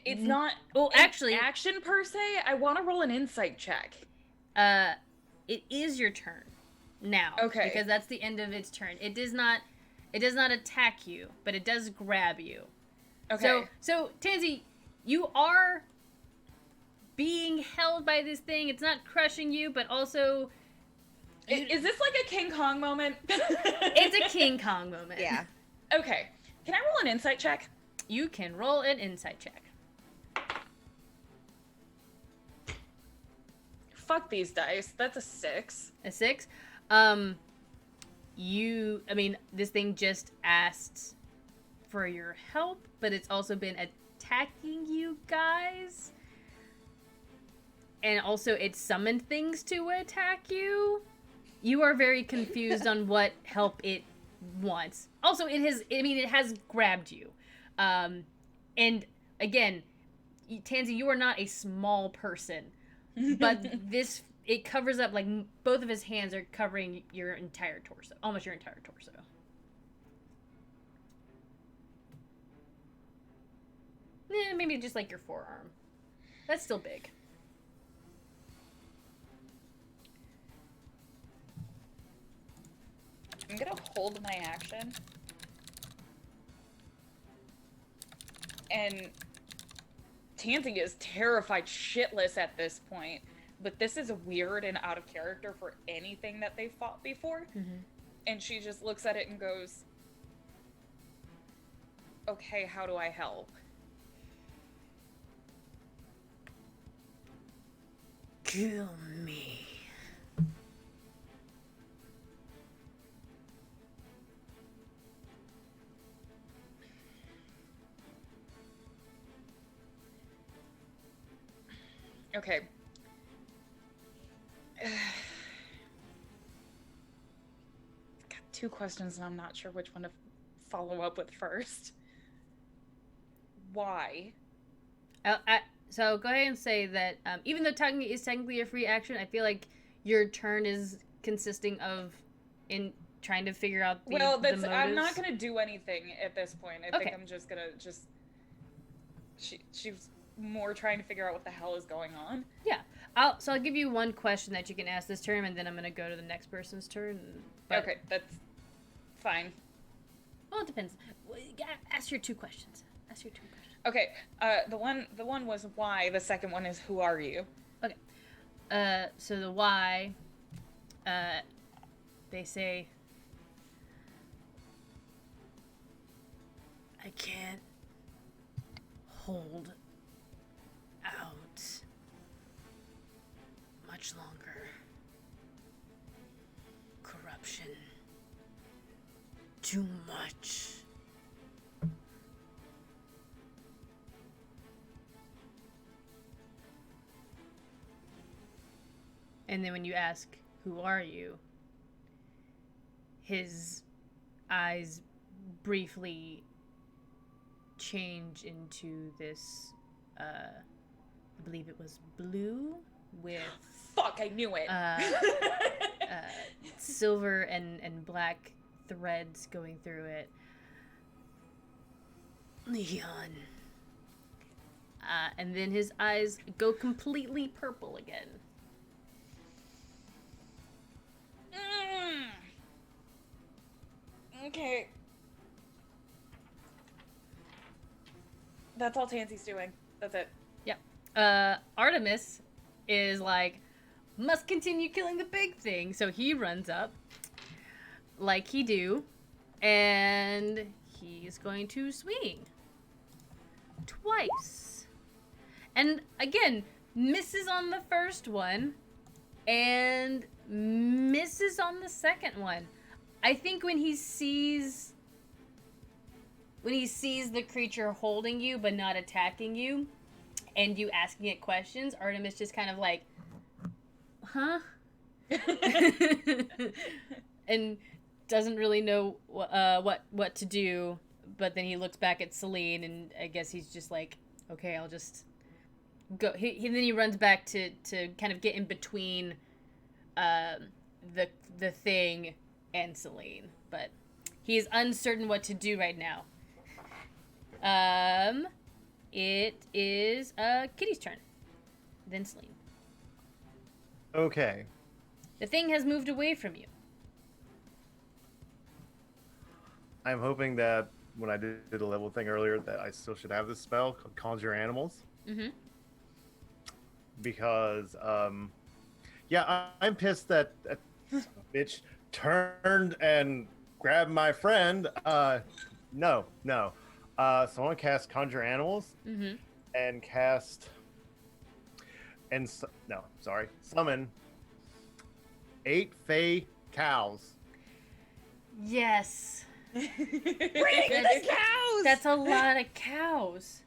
It's not. Well, actually, action per se. I want to roll an insight check. It is your turn now. Okay. Because that's the end of its turn. It does not attack you, but it does grab you. Okay. So Tansy, you are being held by this thing. It's not crushing you, but also. Is this like a King Kong moment? It's a King Kong moment. Yeah. Okay. Can I roll an insight check? You can roll an insight check. Fuck these dice. That's a 6. A 6. This thing just asked for your help, but it's also been attacking you guys. And also it summoned things to attack you. You are very confused on what help it wants. Also, it has grabbed you. And again, Tansy, you are not a small person, but it covers up, like, both of his hands are covering your entire torso, almost your entire torso. Maybe just like your forearm. That's still big. I'm gonna hold my action. And Tansy is terrified shitless at this point, but this is weird and out of character for anything that they fought before. Mm-hmm. And she just looks at it and goes, "Okay, how do I help?" Kill me. Okay. two questions, and I'm not sure which one to follow up with first. Why? So go ahead and say that even though talking is technically a free action, I feel like your turn is consisting of in trying to figure out the motives. I'm not gonna do anything at this point. I think I'm just gonna she's more trying to figure out what the hell is going on. Yeah. I'll give you one question that you can ask this turn, and then I'm gonna go to the next person's turn. Okay, that's fine. Well, it depends. Ask your two questions. Okay. The one was why. The second one is who are you? Okay. So the why. They say, I can't hold out much longer. Corruption. Too much. And then when you ask, who are you? His eyes briefly change into this, I believe it was blue with... Fuck, I knew it! Silver and black threads going through it. Leon. And then his eyes go completely purple again. Okay. That's all Tansy's doing. That's it. Yep. Artemis is like, must continue killing the big thing. So he runs up, like he do, and he's going to swing. Twice. And again, misses on the first one, and misses on the second one. I think when he sees the creature holding you but not attacking you, and you asking it questions, Artemis just kind of like, huh? And doesn't really know what to do. But then he looks back at Celine, and I guess he's just like, okay, I'll just go. Then he runs back to kind of get in between the thing and Celine, but he's uncertain what to do right now. It is Kitty's turn. Then Celine. Okay. The thing has moved away from you. I'm hoping that when I did the level thing earlier that I still should have this spell called Conjure Animals. Mm-hmm. Because, I'm pissed that bitch turned and grabbed my friend. No. So I want to cast Conjure Animals and summon 8 Fey cows. Yes. Bring the cows! That's a lot of cows.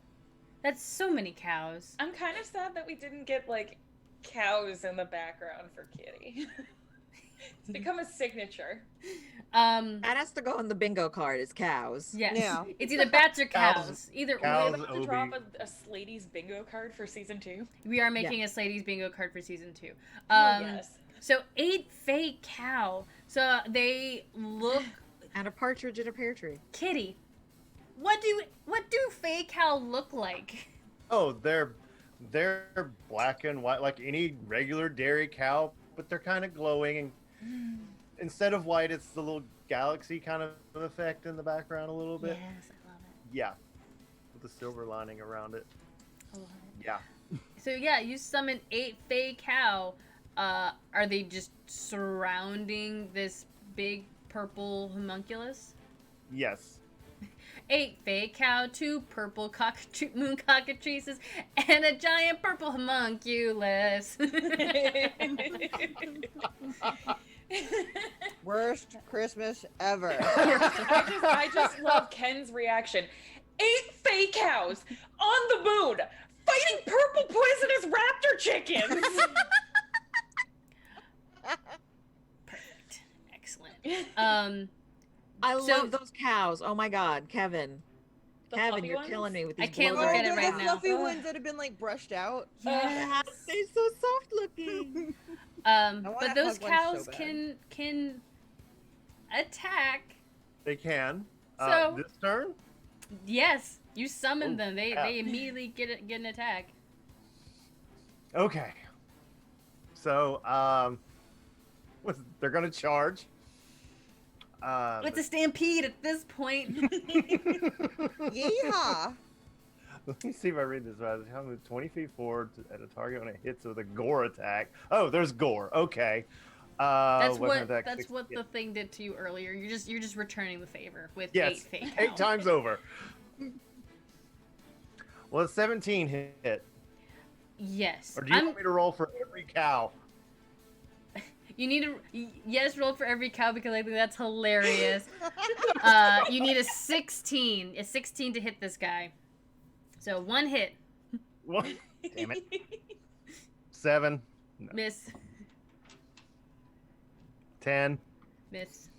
That's so many cows. I'm kind of sad that we didn't get, like, cows in the background for Kitty. It's become a signature. That has to go on the bingo card, is cows. Yes. Yeah. It's either bats or cows. Cows. Either Cows. We're about to Obi. drop a Slady's bingo card for season 2. we are making a Slady's bingo card for season 2. Yes. So 8 Fey cow. So they look. And a partridge in a pear tree. Kitty, what do Fey cow look like? Oh, they're black and white like any regular dairy cow, but they're kind of glowing, and instead of white, it's the little galaxy kind of effect in the background a little bit. Yes, I love it. Yeah, with the silver lining around it. I love it. Yeah. So yeah, you summon 8 Fey cow. Are they just surrounding this big purple homunculus? Yes. 8 Fey cow, 2 purple moon cockatrices, and a giant purple homunculus. Worst Christmas ever. I just love Ken's reaction. 8 Fey cows on the moon fighting purple poisonous raptor chickens. Perfect. Excellent. I So- love those cows. Oh my god, Kevin. The Kevin, fluffy you're ones? killing me with I these can't blue look Oh, at it they're right the now. fluffy Ugh. ones that have been like brushed out. Yeah, they're so soft looking. I wanna But those hug one cows so bad. can attack. They can. So- This turn? Yes, you summon Ooh, them. They yeah. they immediately get an attack. Okay. So, they're gonna charge. It's a stampede at this point. Yeehaw! Let me see if I read this right. How move 20 feet forward at a target when it hits with a gore attack. Oh, there's gore. Okay. That's weapon what attack, that's 6 what yeah. the thing did to you earlier. You're just returning the favor with Yes, 8 fake 8 cow. times over. Well, it's 17 hit. Yes. Or do you want me to roll for every cow? You need to yes roll for every cow because I think that's hilarious. You need a 16 to hit this guy. So 1 hit, What? Damn it. 7, miss, 10, miss,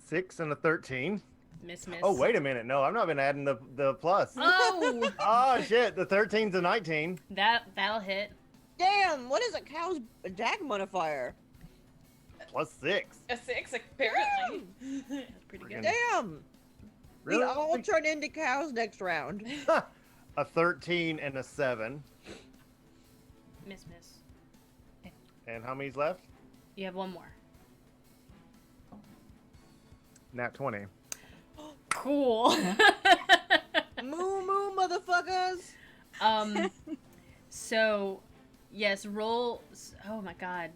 6, and a 13. miss. Oh, wait a minute. No, I've not been adding the plus. Oh, Oh, shit. The 13's a 19. that'll hit. Damn, what is a cow's attack modifier? Plus 6. A 6, apparently. That's pretty good. Friggin- Damn! Really? We all turn into cows next round. A 13 and a 7. Miss. And how many's left? You have one more. Nat 20. Cool. Moo moo, motherfuckers! So, yes, roll. Oh my god.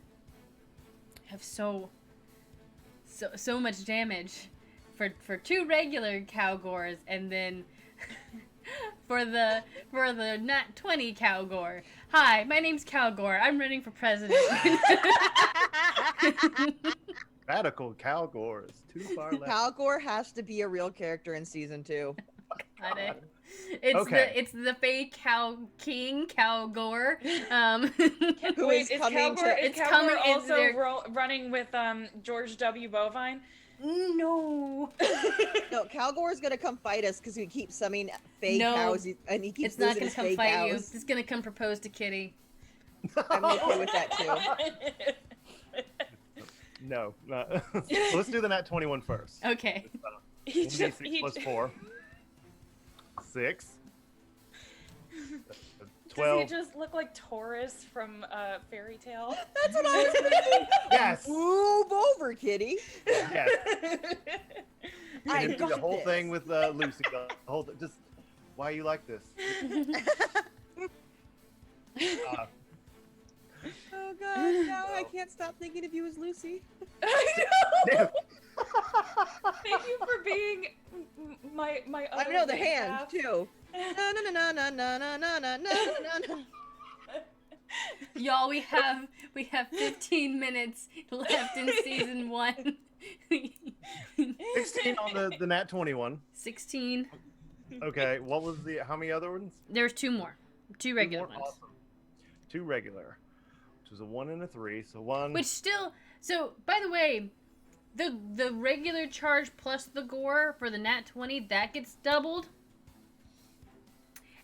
I have so much damage for 2 regular cow gores, and then for the nat 20 cow gore. Hi, my name's Cow Gore. I'm running for president. Radical cow gores. Too far left. Calgor has to be a real character in season 2. Got it. It's Okay. the fake cow king, Cow Gore. Who is coming to- Is It's Cowgore coming in also there. running with George W. Bovine? No. No, Calgor is gonna come fight us because we keep summoning fake No, cows, and he keeps It's not losing gonna his come fake fight you. cows. It's gonna come propose to Kitty. I'm okay with that too. No. Let's do the nat 21 first. Okay. He 1d6 just, plus 4. 6. Does 12. he just look like Taurus from Fairy Tale? That's what I was thinking. Yes. Move over, kitty. Yes. I And do the got whole this. thing with Lucy. The whole just why you like this? Oh god, now I can't stop thinking of you as Lucy. I know. Yeah. Thank you for being my I other know the weak hand half. too. Na na na na na na na na na na na. Y'all, we have 15 minutes left in season 1. 16 on the nat 21. 16. Okay, what was how many other ones? There's 2 more. 2 regular More? ones. Awesome. 2 regular, which was a 1 and a 3. So 1. Which still, so by the way, the regular charge plus the gore for the nat 20 that gets doubled,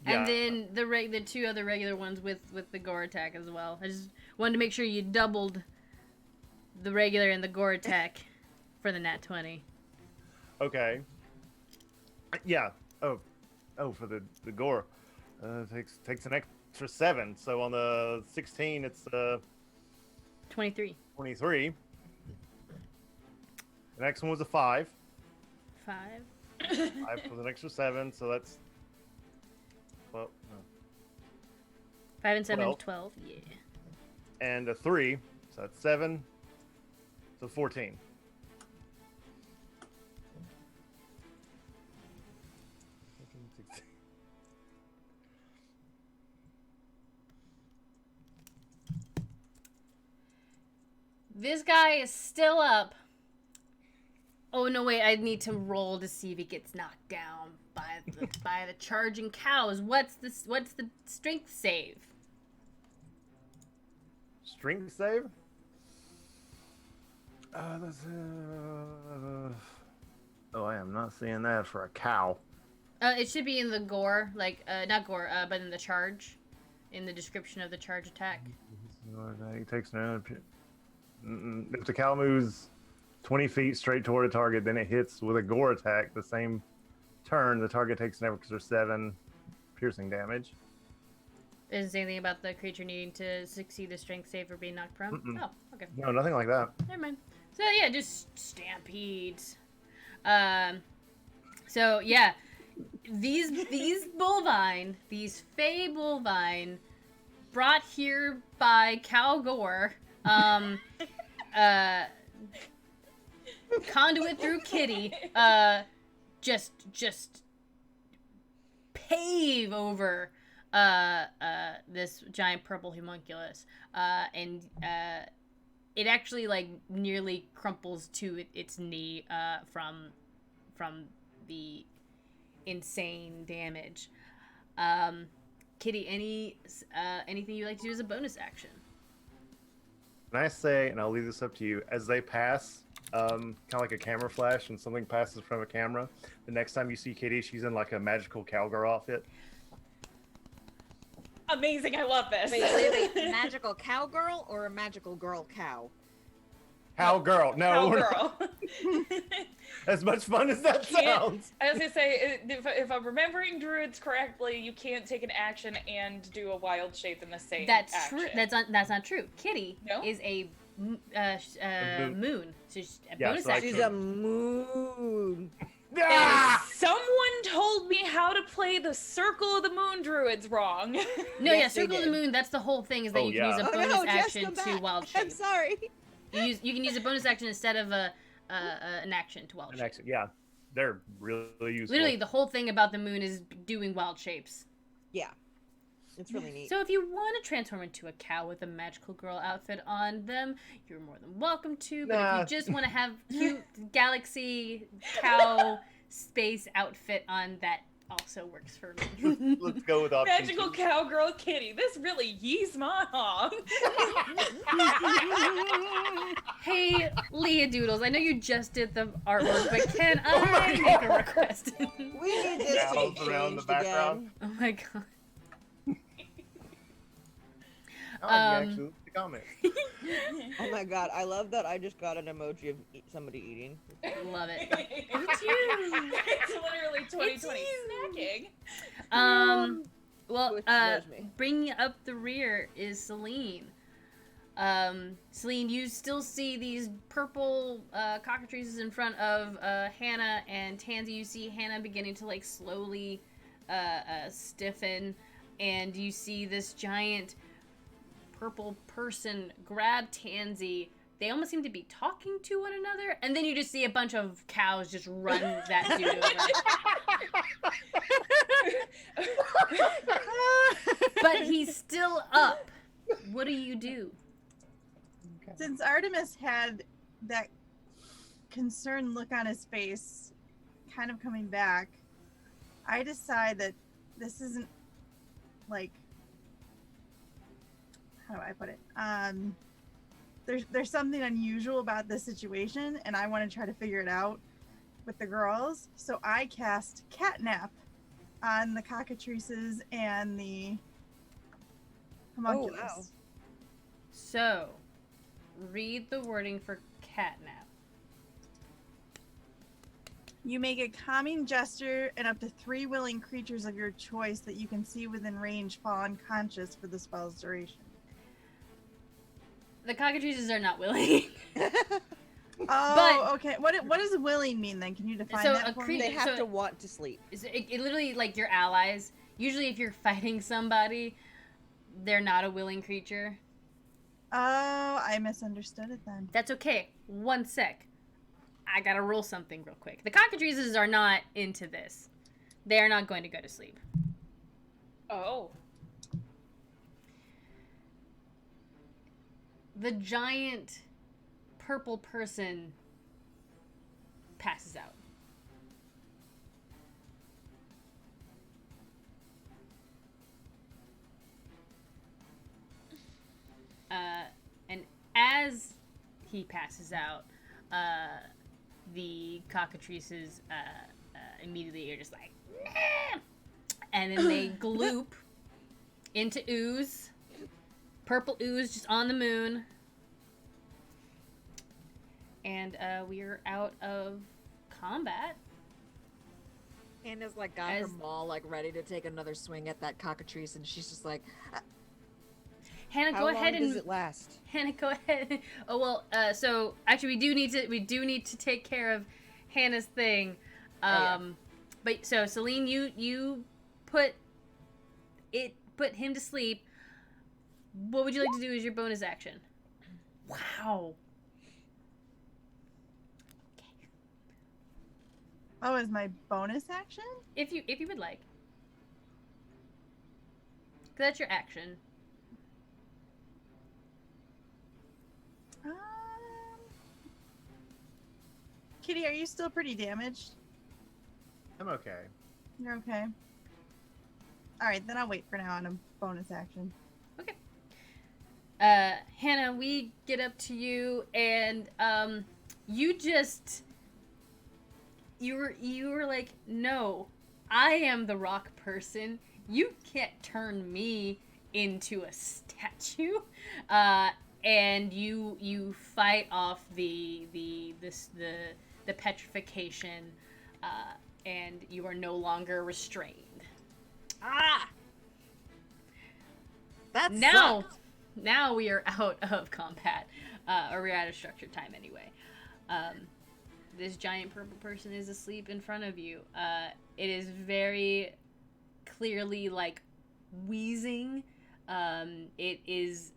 Yeah. and then the 2 other regular ones with the gore attack as well. I just wanted to make sure you doubled the regular and the gore attack for the nat 20. Okay. Yeah. Oh, for the gore, takes an extra 7. So on the 16, it's 23. 23. The next one was a 5. 5. 5 was an extra 7, so that's 12. No. 5 and 7 12. 12. Yeah. And a 3, so that's 7. So 14. This guy is still up. Oh no, wait! I need to roll to see if he gets knocked down by the charging cows. What's the strength save? Strength save? Oh, I am not seeing that for a cow. It should be in the gore, like not gore, but in the charge, in the description of the charge attack. He takes no. If the cow moves 20 feet straight toward a target, then it hits with a gore attack. The same turn, the target takes an extra 7 piercing damage. Doesn't say anything about the creature needing to succeed a strength save or being knocked prone. Oh, okay. No, nothing like that. Never mind. So yeah, just stampedes. So yeah, these bovine, these fey bovine, brought here by Cal Gore, conduit through Kitty, just pave over this giant purple homunculus, and it actually like nearly crumples to its knee from the insane damage. Kitty, anything you'd like to do as a bonus action? And I say, and I'll leave this up to you, as they pass, kind of like a camera flash, and something passes from a camera. The next time you see Kitty, she's in like a magical cowgirl outfit. Amazing, I love this. Wait, magical cowgirl or a magical girl cow? Cowgirl, no. Cowgirl. As much fun as that sounds. I was gonna say, if I'm remembering druids correctly, you can't take an action and do a wild shape in the same That's action. true. That's not true. Kitty is a moon. So she's a bonus so action. She's a moon. And someone told me how to play the Circle of the Moon Druids wrong. No, Yes, they Circle of the did. Moon. That's the whole thing. Is that you can use a bonus Jess, action come to back. wild shape. I'm sorry. You can use a bonus action instead of an action to wild shape. Yeah, they're really useful. Literally, the whole thing about the moon is doing wild shapes. Yeah. It's really neat. So if you want to transform into a cow with a magical girl outfit on them, you're more than welcome to. But if you just want to have cute galaxy cow space outfit on, that also works for me. Let's go with option Magical 2. cowgirl Kitty. This really yees my hog. Hey, Leah Doodles, I know you just did the artwork, but can I make a request? We need this to Cows be around the changed background. again. Oh my god. Oh, you actually looked at the comments. Oh my god, I love that I just got an emoji of somebody eating. Love it. It's literally 2020 snacking. Well, Which knows me. bringing up the rear is Celine. Celine, you still see these purple cockatrices in front of Hannah and Tansy. You see Hannah beginning to like slowly stiffen, and you see this giant purple person grab Tansy. They almost seem to be talking to one another, and then you just see a bunch of cows just run that dude over. But he's still up. What do you do? Since Artemis had that concerned look on his face kind of coming back, I decide that this isn't like, how do I put it? There's something unusual about this situation, and I want to try to figure it out with the girls. So I cast Catnap on the cockatrices and the homunculus. Oh, wow. So, read the wording for catnap. You make a calming gesture, and up to 3 willing creatures of your choice that you can see within range fall unconscious for the spell's duration. The cockatrices are not willing. Oh, okay. What does willing mean then? Can you define So that a for creature- me? They have So- to want to sleep. It literally, like, your allies. Usually if you're fighting somebody, they're not a willing creature. Oh, I misunderstood it then. That's okay. One sec. I gotta roll something real quick. The cockatrices are not into this. They are not going to go to sleep. Oh. The giant purple person passes out. And as he passes out, the cockatrices immediately are just like, nah! And then they gloop into ooze, purple ooze just on the moon. And we are out of combat. Hannah's like got her maul like ready to take another swing at that cockatrice, and she's just like, Hannah, How go long ahead and does it last? Hannah, go ahead. Oh well. So actually, we do need to take care of Hannah's thing. But so Celine, you put him to sleep. What would you like to do as your bonus action? Wow. Oh, is my bonus action? If you would like. 'Cause that's your action. Kitty, are you still pretty damaged? I'm okay. You're okay. All right, then I'll wait for now on a bonus action. Okay. Hannah, we get up to you, and you were like, no, I am the rock person. You can't turn me into a statue. And you fight off the petrification, and you are no longer restrained. "That's Now we are out of combat, or we're out of structured time anyway. This giant purple person is asleep in front of you. It is very clearly like wheezing. It is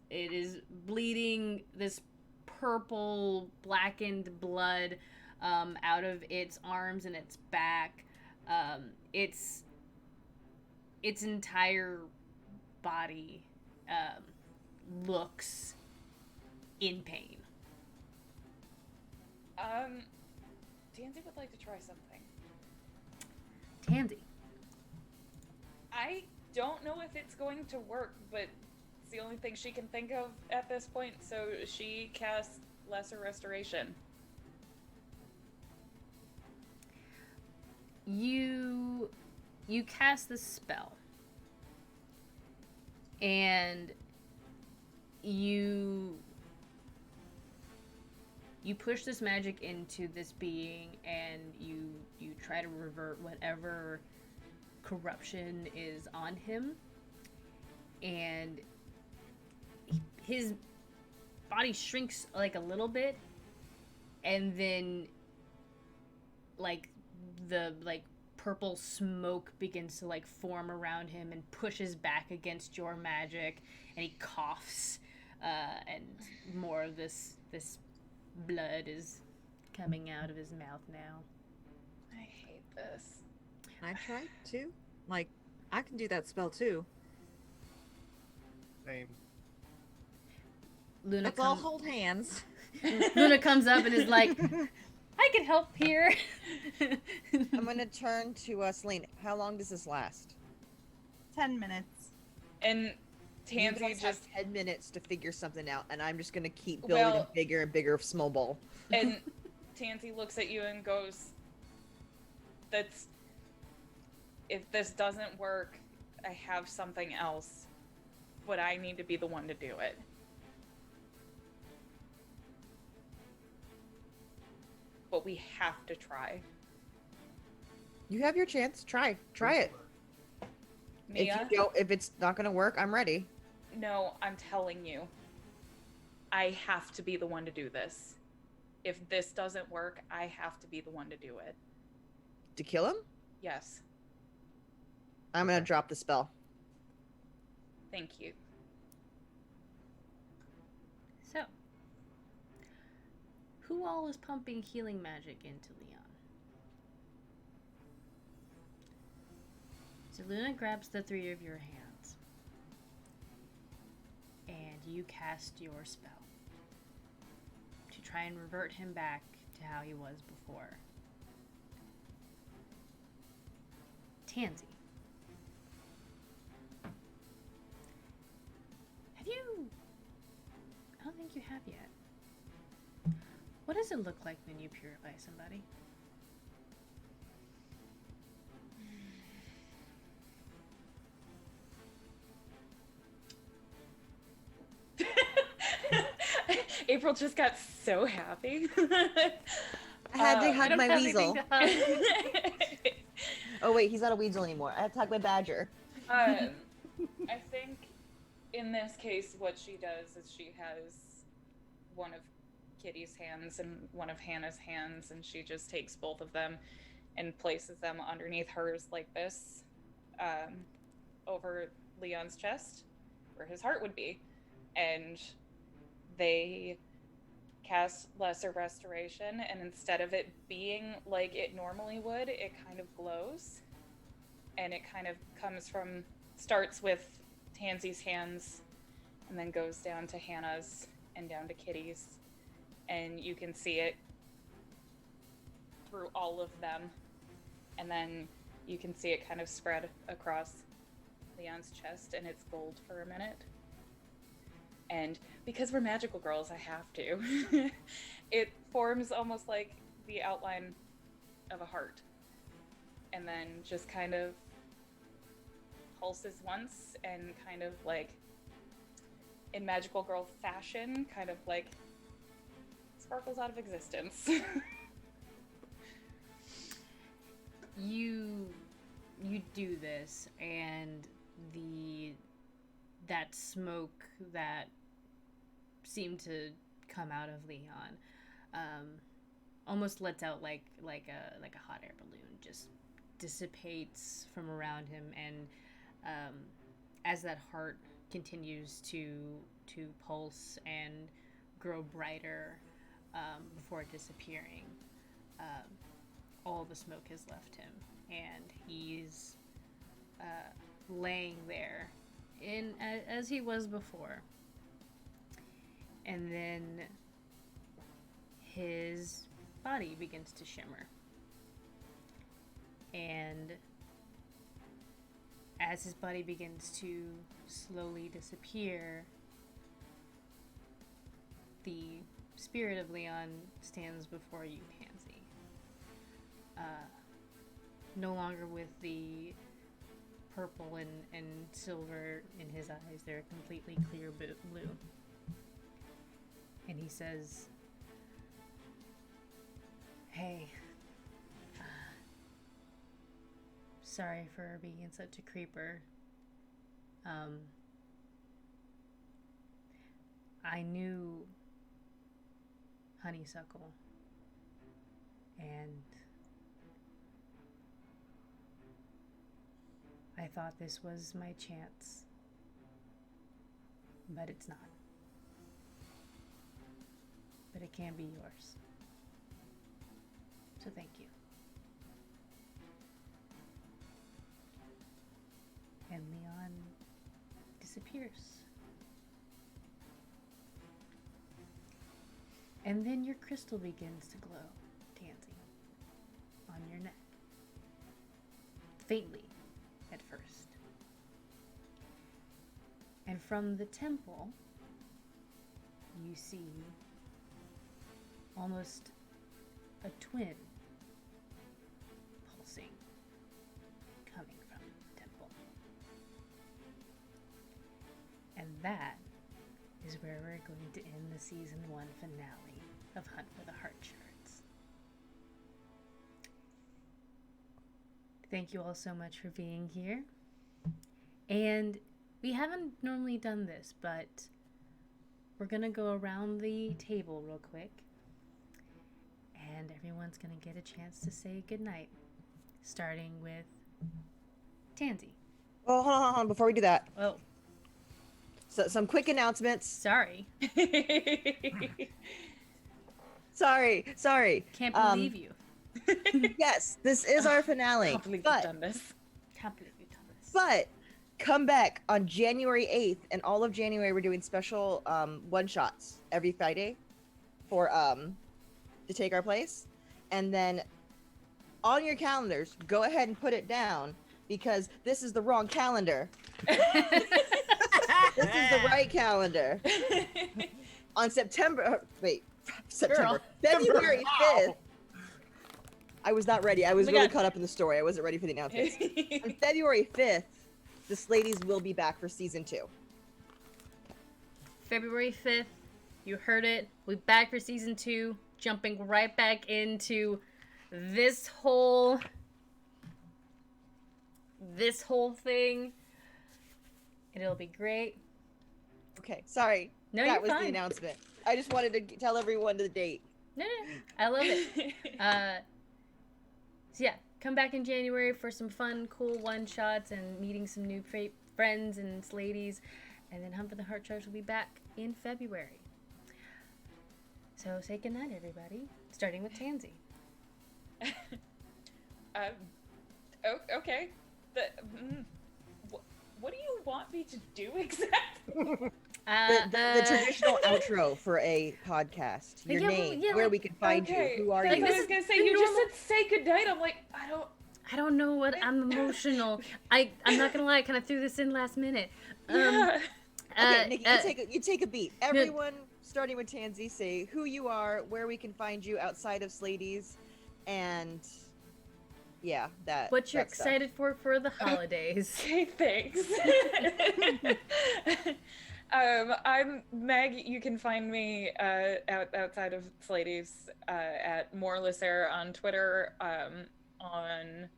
bleeding this purple blackened blood out of its arms and its back. Its entire body looks in pain. Tansy would like to try something. Tansy. I don't know if it's going to work, but it's the only thing she can think of at this point, so she casts Lesser Restoration. You cast the spell, and you push this magic into this being, and you try to revert whatever corruption is on him, and his body shrinks like a little bit, and then like the purple smoke begins to like form around him and pushes back against your magic, and he coughs, and more of this blood is coming out of his mouth now. I hate this. Can I try too? Like, I can do that spell too. Same. Luna Let's all hold hands. Luna comes up and is like, I can help here. I'm gonna turn to Celine. How long does this last? 10 minutes. And Tansy you just have 10 minutes to figure something out, and I'm just gonna keep building a bigger and bigger snowball. and Tansy looks at you and goes, "That's if this doesn't work, I have something else, but I need to be the one to do it." But we have to try. You have your chance. Try it. Mia? If it's not gonna work, I'm ready. No, I'm telling you. I have to be the one to do this. If this doesn't work, I have to be the one to do it. To kill him? Yes. I'm gonna drop the spell. Thank you. So, who all is pumping healing magic into Leon? So Luna grabs the three of your hands, and you cast your spell to try and revert him back to how he was before. Tansy, have you... I don't think you have yet. What does it look like when you purify somebody? April just got so happy. I had to I hug don't my have weasel. anything to hug. Oh wait, he's not a weasel anymore. I had to hug my badger. I think in this case, what she does is she has one of Kitty's hands and one of Hannah's hands, and she just takes both of them and places them underneath hers like this, over Leon's chest, where his heart would be, and they cast Lesser Restoration, and instead of it being like it normally would, it kind of glows, and it kind of starts with Tansy's hands, and then goes down to Hannah's and down to Kitty's, and you can see it through all of them, and then you can see it kind of spread across Leon's chest, and it's gold for a minute. And because we're magical girls, I have to. It forms almost like the outline of a heart, and then just kind of pulses once, and kind of like in magical girl fashion, kind of like sparkles out of existence. You do this, and that smoke that seemed to come out of Leon almost lets out like a hot air balloon, just dissipates from around him, and as that heart continues to pulse and grow brighter before disappearing, all the smoke has left him, and he's laying there as he was before. And then his body begins to shimmer, and as his body begins to slowly disappear, the spirit of Leon stands before you, Tansy. No longer with the purple and silver in his eyes, they're completely clear blue. And he says, "Hey, sorry for being such a creeper. I knew Honeysuckle, and I thought this was my chance, but it's not. But it can be yours. So thank you." And Leon disappears. And then your crystal begins to glow, Tansy, on your neck. Faintly, at first. And from the temple, you see almost a twin pulsing, coming from the temple. And that is where we're going to end the season 1 finale of Hunt for the Heart Shards. Thank you all so much for being here. And we haven't normally done this, but we're going to go around the table real quick, and everyone's going to get a chance to say goodnight, starting with Tansy. Oh, hold on. Before we do that, Oh, so some quick announcements. sorry. Sorry. Can't believe you. Yes, this is our finale. I can't believe but you've done this. Can't believe you done this. But come back on January 8th, and all of January we're doing special one-shots every Friday for to take our place. And then on your calendars, go ahead and put it down, because this is the wrong calendar. This is the right calendar. On September, September. Girl. February Ow. 5th. I was not ready. I was Oh my really God. caught up in the story. I wasn't ready for the announcements. On February 5th, the Sladies will be back for season 2. February 5th, you heard it. We're back for season 2, jumping right back into this whole thing. It'll be great. Okay, sorry. No, that you're was fine. the announcement. I just wanted to tell everyone the date. No, I love it. So yeah, come back in January for some fun, cool one-shots and meeting some new friends and Sladies. And then Hump and the Heart Charge will be back in February. So say goodnight, everybody. Starting with Tansy. Okay. What do you want me to do exactly? The traditional outro for a podcast. Your Yeah, well, name, yeah, where like- we can find Okay, you. Who are that's you? what I This was is gonna say. the You just normal- said say goodnight. I'm like, I don't know what I'm emotional. I'm not gonna lie, I kind of threw this in last minute. yeah. Okay, Nikki, you take a beat. Everyone, starting with Tansy, say who you are, where we can find you outside of Sladies, and yeah, what you're that stuff. excited for the holidays. Okay, thanks. I'm Meg. You can find me outside of Sladies at Moreless Air on Twitter, on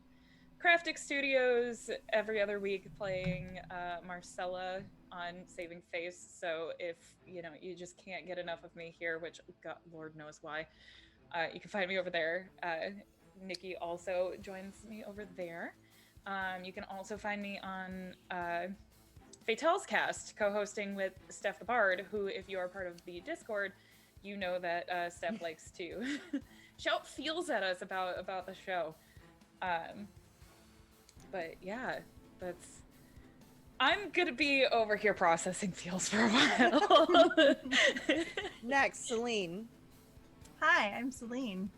Craftic Studios every other week, playing Marcella on Saving Face. So if you just can't get enough of me here, which God, Lord knows why, you can find me over there. Nikki also joins me over there. You can also find me on Fatale's Cast, co-hosting with Steph the Bard, who, if you are part of the Discord, you know that Steph likes to shout feels at us about the show. But yeah, I'm gonna be over here processing feels for a while. Next, Celine. Hi, I'm Celine.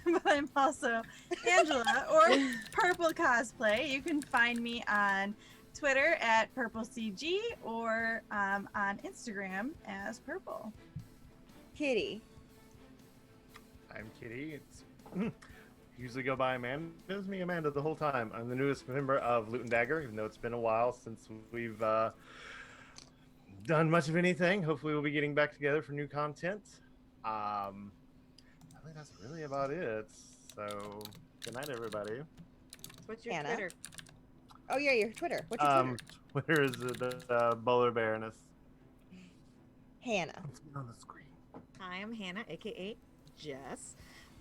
But I'm also Angela or Purple Cosplay. You can find me on Twitter at PurpleCG or on Instagram as Purple. Kitty. I'm Kitty. It's usually go by Amanda. It's me, Amanda, the whole time. I'm the newest member of Loot and Dagger, even though it's been a while since we've done much of anything. Hopefully, we'll be getting back together for new content. I think that's really about it. So, good night, everybody. What's your Hannah? Twitter? Oh yeah, your Twitter. What's your Twitter? Twitter is the Bowler Baroness. Hannah. It's on the screen. Hi, I'm Hannah, aka Jess.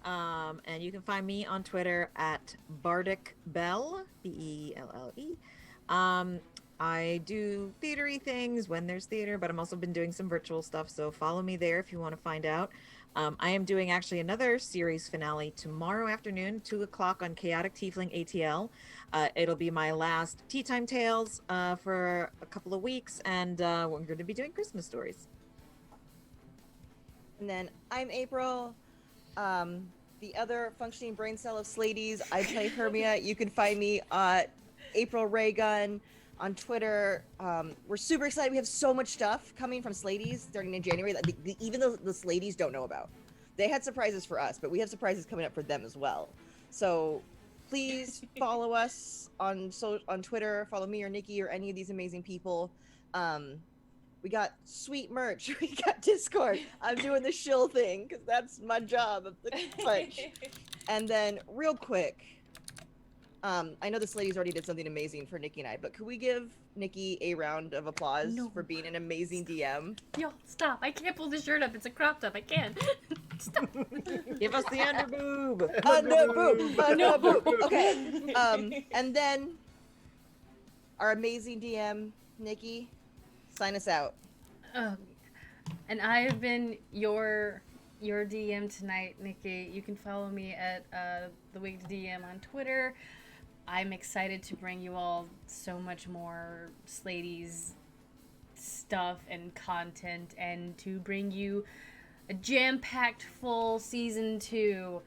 And you can find me on Twitter at Bardic Bell, Belle. I do theatery things when there's theater, but I'm also been doing some virtual stuff, so follow me there if you want to find out. I am doing actually another series finale tomorrow afternoon, 2 o'clock on Chaotic Tiefling ATL. It'll be my last Tea Time Tales for a couple of weeks, and we're going to be doing Christmas stories. And then I'm April, the other functioning brain cell of Sladies. I play Hermia. You can find me at April Raygun on Twitter. We're super excited. We have so much stuff coming from Sladies starting in January that even the Sladies don't know about. They had surprises for us, but we have surprises coming up for them as well. So please follow us on Twitter. Follow me or Nikki or any of these amazing people. We got sweet merch. We got Discord. I'm doing the shill thing because that's my job of the bunch. And then real quick, I know this lady's already did something amazing for Nikki and I, but could we give Nikki a round of applause for being an amazing DM? Yo, stop. I can't pull the shirt up. It's a crop top. I can't. Stop. Give us the underboob. Underboob. Okay. And then our amazing DM, Nikki, sign us out. And I have been your DM tonight, Nikki. You can follow me at the Wigged DM on Twitter. I'm excited to bring you all so much more Sladies stuff and content, and to bring you a jam-packed full season 2.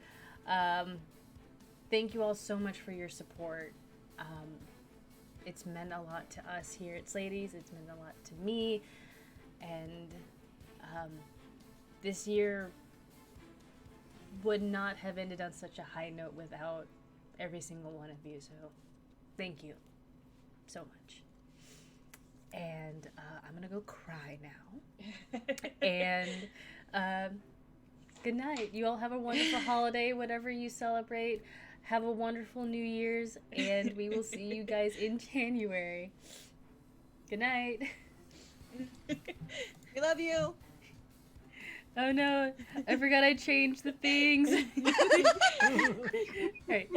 Thank you all so much for your support. It's meant a lot to us here at Sladies. It's meant a lot to me. And this year would not have ended on such a high note without every single one of you. So thank you so much. And I'm gonna go cry now. And good night. You all have a wonderful holiday, whatever you celebrate. Have a wonderful New Year's, and we will see you guys in January. Good night. We love you. Oh no, I forgot I changed the things. All right.